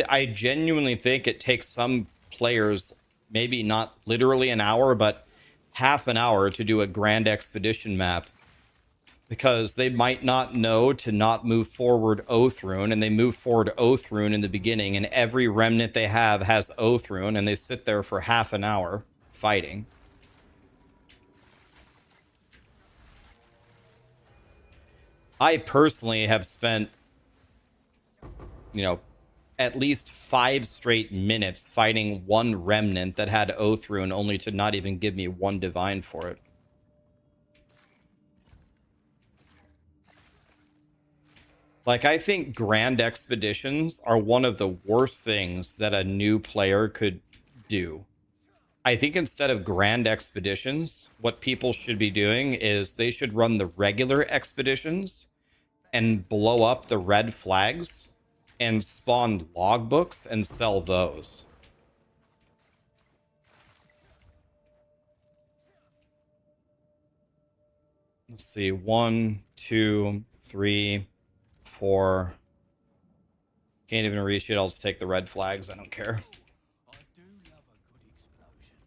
I genuinely think it takes some players, maybe not literally an hour, but half an hour to do a Grand Expedition map. Because they might not know to not move forward Oath Rune, and they move forward Oath Rune in the beginning, and every remnant they have has Oath Rune, and they sit there for half an hour fighting. I personally have spent, at least 5 straight minutes fighting one remnant that had Oath Rune, only to not even give me one divine for it. Like, I think Grand Expeditions are one of the worst things that a new player could do. I think instead of Grand Expeditions, what people should be doing is they should run the regular expeditions and blow up the red flags and spawn logbooks and sell those. Let's see, 1, 2, 3, 4. Can't even reach it. I'll just take the red flags. I don't care. I do love a good explosion.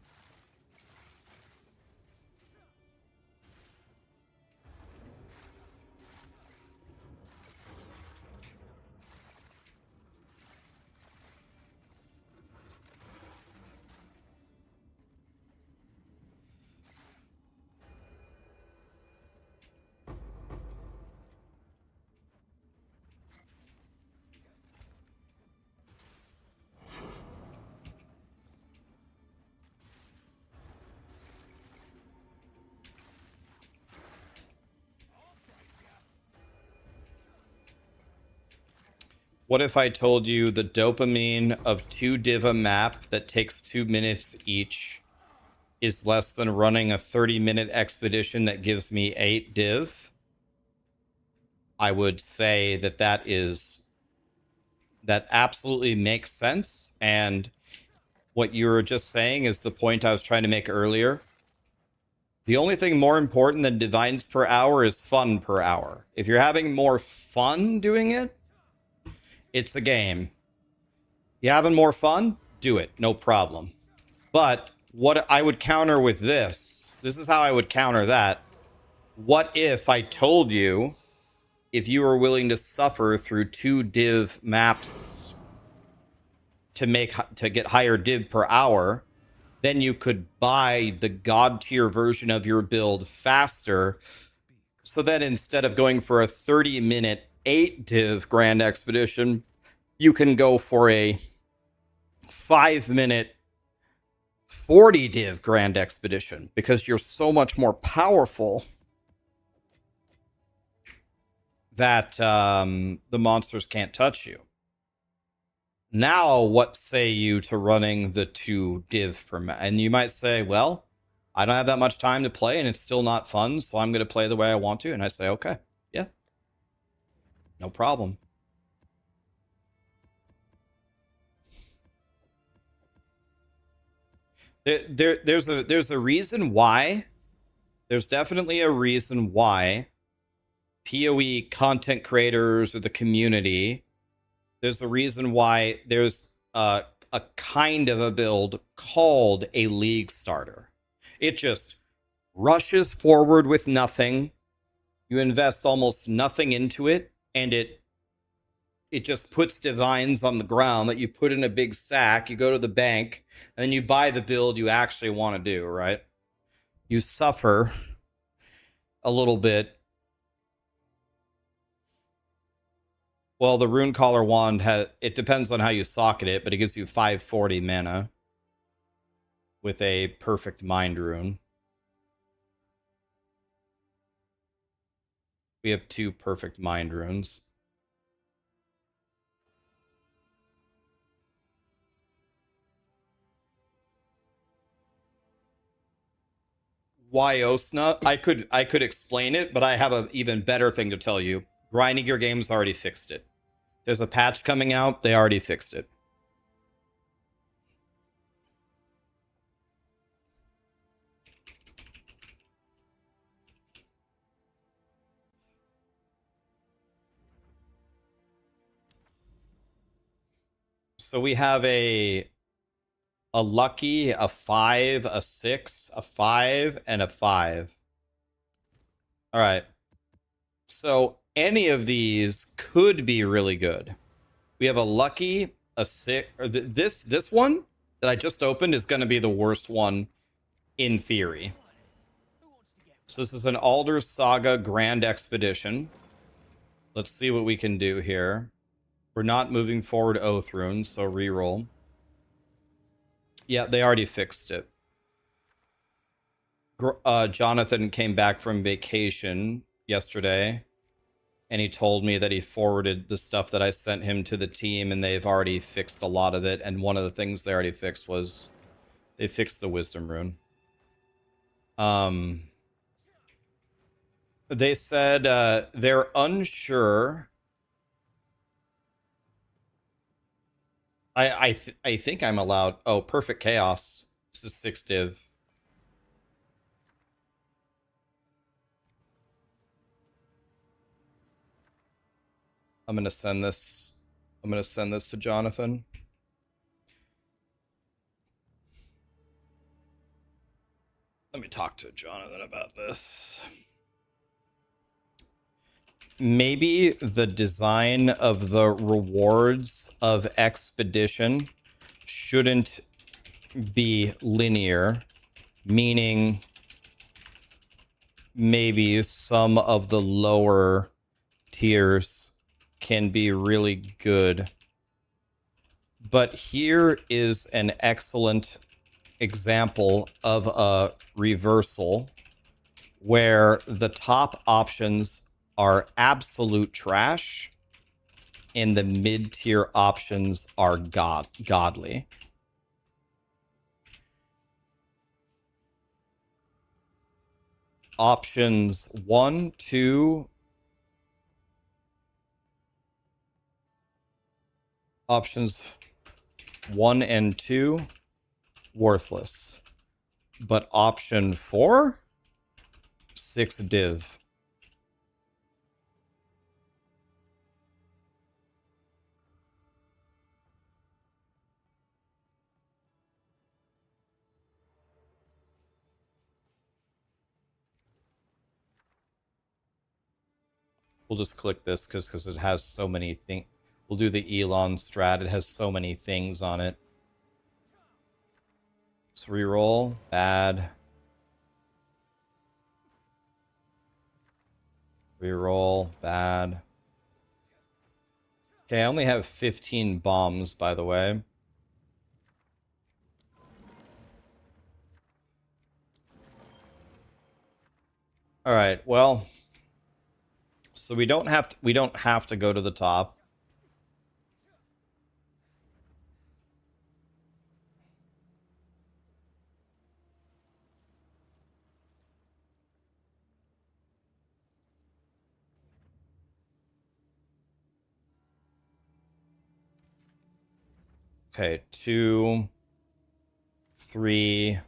What if I told you the dopamine of 2 div a map that takes 2 minutes each is less than running a 30-minute expedition that gives me 8 div? I would say that that absolutely makes sense. And what you were just saying is the point I was trying to make earlier. The only thing more important than divines per hour is fun per hour. If you're having more fun doing it, it's a game. You having more fun? Do it. No problem. But what I would counter with this is how I would counter that. What if I told you, if you were willing to suffer through 2 div maps to get higher div per hour, then you could buy the god tier version of your build faster. So that instead of going for a 30-minute 8 div Grand Expedition, you can go for a 5-minute 40 div Grand Expedition because you're so much more powerful that the monsters can't touch you. Now, what say you to running the 2 div per match? And you might say, well, I don't have that much time to play and it's still not fun, so I'm going to play the way I want to. And I say, okay, yeah, no problem. There's a reason why. There's definitely a reason why PoE content creators or the community, there's a reason why there's a kind of a build called a league starter. It just rushes forward with nothing. You invest almost nothing into it, and it just puts divines on the ground that you put in a big sack. You go to the bank, and then you buy the build you actually want to do, right? You suffer a little bit. Well, the Rune Collar Wand, it depends on how you socket it, but it gives you 540 mana with a perfect Mind Rune. We have 2 perfect Mind Runes. Why Osna? I could explain it, but I have an even better thing to tell you. Grinding your game's already fixed it. There's a patch coming out, they already fixed it. So we have a lucky, a 5, a 6, a 5, and a 5. All right. So any of these could be really good. We have a lucky, a 6, or this one that I just opened is going to be the worst one in theory. So this is an Alder Saga Grand Expedition. Let's see what we can do here. We're not moving forward Oath Runes, so reroll. Yeah, they already fixed it. Jonathan came back from vacation yesterday, and he told me that he forwarded the stuff that I sent him to the team, and they've already fixed a lot of it. And one of the things they already fixed was they fixed the Wisdom Rune. They said they're unsure. I think I'm allowed. Oh, Perfect Chaos. This is 6 div. I'm gonna send this. I'm gonna send this to Jonathan. Let me talk to Jonathan about this. Maybe the design of the rewards of Expedition shouldn't be linear, meaning maybe some of the lower tiers can be really good. But here is an excellent example of a reversal where the top options are absolute trash and the mid-tier options are godly. Options 1, 2, options 1 and 2, worthless. But option 4, 6 div. We'll just click this because it has so many things. We'll do the Elon strat. It has so many things on it. Let's reroll. Bad. Reroll. Bad. Okay, I only have 15 bombs, by the way. All right. Well, so we don't have to go to the top. Okay, 2, 3.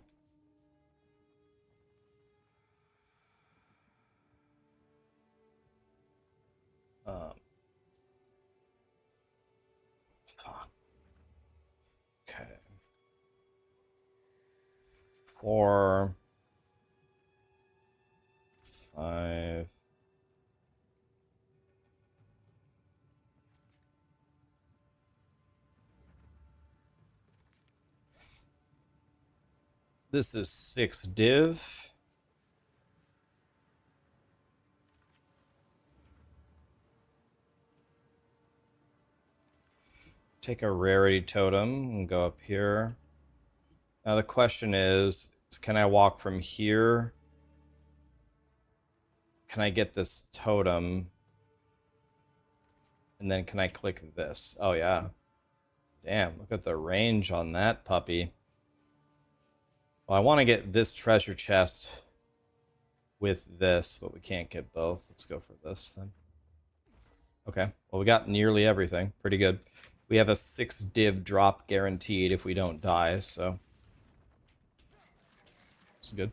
Fuck. Okay. 4, 5. This is 6 div. Take a rarity totem and go up here. Now the question is can I walk from here? Can I get this totem? And then can I click this? Oh, yeah. Damn, look at the range on that puppy. Well, I want to get this treasure chest with this, but we can't get both. Let's go for this then. Okay, well, we got nearly everything. Pretty good. We have a 6 div drop guaranteed if we don't die, so it's good.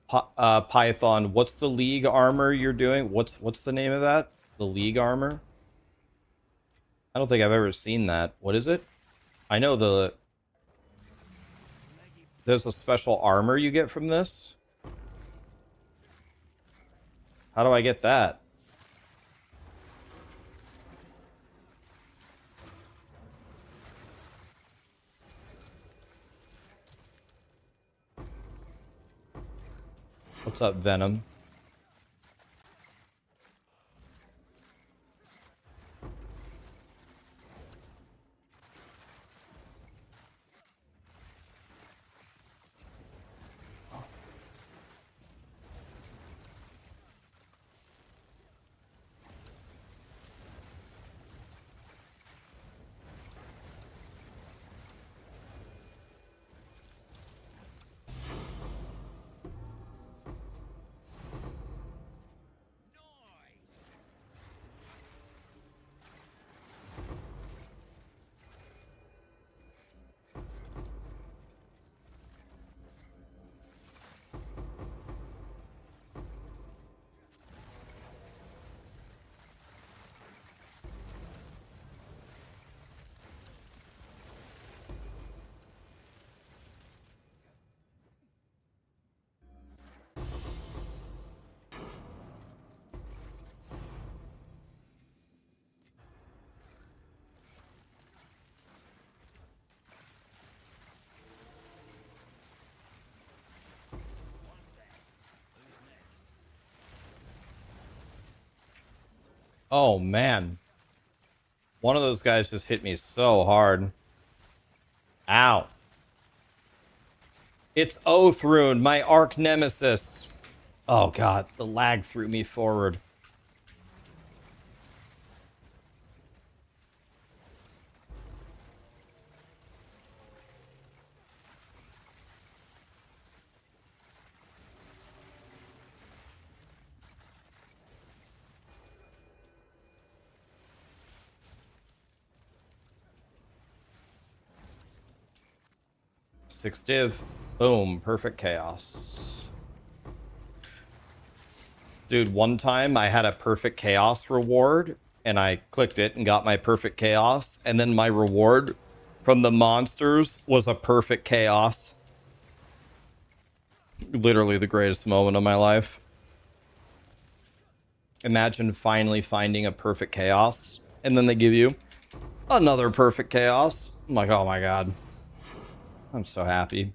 Python, what's the League armor you're doing? What's the name of that? The League armor? I don't think I've ever seen that. What is it? I know there's a special armor you get from this. How do I get that? What's up, Venom? Oh, man. One of those guys just hit me so hard. Ow. It's Oathrune, my arch nemesis. Oh, God. The lag threw me forward. Six div. Boom. Perfect chaos. Dude, one time I had a perfect chaos reward and I clicked it and got my perfect chaos. And then my reward from the monsters was a perfect chaos. Literally the greatest moment of my life. Imagine finally finding a perfect chaos and then they give you another perfect chaos. I'm like, oh my God. I'm so happy.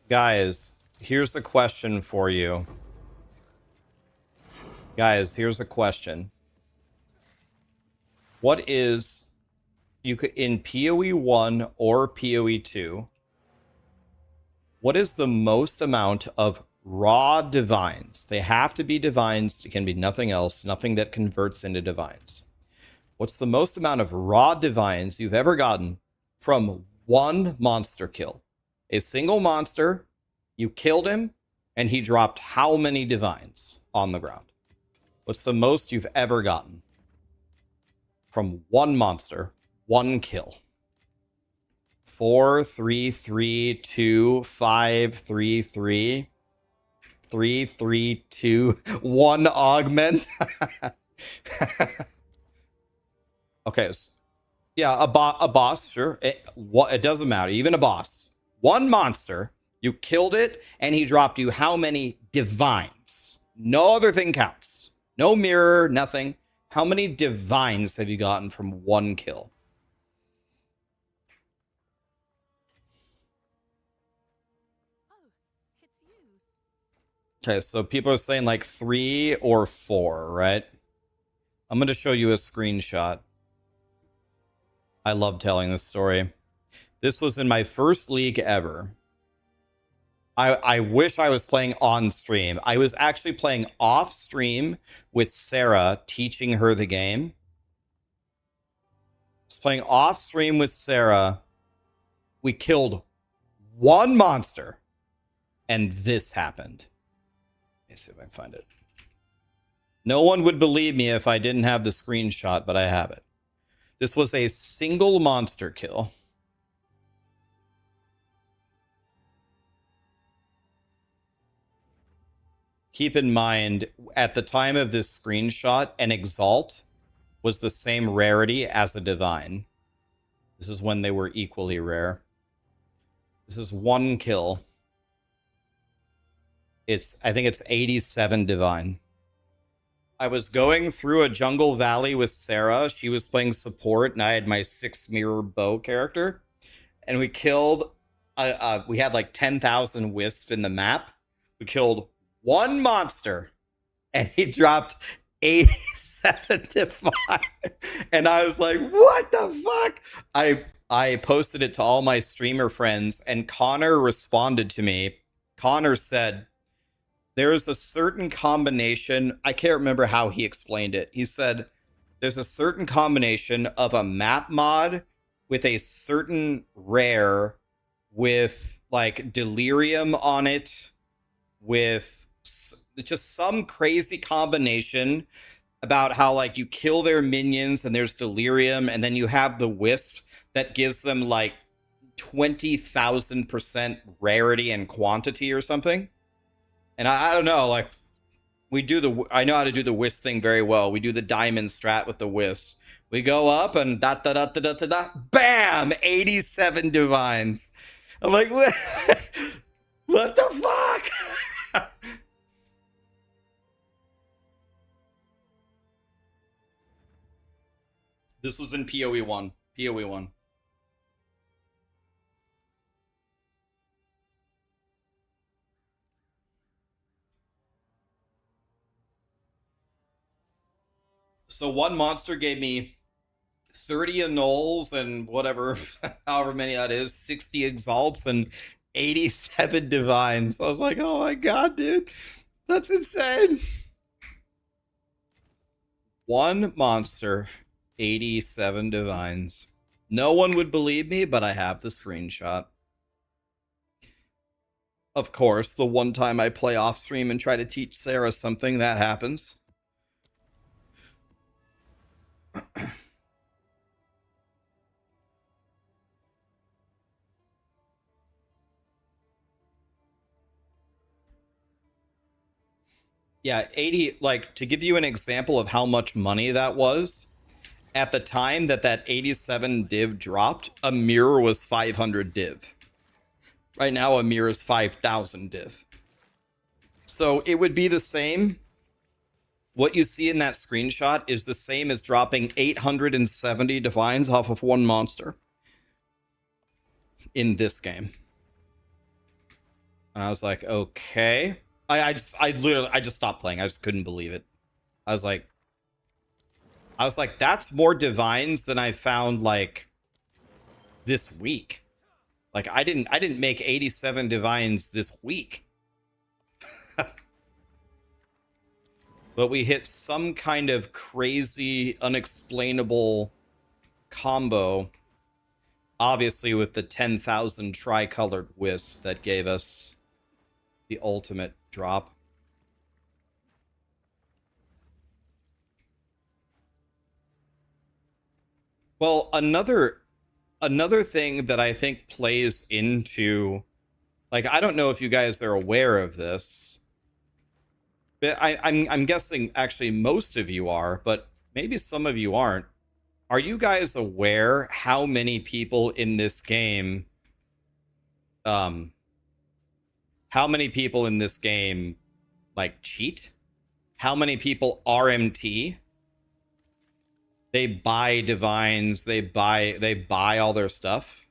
Guys, here's a question for you. Guys, here's a question. What is, you could, in PoE 1 or PoE 2, what is the most amount of raw divines? They have to be divines. It can be nothing else, nothing that converts into divines. What's the most amount of raw divines you've ever gotten from one monster kill? A single monster, you killed him, and he dropped how many divines on the ground? What's the most you've ever gotten from one monster, one kill? 4, 3, 3, 2, 5, 3, 3, 3, 3, 2, 1 augment. Okay, so, yeah, a boss, sure. It doesn't matter. Even a boss. One monster, you killed it, and he dropped you how many divines? No other thing counts. No mirror, nothing. How many divines have you gotten from one kill? Oh, it's you. Okay, so people are saying like 3 or 4, right? I'm going to show you a screenshot. I love telling this story. This was in my first league ever. I wish I was playing on stream. I was actually playing off stream with Sarah, teaching her the game. I was playing off stream with Sarah. We killed one monster, and this happened. Let me see if I can find it. No one would believe me if I didn't have the screenshot, but I have it. This was a single monster kill. Keep in mind, at the time of this screenshot, an Exalt was the same rarity as a Divine. This is when they were equally rare. This is one kill. I think it's 87 Divine. I was going through a jungle valley with Sarah. She was playing support, and I had my 6 mirror bow character. And we killed, we had like 10,000 wisps in the map. We killed one monster, and he dropped 87 divine. And I was like, what the fuck? I posted it to all my streamer friends, and Connor responded to me. Connor said, there is a certain combination. I can't remember how he explained it. He said, there's a certain combination of a map mod with a certain rare with like delirium on it, with just some crazy combination about how like you kill their minions and there's delirium, and then you have the wisp that gives them like 20,000% rarity and quantity or something. And I don't know, like I know how to do the wisp thing very well. We do the diamond strat with the wisp. We go up and bam, 87 divines. I'm like, what the fuck? This was in PoE 1. PoE 1. So one monster gave me 30 annuls and whatever, however many that is, 60 exalts and 87 divines. I was like, oh my god, dude. That's insane. One monster, 87 divines. No one would believe me, but I have the screenshot. Of course, the one time I play off stream and try to teach Sarah something, that happens. Yeah, 80, like, to give you an example of how much money that was, at the time that 87 div dropped, a mirror was 500 div. Right now, a mirror is 5,000 div. So it would be the same. What you see in that screenshot is the same as dropping 870 divines off of one monster in this game. And I was like, okay. I just stopped playing. I just couldn't believe it. I was like, that's more divines than I found like this week. Like I didn't make 87 divines this week. But we hit some kind of crazy, unexplainable combo. Obviously with the 10,000 tricolored wisp that gave us the ultimate drop. Well, another thing that I think plays into, like, I don't know if you guys are aware of this, but I'm guessing actually most of you are, but maybe some of you aren't. Are you guys aware how many people in this game, how many people in this game, like, cheat? How many people RMT? They buy divines, they buy all their stuff.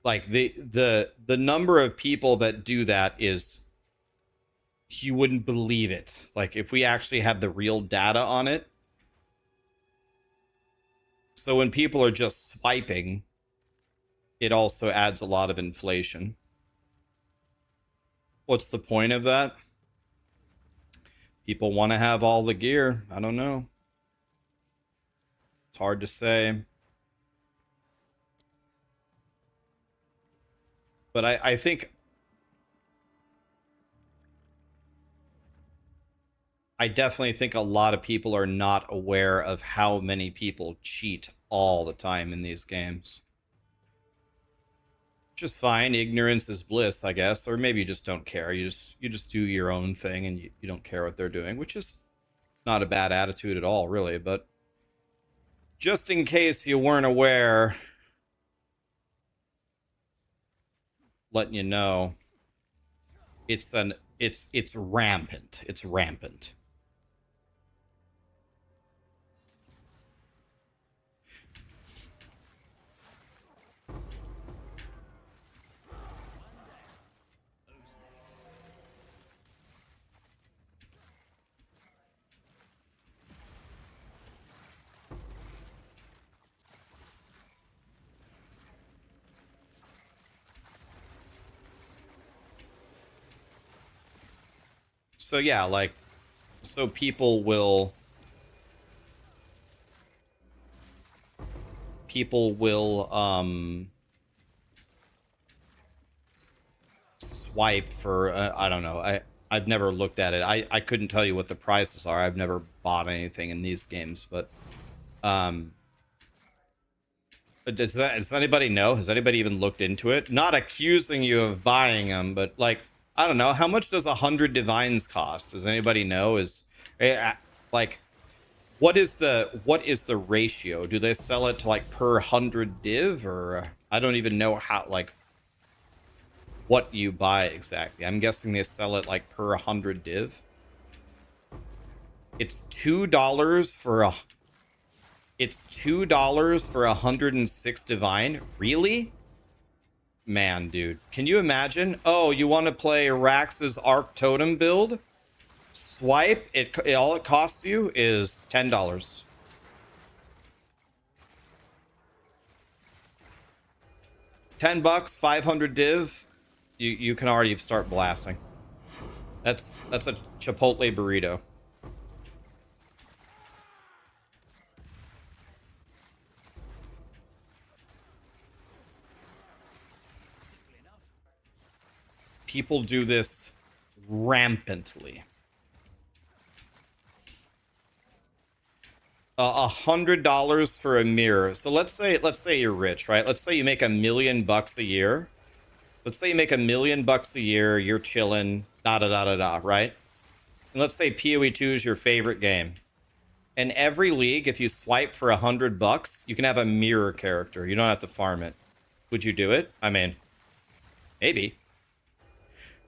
Like the number of people that do that is, you wouldn't believe it. Like if we actually had the real data on it. So when people are just swiping, it also adds a lot of inflation. What's the point of that? People want to have all the gear. I don't know. It's hard to say. But I think I definitely think a lot of people are not aware of how many people cheat all the time in these games. Which is fine. Ignorance is bliss, I guess. Or maybe you just don't care. You just do your own thing and you don't care what they're doing, which is not a bad attitude at all, really. But just in case you weren't aware, letting you know, it's rampant. It's rampant. So yeah, like, so people will swipe for I don't know. I've never looked at it. I couldn't tell you what the prices are. I've never bought anything in these games, but does anybody know? Has anybody even looked into it? Not accusing you of buying them, but like, I don't know. How much does 100 divines cost? Does anybody know? Like, what is the ratio? Do they sell it to like per 100 div, or I don't even know how, like, what you buy exactly. I'm guessing they sell it like per 100 div. It's $2 for a. It's $2 for 106 divine. Really? Man, dude. Can you imagine? Oh, you want to play Rax's Arc Totem build? Swipe. All it costs you is $10. $10, 500 div. You can already start blasting. That's a Chipotle burrito. People do this rampantly. $100 for a mirror. So let's say you're rich, right? Let's say you make $1 million a year. Let's say you make $1 million a year. You're chilling, right? And let's say PoE2 is your favorite game. In every league, if you swipe for $100, you can have a mirror character. You don't have to farm it. Would you do it? I mean, maybe.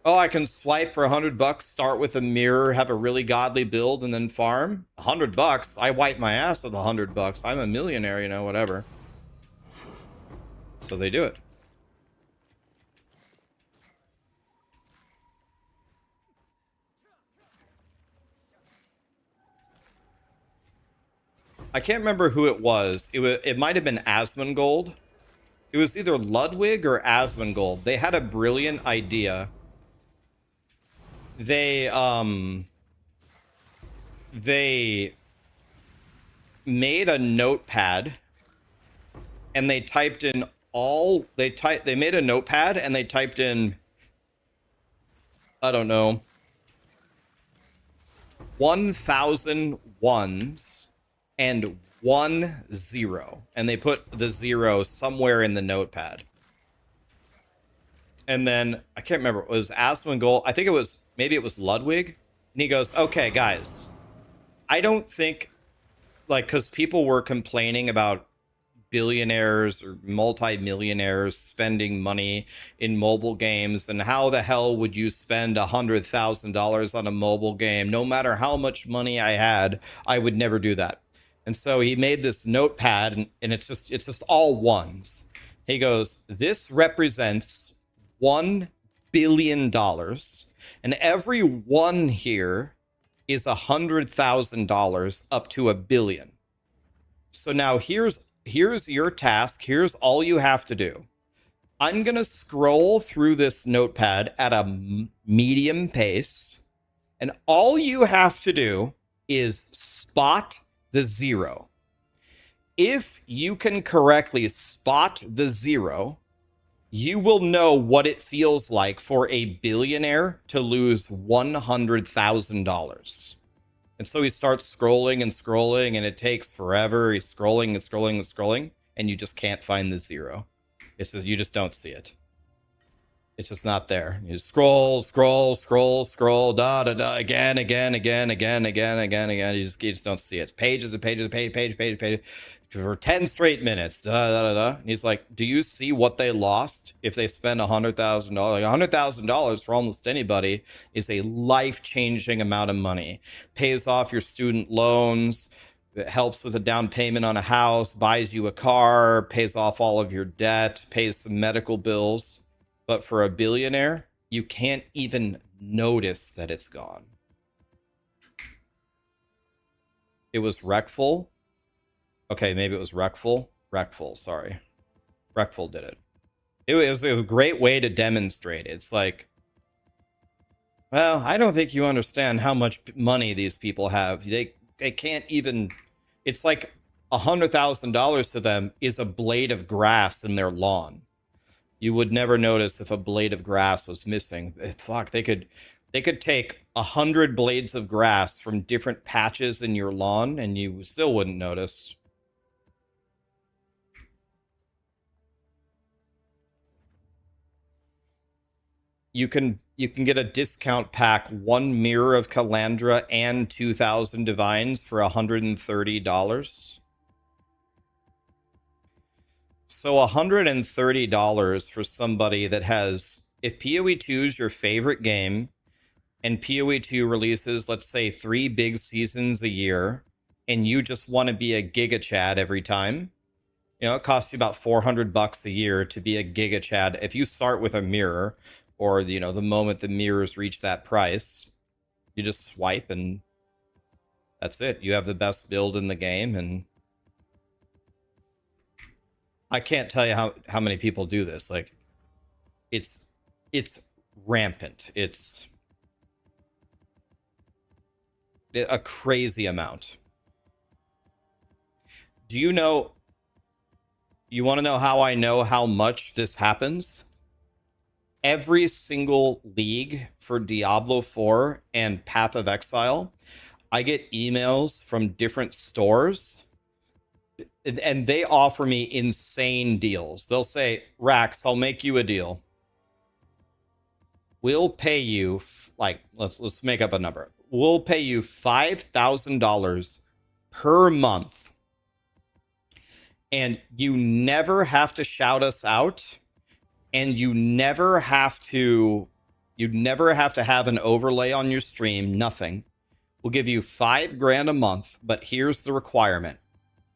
Oh, I can swipe for $100, start with a mirror, have a really godly build, and then farm. $100, I wipe my ass with $100. I'm a millionaire, you know, whatever. So they do it. I can't remember who it was. It might have been Asmongold. It was either Ludwig or Asmongold. They had a brilliant idea. They made a notepad and they typed in they made a notepad and they typed in, I don't know, 1,000 ones and 1 0, and they put the 0 somewhere in the notepad. And then I can't remember, it was Asmongold. I think maybe it was Ludwig. And he goes, okay, guys, I don't think, like, because people were complaining about billionaires or multi-millionaires spending money in mobile games, and how the hell would you spend $100,000 on a mobile game? No matter how much money I had, I would never do that. And so he made this notepad, and it's just all ones. He goes, this represents $1 billion, and every one here is $100,000 up to $1 billion. So now here's your task. Here's all you have to do. I'm going to scroll through this notepad at a medium pace, and all you have to do is spot the 0. If you can correctly spot the 0, you will know what it feels like for a billionaire to lose $100,000. And so he starts scrolling and scrolling, and it takes forever. He's scrolling and scrolling and scrolling, and you just can't find the 0. It's just, you just don't see it. It's just not there. You scroll, scroll, scroll, scroll, da da da, again. You just don't see it. It's pages and pages and pages for 10 straight minutes. Da da da da. And he's like, do you see what they lost if they spend $100,000? Like $100,000 for almost anybody is a life-changing amount of money. Pays off your student loans. It helps with a down payment on a house, buys you a car, pays off all of your debt, pays some medical bills. But for a billionaire, you can't even notice that it's gone. It was Reckful. Okay, maybe it was Reckful. Reckful, sorry. Reckful did it. It was a great way to demonstrate it. It's like, well, I don't think you understand how much money these people have. They can't even... It's like $100,000 to them is a blade of grass in their lawn. You would never notice if a blade of grass was missing. Fuck, they could take 100 blades of grass from different patches in your lawn, and you still wouldn't notice. You can get a discount pack, 1 Mirror of Calandra and 2,000 Divines for $130. So $130 for somebody that has, if PoE 2 is your favorite game, and PoE 2 releases, let's say, 3 big seasons a year, and you just want to be a Giga Chad every time, you know, it costs you about $400 a year to be a Giga Chad. If you start with a mirror, or, you know, the moment the mirrors reach that price, you just swipe and that's it. You have the best build in the game, and I can't tell you how many people do this. Like, it's rampant. It's a crazy amount. Do you know, you want to know how I know how much this happens? Every single league for Diablo 4 and Path of Exile, I get emails from different stores, and they offer me insane deals. They'll say, Rax, I'll make you a deal. We'll pay you, like, let's make up a number. We'll pay you $5,000 per month. And you never have to shout us out. And you never have to have an overlay on your stream, nothing. We'll give you $5,000 a month, but here's the requirement.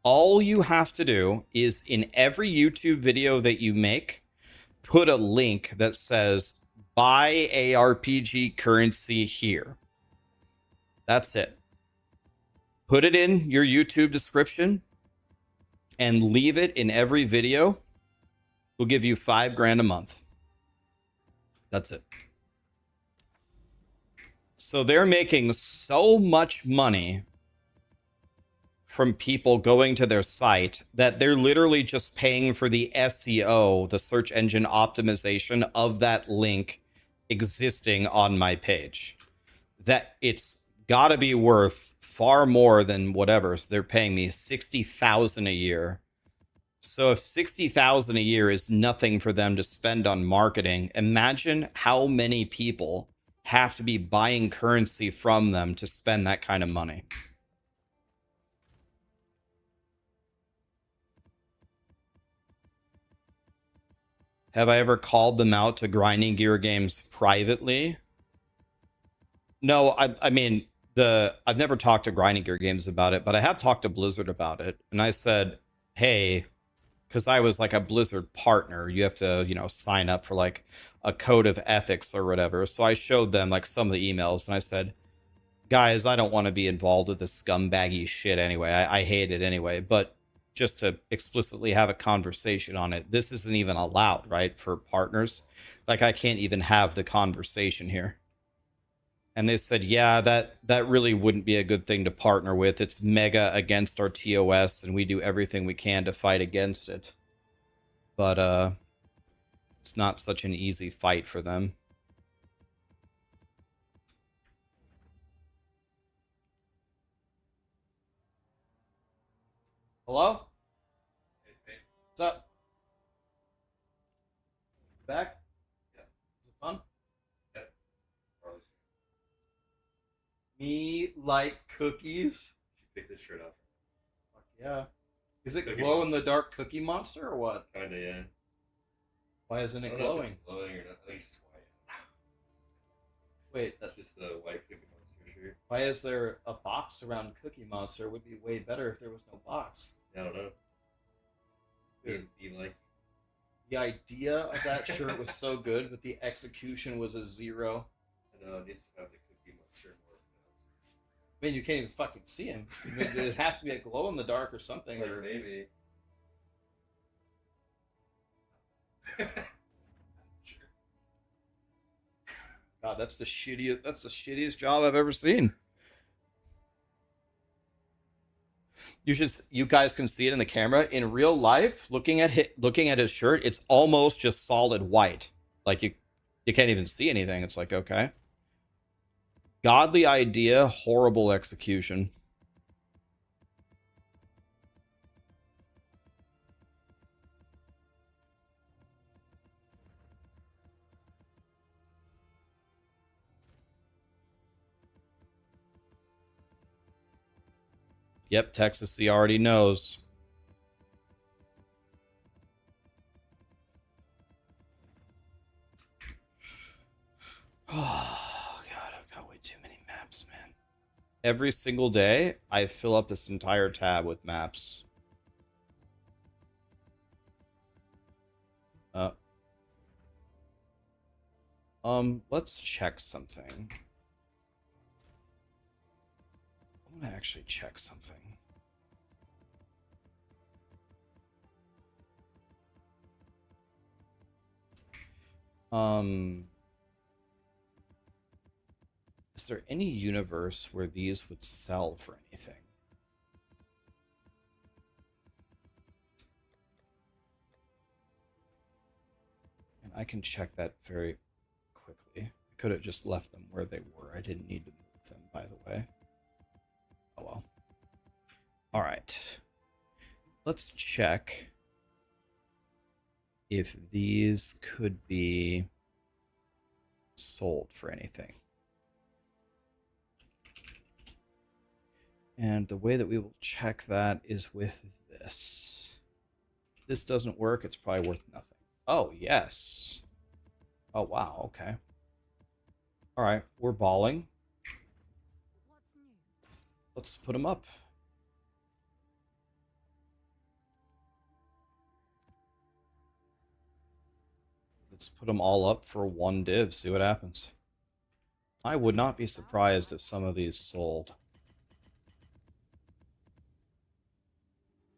All you have to do is, in every YouTube video that you make, put a link that says, buy ARPG currency here. That's it. Put it in your YouTube description and leave it in every video. We'll give you $5,000 a month. That's it. So they're making so much money from people going to their site that they're literally just paying for the SEO, the search engine optimization of that link existing on my page. That it's got to be worth far more than whatever. So they're paying me $60,000 a year. So if $60,000 a year is nothing for them to spend on marketing, imagine how many people have to be buying currency from them to spend that kind of money. Have I ever called them out to Grinding Gear Games privately? No, I mean, I've never talked to Grinding Gear Games about it, but I have talked to Blizzard about it. And I said, hey, because I was like a Blizzard partner, you have to, you know, sign up for like a code of ethics or whatever. So I showed them like some of the emails and I said, guys, I don't want to be involved with this scumbaggy shit anyway. I hate it anyway. But just to explicitly have a conversation on it, this isn't even allowed, right, for partners. Like I can't even have the conversation here. And they said, yeah, that really wouldn't be a good thing to partner with. It's mega against our TOS, and we do everything we can to fight against it. But it's not such an easy fight for them. Hello? What's up? Back? Yeah. Is it fun? Me like cookies. Pick this shirt up. Fuck yeah. Is it Cookie glow in the dark cookie monster or what? Kinda, yeah. Why isn't I it don't know if glowing? it's glowing or not. I think it's just white. Wait, That's just the white Cookie Monster shirt. why is there a box around Cookie Monster? It would be way better if there was no box. I don't know. Be like. The idea of that shirt was so good, but the execution was a 0. I know it needs to have the Cookie Monster more pronounced. I mean, you can't even fucking see him. I mean, it has to be a glow in the dark or something. Or Or maybe. Sure. God, that's the shittiest job I've ever seen. You guys can see it in the camera. In real life, looking at his shirt, it's almost just solid white. Like you can't even see anything. It's like, okay. Godly idea, horrible execution. Yep, Texas, he already knows. Oh, God, I've got way too many maps, man. Every single day, I fill up this entire tab with maps. Let's check something. I'm gonna actually check something. Is there any universe where these would sell for anything? And I can check that very quickly. I could have just left them where they were. I didn't need to move them, by the way. Oh well. All right. Let's check if these could be sold for anything. And the way that we will check that is with this. If this doesn't work, it's probably worth nothing. Oh, yes. Oh, wow, okay. All right, we're balling. What's new? Let's put them up. Let's put them all up for one div, see what happens. I would not be surprised if some of these sold.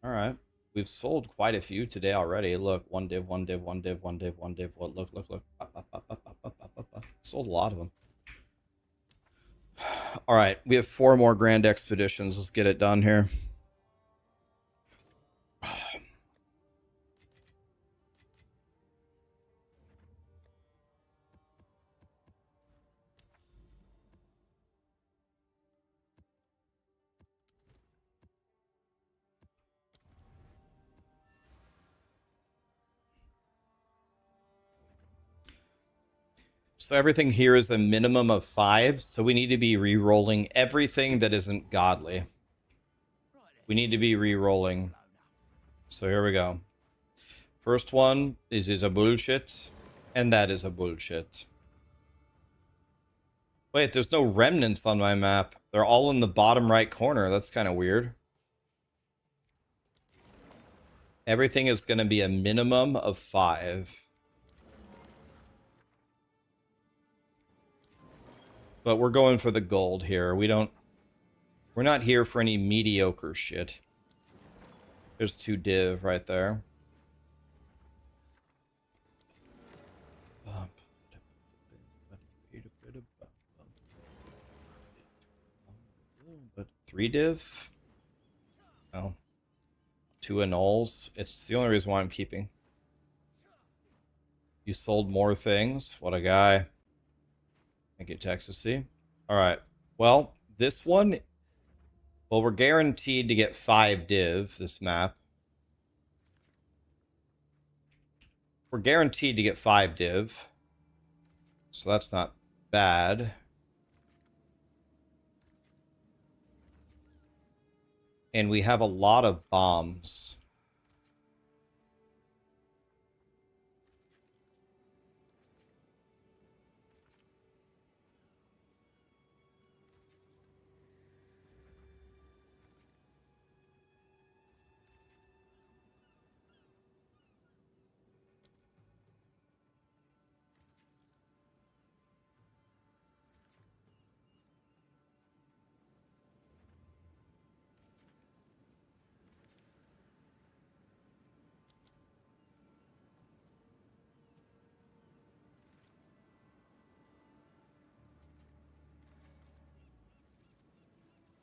Alright. We've sold quite a few today already. Look, one div, one div, one div, one div, one div. What? Look, look, look. Up, up, up, up, up, up, up, up, up. Sold a lot of them. Alright, we have 4 more grand expeditions. Let's get it done here. So everything here is a minimum of 5, so we need to be re-rolling everything that isn't godly. We need to be re-rolling. So here we go. First one is a bullshit, and that is a bullshit. Wait, there's no remnants on my map. They're all in the bottom right corner. That's kind of weird. Everything is going to be a minimum of 5. But we're going for the gold here. We're not here for any mediocre shit. There's 2 div right there. But 3 div? No. 2 annuls. It's the only reason why I'm keeping. You sold more things. What a guy. Thank you, Texasy. Alright. Well, this one... Well, we're guaranteed to get 5 div, this map. We're guaranteed to get 5 div. So that's not bad. And we have a lot of bombs.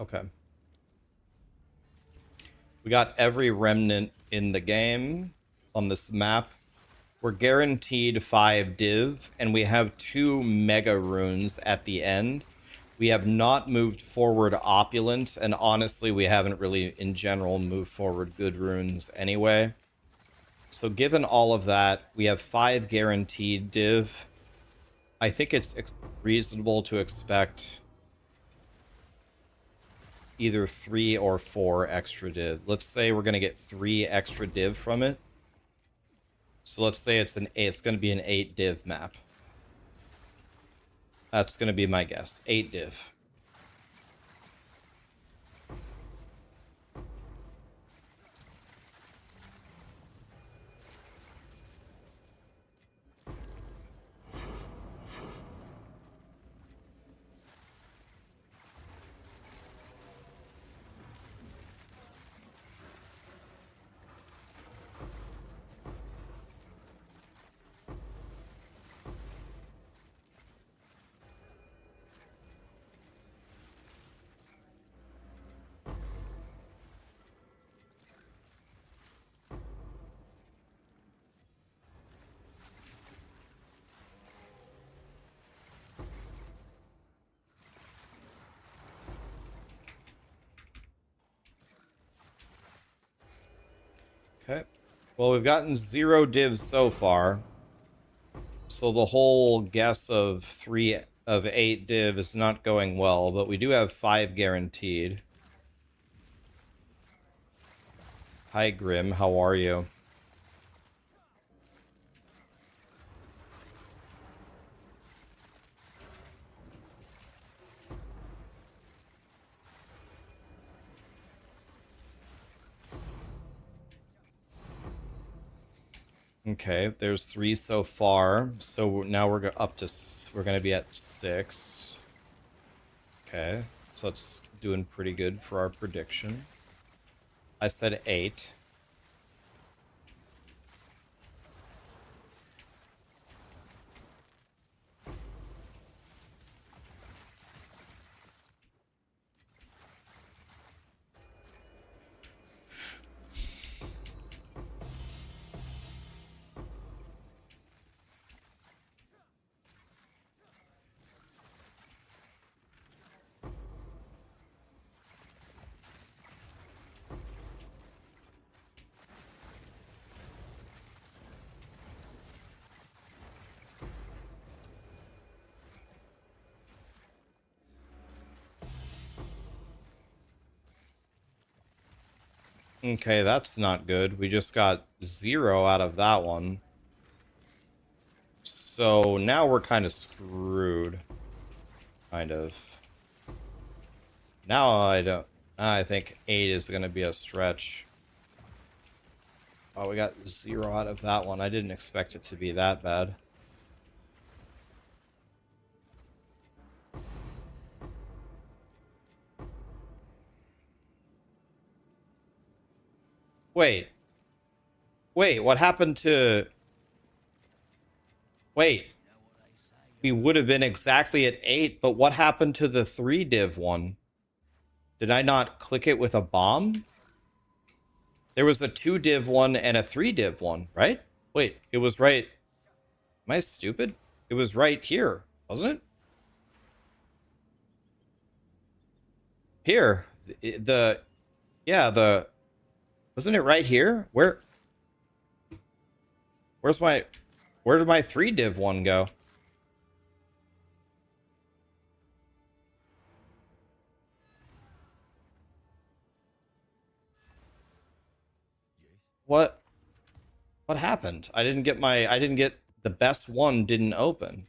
Okay. We got every remnant in the game on this map. We're guaranteed 5 div, and we have 2 mega runes at the end. We have not moved forward opulent, and honestly, we haven't really, in general, moved forward good runes anyway. So given all of that, we have 5 guaranteed div. I think it's reasonable to expect either 3 or 4 extra div. Let's say we're going to get 3 extra div from it. So let's say it's going to be an 8 div map. That's going to be my guess. 8 div. Okay. Well, we've gotten 0 divs so far. So the whole guess of 8 div is not going well, but we do have 5 guaranteed. Hi, Grim. How are you? Okay, there's 3 so far. So now we're up to we're going to be at 6. Okay, so it's doing pretty good for our prediction. I said 8. Okay, that's not good. We just got 0 out of that one. So now we're kind of screwed. Kind of. Now I think 8 is going to be a stretch. Oh, we got 0 out of that one. I didn't expect it to be that bad. Wait. Wait, what happened to... Wait. We would have been exactly at 8, but what happened to the 3 div one? Did I not click it with a bomb? There was a 2 div one and a 3 div one, right? Wait, it was right... Am I stupid? It was right here, wasn't it? Here. Yeah, the... Wasn't it right here? Where did my 3 div one go? What happened? I didn't get the best one didn't open.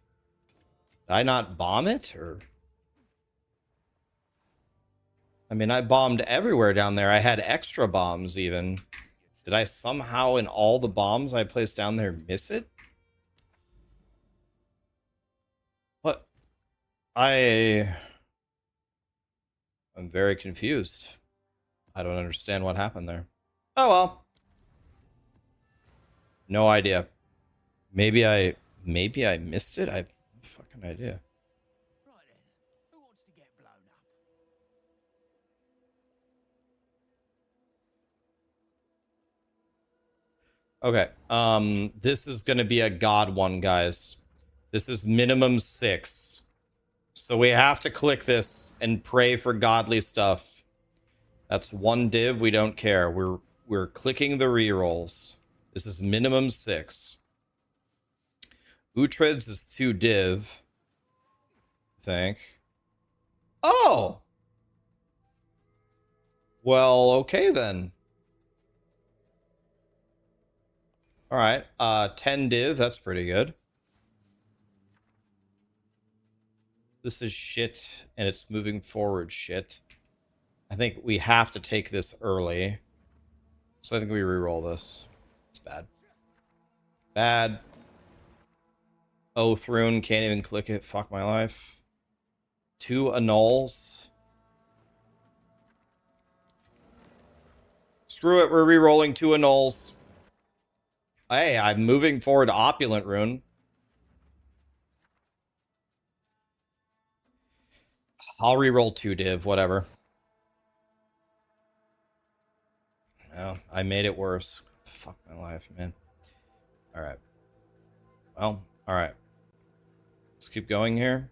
Did I not bomb it, or? I mean, I bombed everywhere down there. I had extra bombs even. Did I somehow in all the bombs I placed down there miss it? What? I'm very confused. I don't understand what happened there. Oh well. No idea. Maybe I missed it. I have no fucking idea. Right then, who wants to get blown up? Okay. This is gonna be a god one, guys. This is minimum 6. So we have to click this and pray for godly stuff. That's 1 div, we don't care. We're clicking the rerolls. This is minimum 6. Uhtred's is 2 div. I think. Oh! Well, okay then. Alright, 10 div, that's pretty good. This is shit, and it's moving forward shit. I think we have to take this early. So I think we reroll this. It's bad. Bad. Oh, Thrune, can't even click it. Fuck my life. 2 annuls. Screw it, we're rerolling 2 annuls. Hey, I'm moving forward Opulent Rune. I'll reroll 2 div, whatever. No, I made it worse. Fuck my life, man. Alright. Well, alright. Let's keep going here.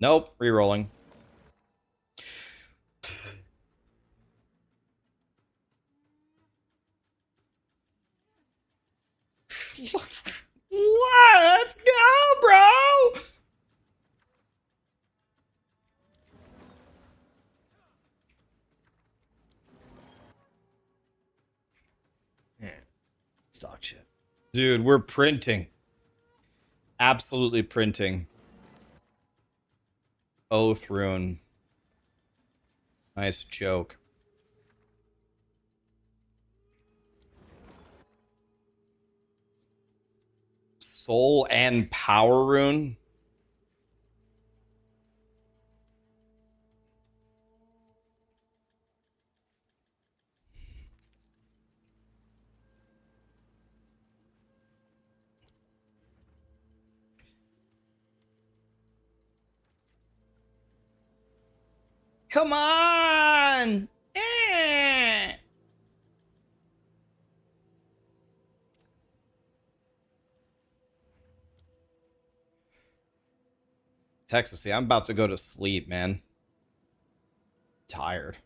Nope, rerolling. Let's go, bro! Yeah, stock shit. Dude, we're printing. Absolutely printing. Oh, Thrune. Nice joke. Soul and Power Rune? Come on! Eh. Texas, see, I'm about to go to sleep, man. Tired.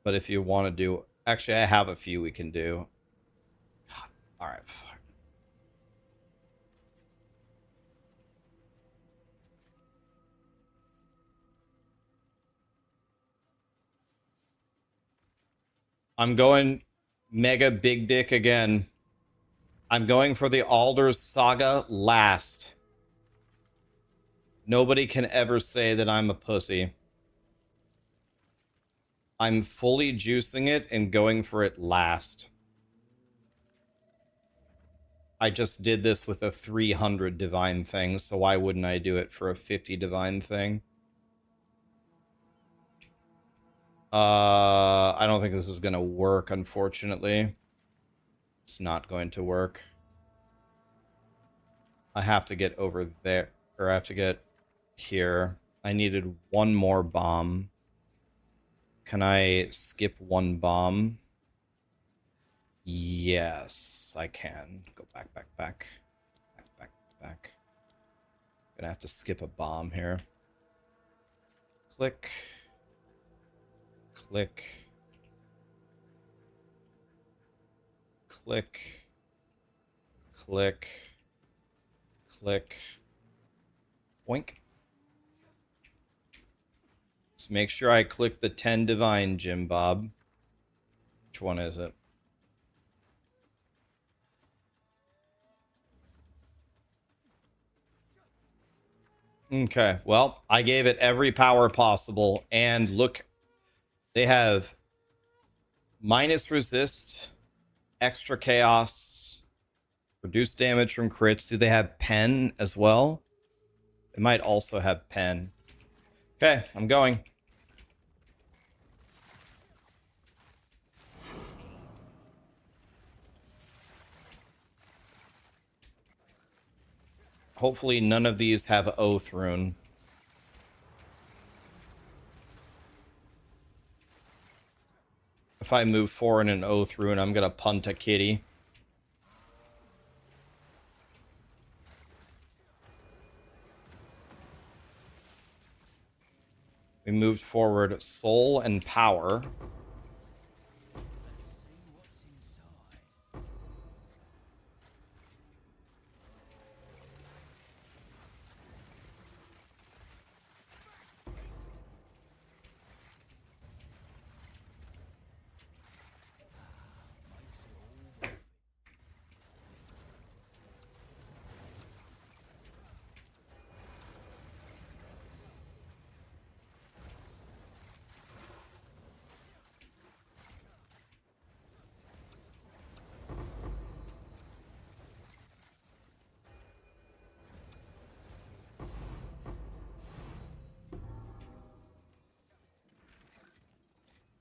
But if you want to do... Actually, I have a few we can do. God, alright, fuck. I'm going mega big dick again. I'm going for the Alders Saga last. Nobody can ever say that I'm a pussy. I'm fully juicing it and going for it last. I just did this with a 300 divine thing, so why wouldn't I do it for a 50 divine thing? I don't think this is gonna work, unfortunately. It's not going to work. I have to get over there, or I have to get here. I needed one more bomb. Can I skip one bomb? Yes, I can. Go back, back, back. Back, back, back. Gonna have to skip a bomb here. Click. Click. Click. Click. Click. Boink. Just make sure I click the 10 divine, Jim Bob. Which one is it? Okay, well, I gave it every power possible, and look, they have minus resist, extra chaos, reduce damage from crits. Do they have pen as well? They might also have pen. Okay, I'm going. Hopefully none of these have Oath Rune. If I move forward in an Oath Rune, I'm gonna punt a kitty. We moved forward Soul and Power.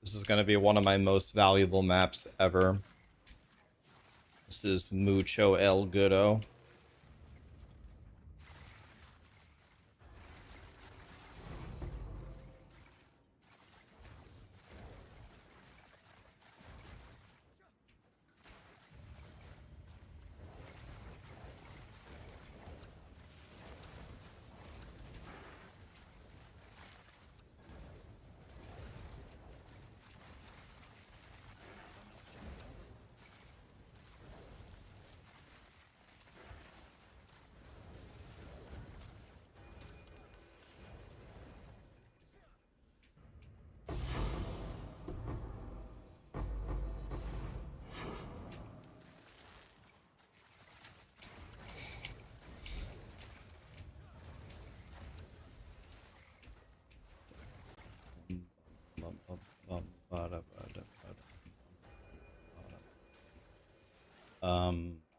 This is going to be one of my most valuable maps ever. This is Mucho El Goodo.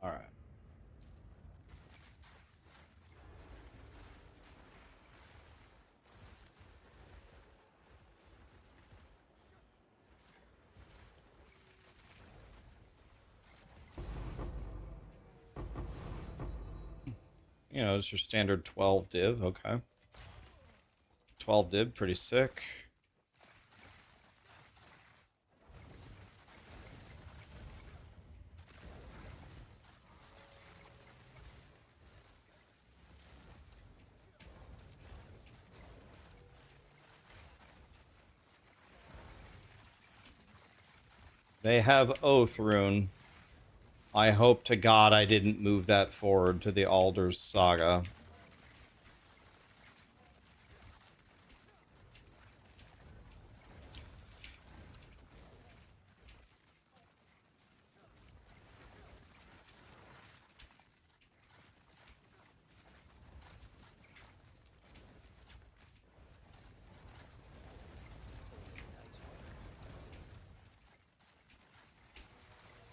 All right. You know, it's your standard 12 div, okay. 12 div, pretty sick. They have Oath Rune. I hope to God I didn't move that forward to the Alder's Saga.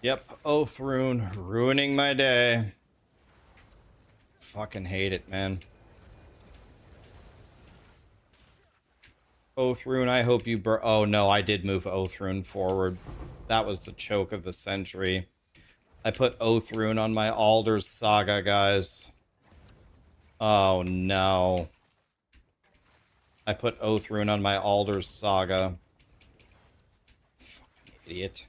Yep, Oath Rune, ruining my day. Fucking hate it, man. Oath Rune, I hope you oh no, I did move Oath Rune forward. That was the choke of the century. I put Oath Rune on my Alder's Saga, guys. Oh no. I put Oath Rune on my Alder's Saga. Fucking idiot.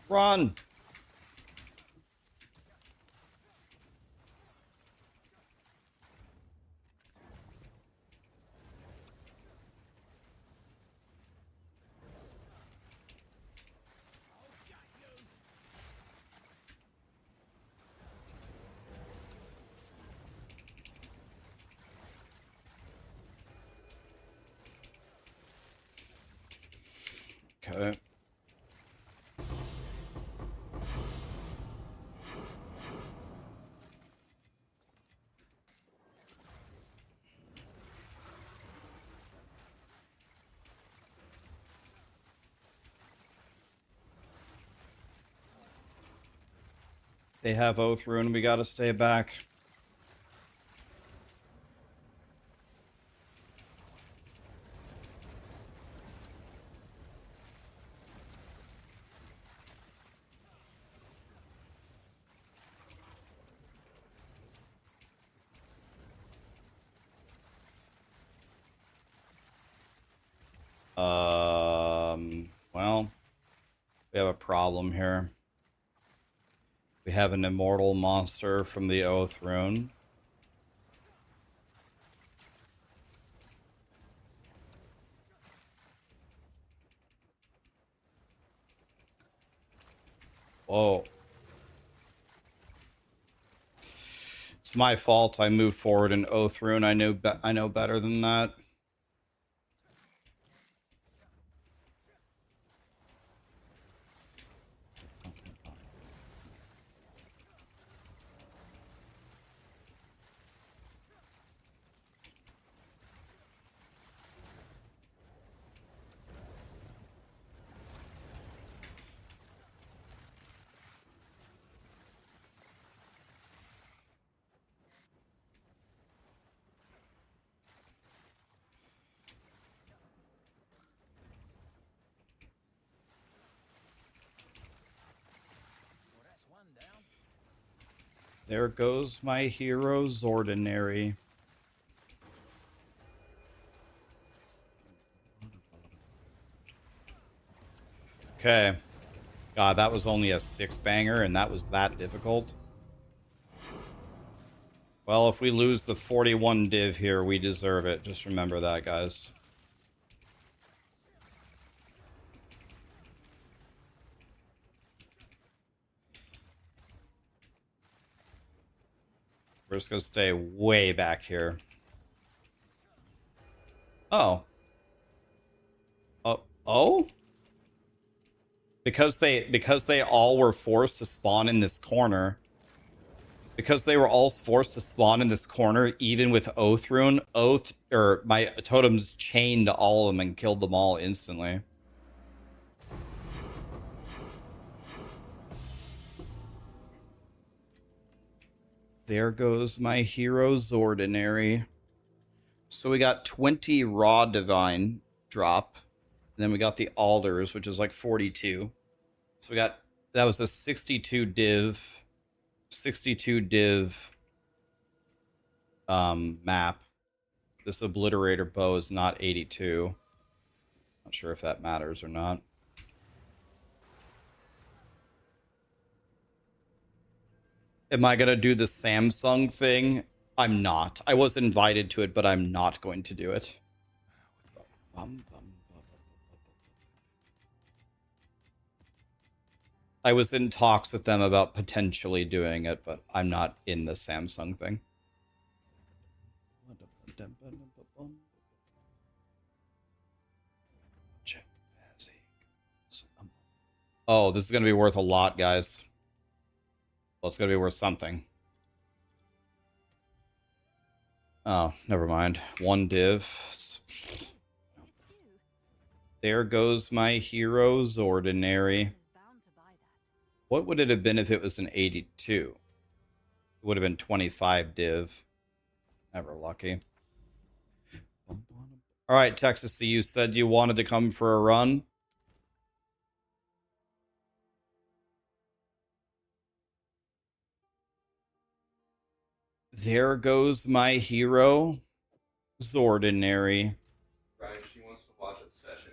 Run! Okay. They have Oath Rune, we gotta stay back. Well, we have a problem here. We have an immortal monster from the Oath Rune. Whoa. It's my fault. I moved forward in Oath Rune. I know better than that. There goes my hero, Zordinary. Okay. God, that was only a 6-banger, and that was that difficult. Well, if we lose the 41 div here, we deserve it. Just remember that, guys. We're just gonna stay way back here. Oh. Oh? Because they all were forced to spawn in this corner. Because they were all forced to spawn in this corner, even with Oath Rune, my totems chained all of them and killed them all instantly. There goes my hero's ordinary. So we got 20 raw divine drop. And then we got the alders, which is like 42. So we got, that was a 62 div map. This obliterator bow is not 82. Not sure if that matters or not. Am I going to do the Samsung thing? I'm not. I was invited to it, but I'm not going to do it. I was in talks with them about potentially doing it, but I'm not in the Samsung thing. Oh, this is going to be worth a lot, guys. Well, it's going to be worth something. Oh, never mind. One div. There goes my hero's ordinary. What would it have been if it was an 82? It would have been 25 div. Never lucky. All right, Texas C, you said you wanted to come for a run. There goes my hero, Zordinary. Brian, she wants to watch a session.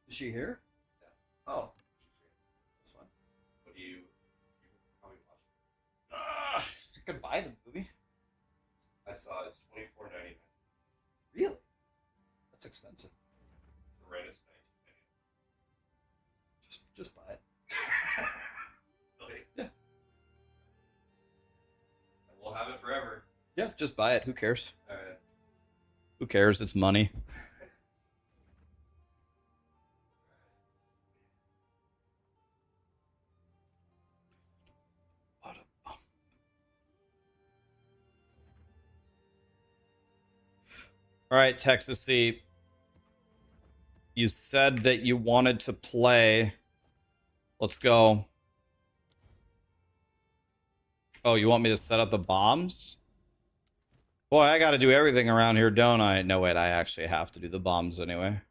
Is she here? Yeah. Oh. This one. What do you probably watch? I could buy the movie. I saw it's $24.99. Really? That's expensive. The rent is Just buy it. $19. Really? Yeah. We'll have it forever. Yeah, just buy it. Who cares? All right. Who cares? It's money. All right, Texas C. You said that you wanted to play. Let's go. Oh, you want me to set up the bombs? Boy, I got to do everything around here, don't I? No, wait, I actually have to do the bombs anyway.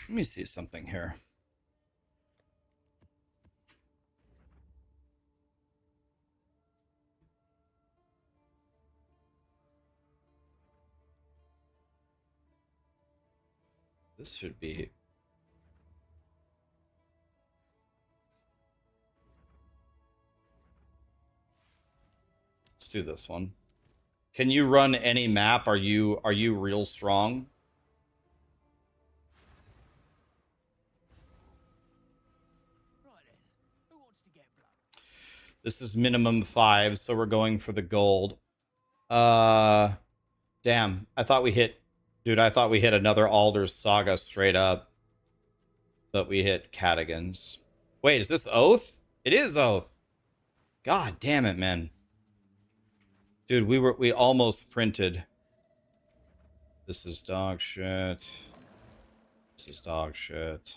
Let me see something here. This should be... Let's do this one. Can you run any map? Are you real strong? This is minimum 5, so we're going for the gold. Damn. I thought we hit... Dude, I thought we hit another Alder's Saga straight up. But we hit Cadogan's. Wait, is this Oath? It is Oath. God damn it, man. Dude, we almost printed. This is dog shit. This is dog shit.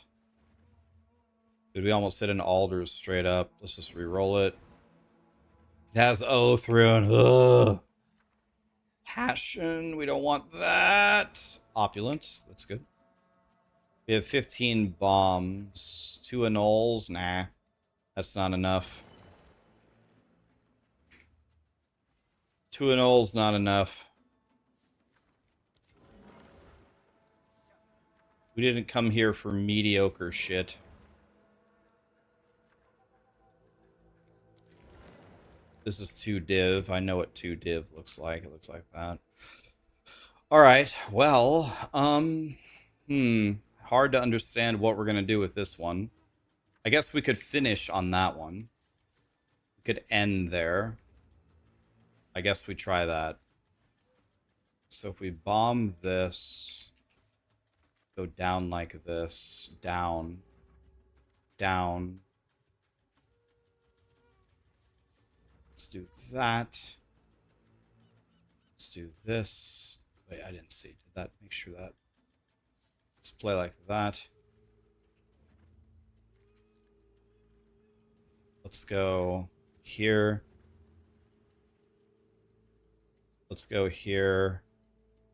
Dude, we almost hit an Alder's straight up. Let's just re-roll it. It has Oath Rune. Ugh. Passion. We don't want that. Opulence. That's good. We have 15 bombs. 2 annuls. Nah. That's not enough. 2 annuls, not enough. We didn't come here for mediocre shit. This is 2 div. I know what 2 div looks like. It looks like that. All right. Well, hard to understand what we're going to do with this one. I guess we could finish on that one. We could end there. I guess we try that. So if we bomb this, go down like this, down, down. Let's do that. Let's do this. Wait, I didn't see. Did that make sure that? Let's play like that. Let's go here. Let's go here.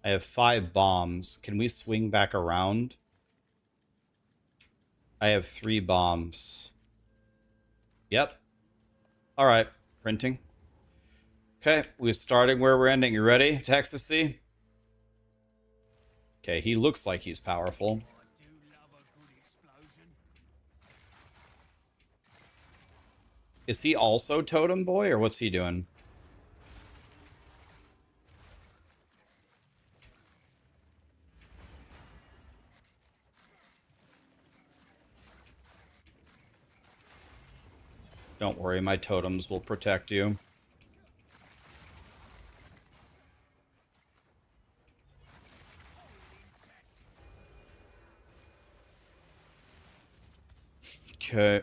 I have 5 bombs. Can we swing back around? I have 3 bombs. Yep. All right. Printing. Okay. We're starting where we're ending. You ready, Texasy? Okay. He looks like he's powerful. Is he also Totem Boy, or what's he doing? Don't worry, my totems will protect you. Okay.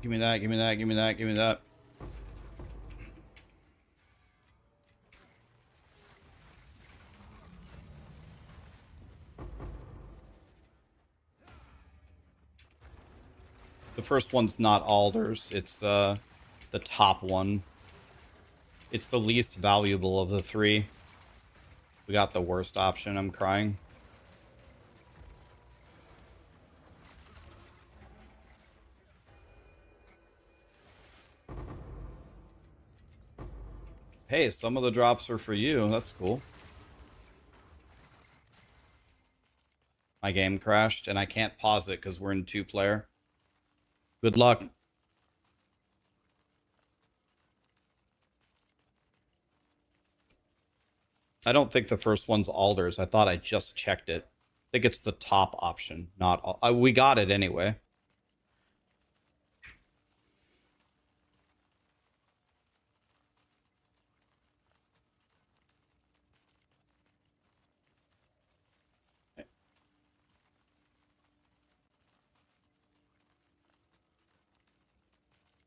Give me that, give me that, give me that, give me that. The first one's not alders, it's the top one. It's the least valuable of the 3. We got the worst option, I'm crying. Hey, some of the drops are for you, that's cool. My game crashed, and I can't pause it because we're in 2-player. Good luck. I don't think the first one's alders. I thought I just checked it. I think it's the top option, not... we got it anyway.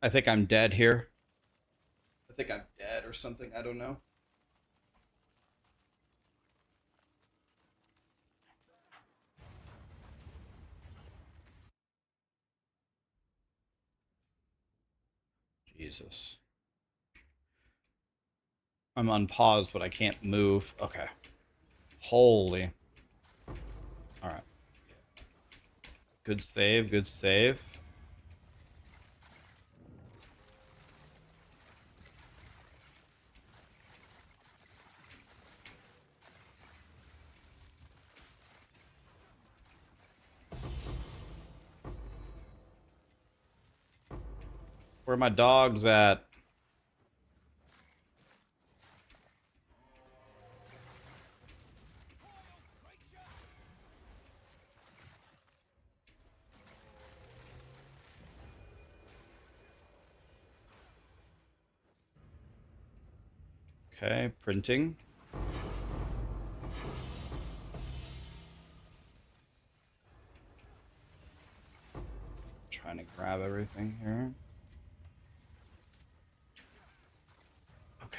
I think I'm dead here. I think I'm dead or something. I don't know. Jesus. I'm unpaused, but I can't move. Okay. Holy. Alright. Good save, good save. Where my dogs at? Okay, printing. Trying to grab everything here. Okay.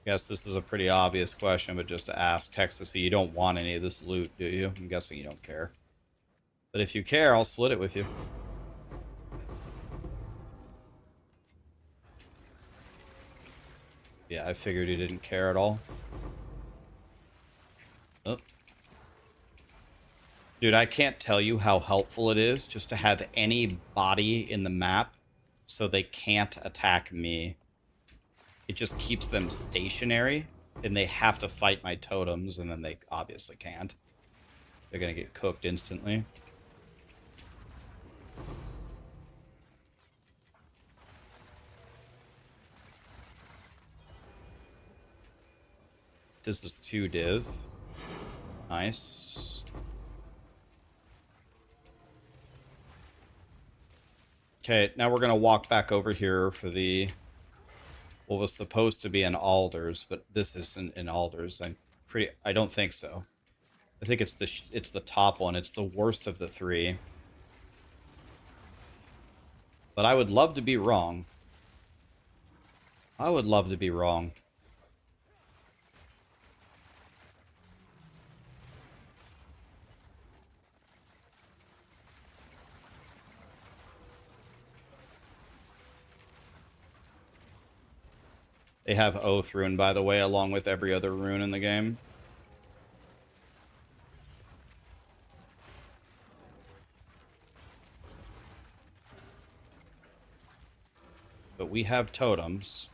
Guess this is a pretty obvious question, but just to ask, Texas, you don't want any of this loot, do you? I'm guessing you don't care. But if you care, I'll split it with you. Yeah, I figured he didn't care at all. Oh. Dude, I can't tell you how helpful it is just to have any body in the map so they can't attack me. It just keeps them stationary, and they have to fight my totems, and then they obviously can't. They're gonna get cooked instantly. This is 2 div. Nice. Okay, now we're gonna walk back over here for the what was supposed to be an Alders, but this isn't an Alders. I don't think so. I think it's the top one. It's the worst of the three. But I would love to be wrong. I would love to be wrong. They have Oath Rune, by the way, along with every other rune in the game. But we have totems.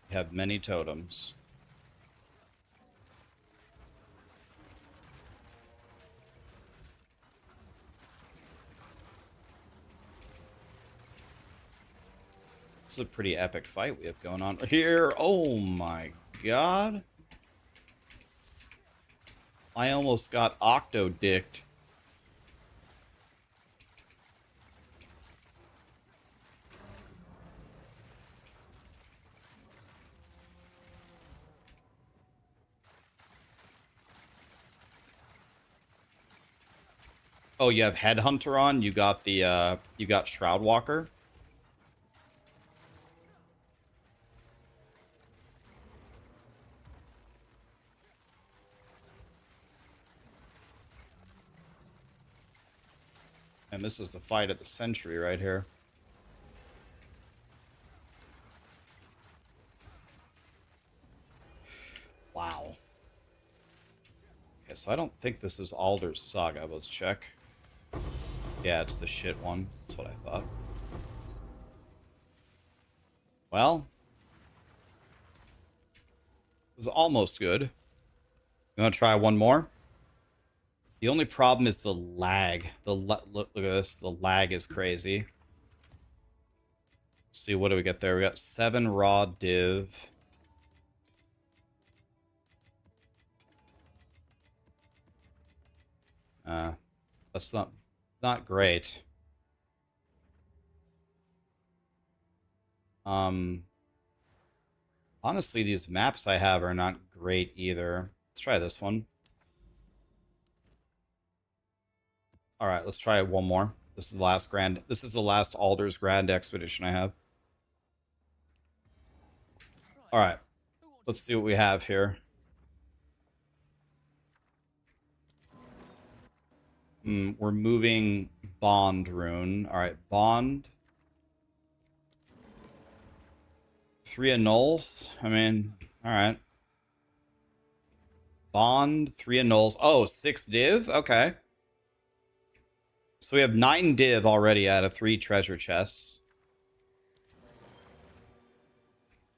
We have many totems. This is a pretty epic fight we have going on here. Oh my god. I almost got octo-dicked. Oh, you have Headhunter on? You got the, you got Shroudwalker? And this is the fight of the century right here. Wow. Okay, so I don't think this is Alder's Saga. Let's check. Yeah, it's the shit one. That's what I thought. Well. It was almost good. You want to try one more? The only problem is the lag. Look at this. The lag is crazy. Let's see, what do we get there? We got 7 raw div. That's not great. Honestly, these maps I have are not great either. Let's try this one. All right, let's try one more. This is the last Alder's Grand Expedition I have. All right. Let's see what we have here. We're moving Bond Rune. All right, Bond. 3 annuls. I mean, all right. Bond, 3 annuls. Oh, 6 div? Okay. So we have 9 div already out of 3 treasure chests.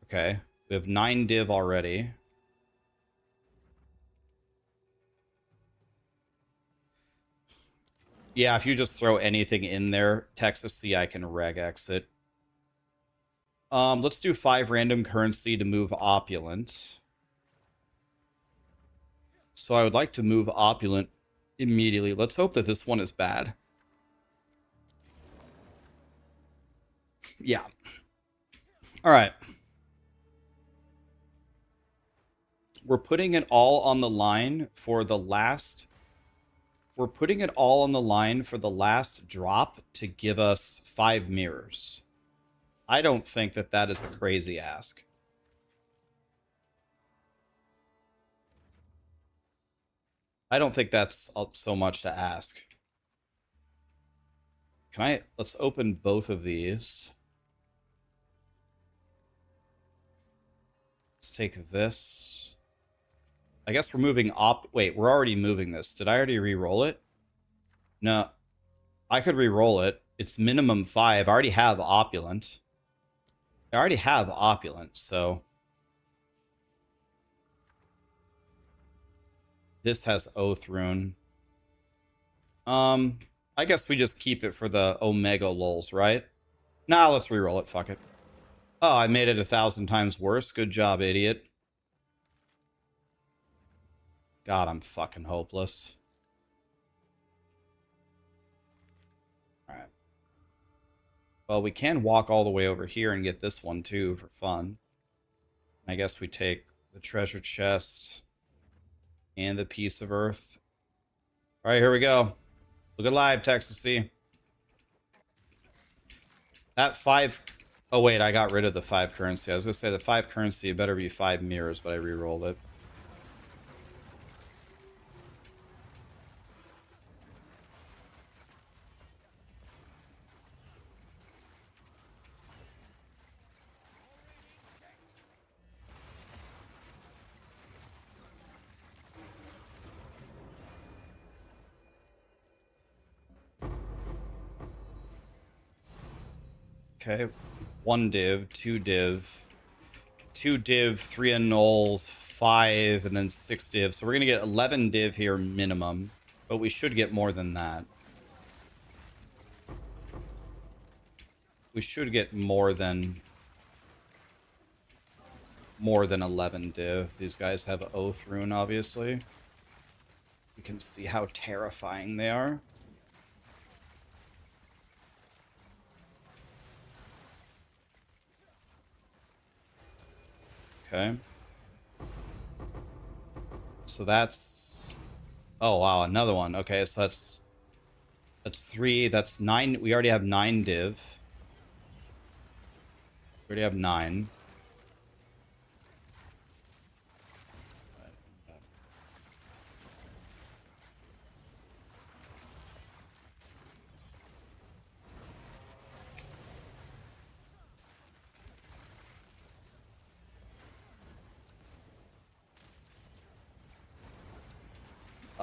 Okay. We have 9 div already. Yeah, if you just throw anything in there, Texas C, I can regex it. Let's do 5 random currency to move Opulent. So I would like to move Opulent immediately. Let's hope that this one is bad. Yeah. All right. We're putting it all on the line for the last... We're putting it all on the line for the last drop to give us 5 mirrors. I don't think that that is a crazy ask. I don't think that's so much to ask. Let's open both of these. Let's take this. I guess we're moving wait, we're already moving this. Did I already re-roll it? No. I could re-roll it. It's minimum 5. I already have Opulent. I already have Opulent, so... This has Oath Rune. I guess we just keep it for the Omega lulz, right? Nah, let's re-roll it. Fuck it. Oh, I made it 1,000 times worse. Good job, idiot. God, I'm fucking hopeless. Well, we can walk all the way over here and get this one too for fun. I guess we take the treasure chest and the piece of earth. All right, here we go. Look at live, Texas. That 5... Oh, wait, I got rid of the 5 currency. I was going to say the 5 currency better be 5 mirrors, but I re-rolled it. Okay, 1 div, 2 div, 2 div, 3 annuls, 5, and then 6 div. So we're going to get 11 div here minimum, but we should get more than that. We should get more than 11 div. These guys have Oath Rune, obviously. You can see how terrifying they are. Okay. So that's... Oh, wow, another one. Okay, so that's 3. That's 9. We already have 9 div. We already have 9.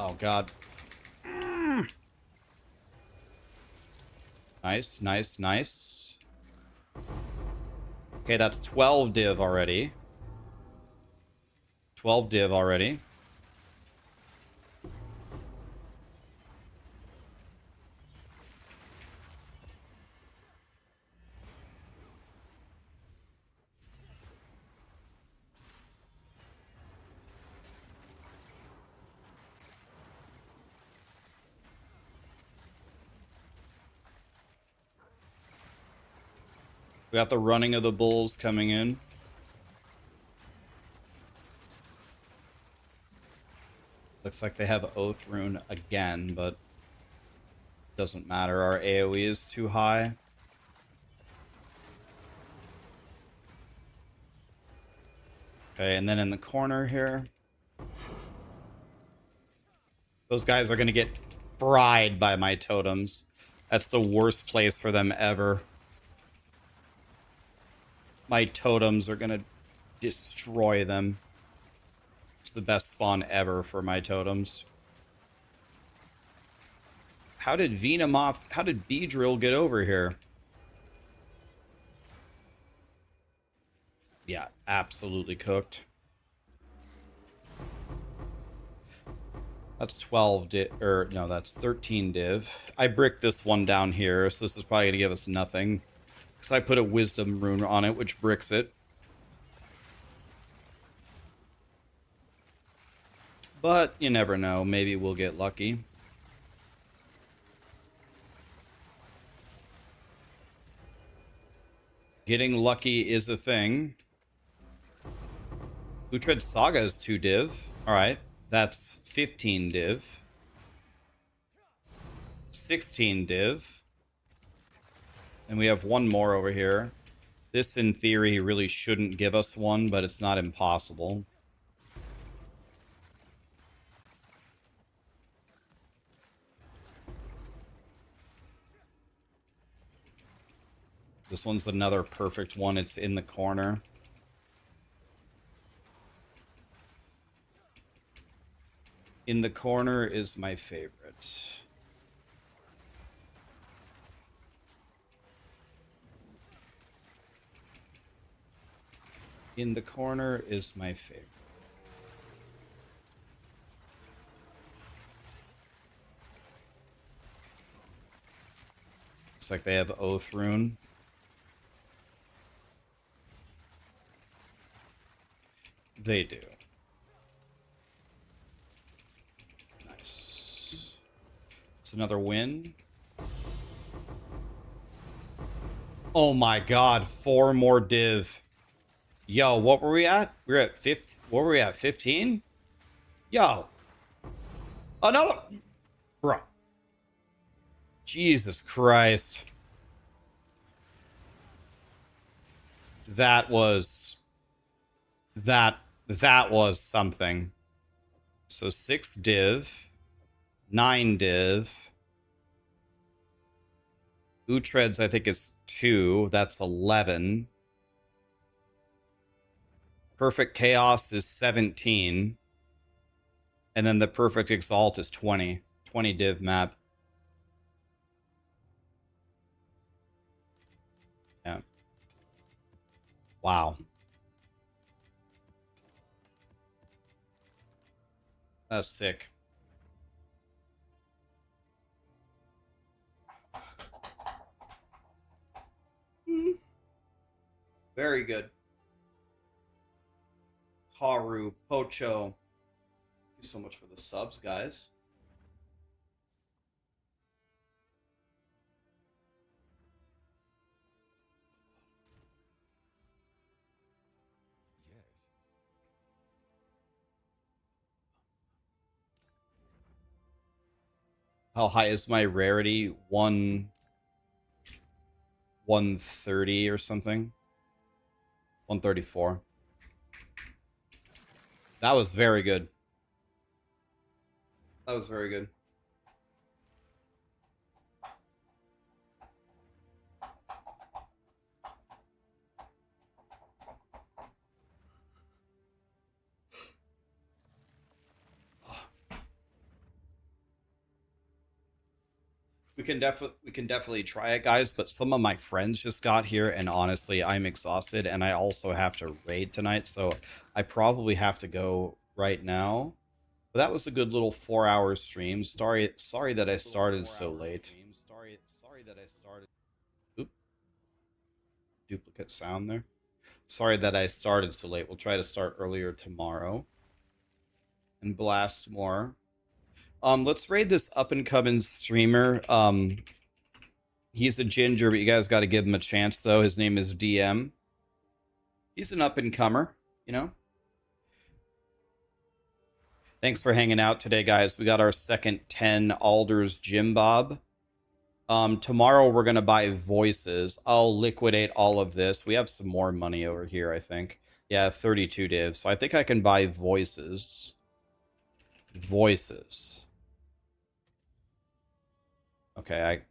Oh, God. Nice, nice, nice. Okay, that's 12 div already. 12 div already. We got the running of the bulls coming in. Looks like they have Oath Rune again, but doesn't matter. Our AoE is too high. Okay, and then in the corner here, those guys are going to get fried by my totems. That's the worst place for them ever. My totems are going to destroy them. It's the best spawn ever for my totems. How did Veenomoth... How did Beedrill get over here? Yeah, absolutely cooked. That's 12 div... Or, no, that's 13 div. I bricked this one down here, so this is probably going to give us nothing. Because I put a Wisdom Rune on it, which bricks it. But you never know. Maybe we'll get lucky. Getting lucky is a thing. Uhtred Saga is 2 div. Alright. That's 15 div. 16 div. And we have one more over here. This, in theory, really shouldn't give us one, but it's not impossible. This one's another perfect one. It's in the corner. In the corner is my favorite. In the corner is my favorite. Looks like they have Oath Rune. They do. Nice. It's another win. Oh my god, 4 more div. Yo, what were we at? We were at 15. What were we at? 15? Yo. Another. Bro. Jesus Christ. That was that was something. So 6 div, 9 div. Utread's I think is 2. That's 11. Perfect Chaos is 17. And then the Perfect Exalt is 20. 20 div map. Yeah. Wow. That's sick. Very good. Haru, Pocho. Thank you so much for the subs, guys. Yes. How high is my rarity? 130 or something. 134. That was very good. That was very good. We can definitely try it, guys, but some of my friends just got here and honestly, I'm exhausted and I also have to raid tonight, so I probably have to go right now. But that was a good little 4-hour stream. Sorry that I started so late. Sorry that I started. Oop. Duplicate sound there. Sorry that I started so late. We'll try to start earlier tomorrow and blast more. Let's raid this up and coming streamer. He's a ginger, but you guys got to give him a chance though. His name is DM. He's an up and comer, you know. Thanks for hanging out today, guys. We got our second 10 Alders Jim Bob. Tomorrow we're gonna buy voices. I'll liquidate all of this. We have some more money over here, I think. Yeah, 32 divs. So I think I can buy voices. Voices. Okay,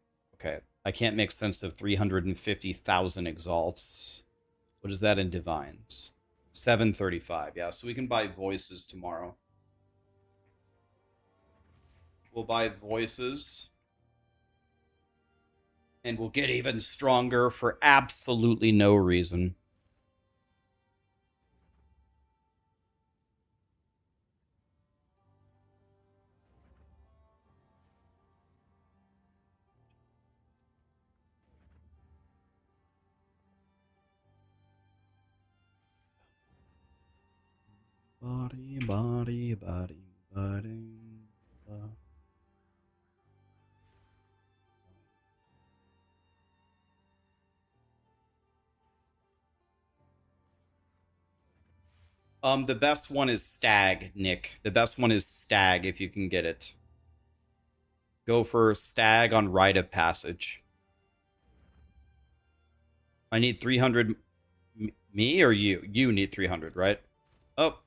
I can't make sense of 350,000 exalts. What is that in divines? 735. Yeah, so we can buy voices tomorrow. We'll buy voices. And we'll get even stronger for absolutely no reason. Body, body, body, body. The best one is Stag, Nick. The best one is Stag if you can get it. Go for Stag on Rite of Passage. I need 300. Me or you? You need 300, right? Oh,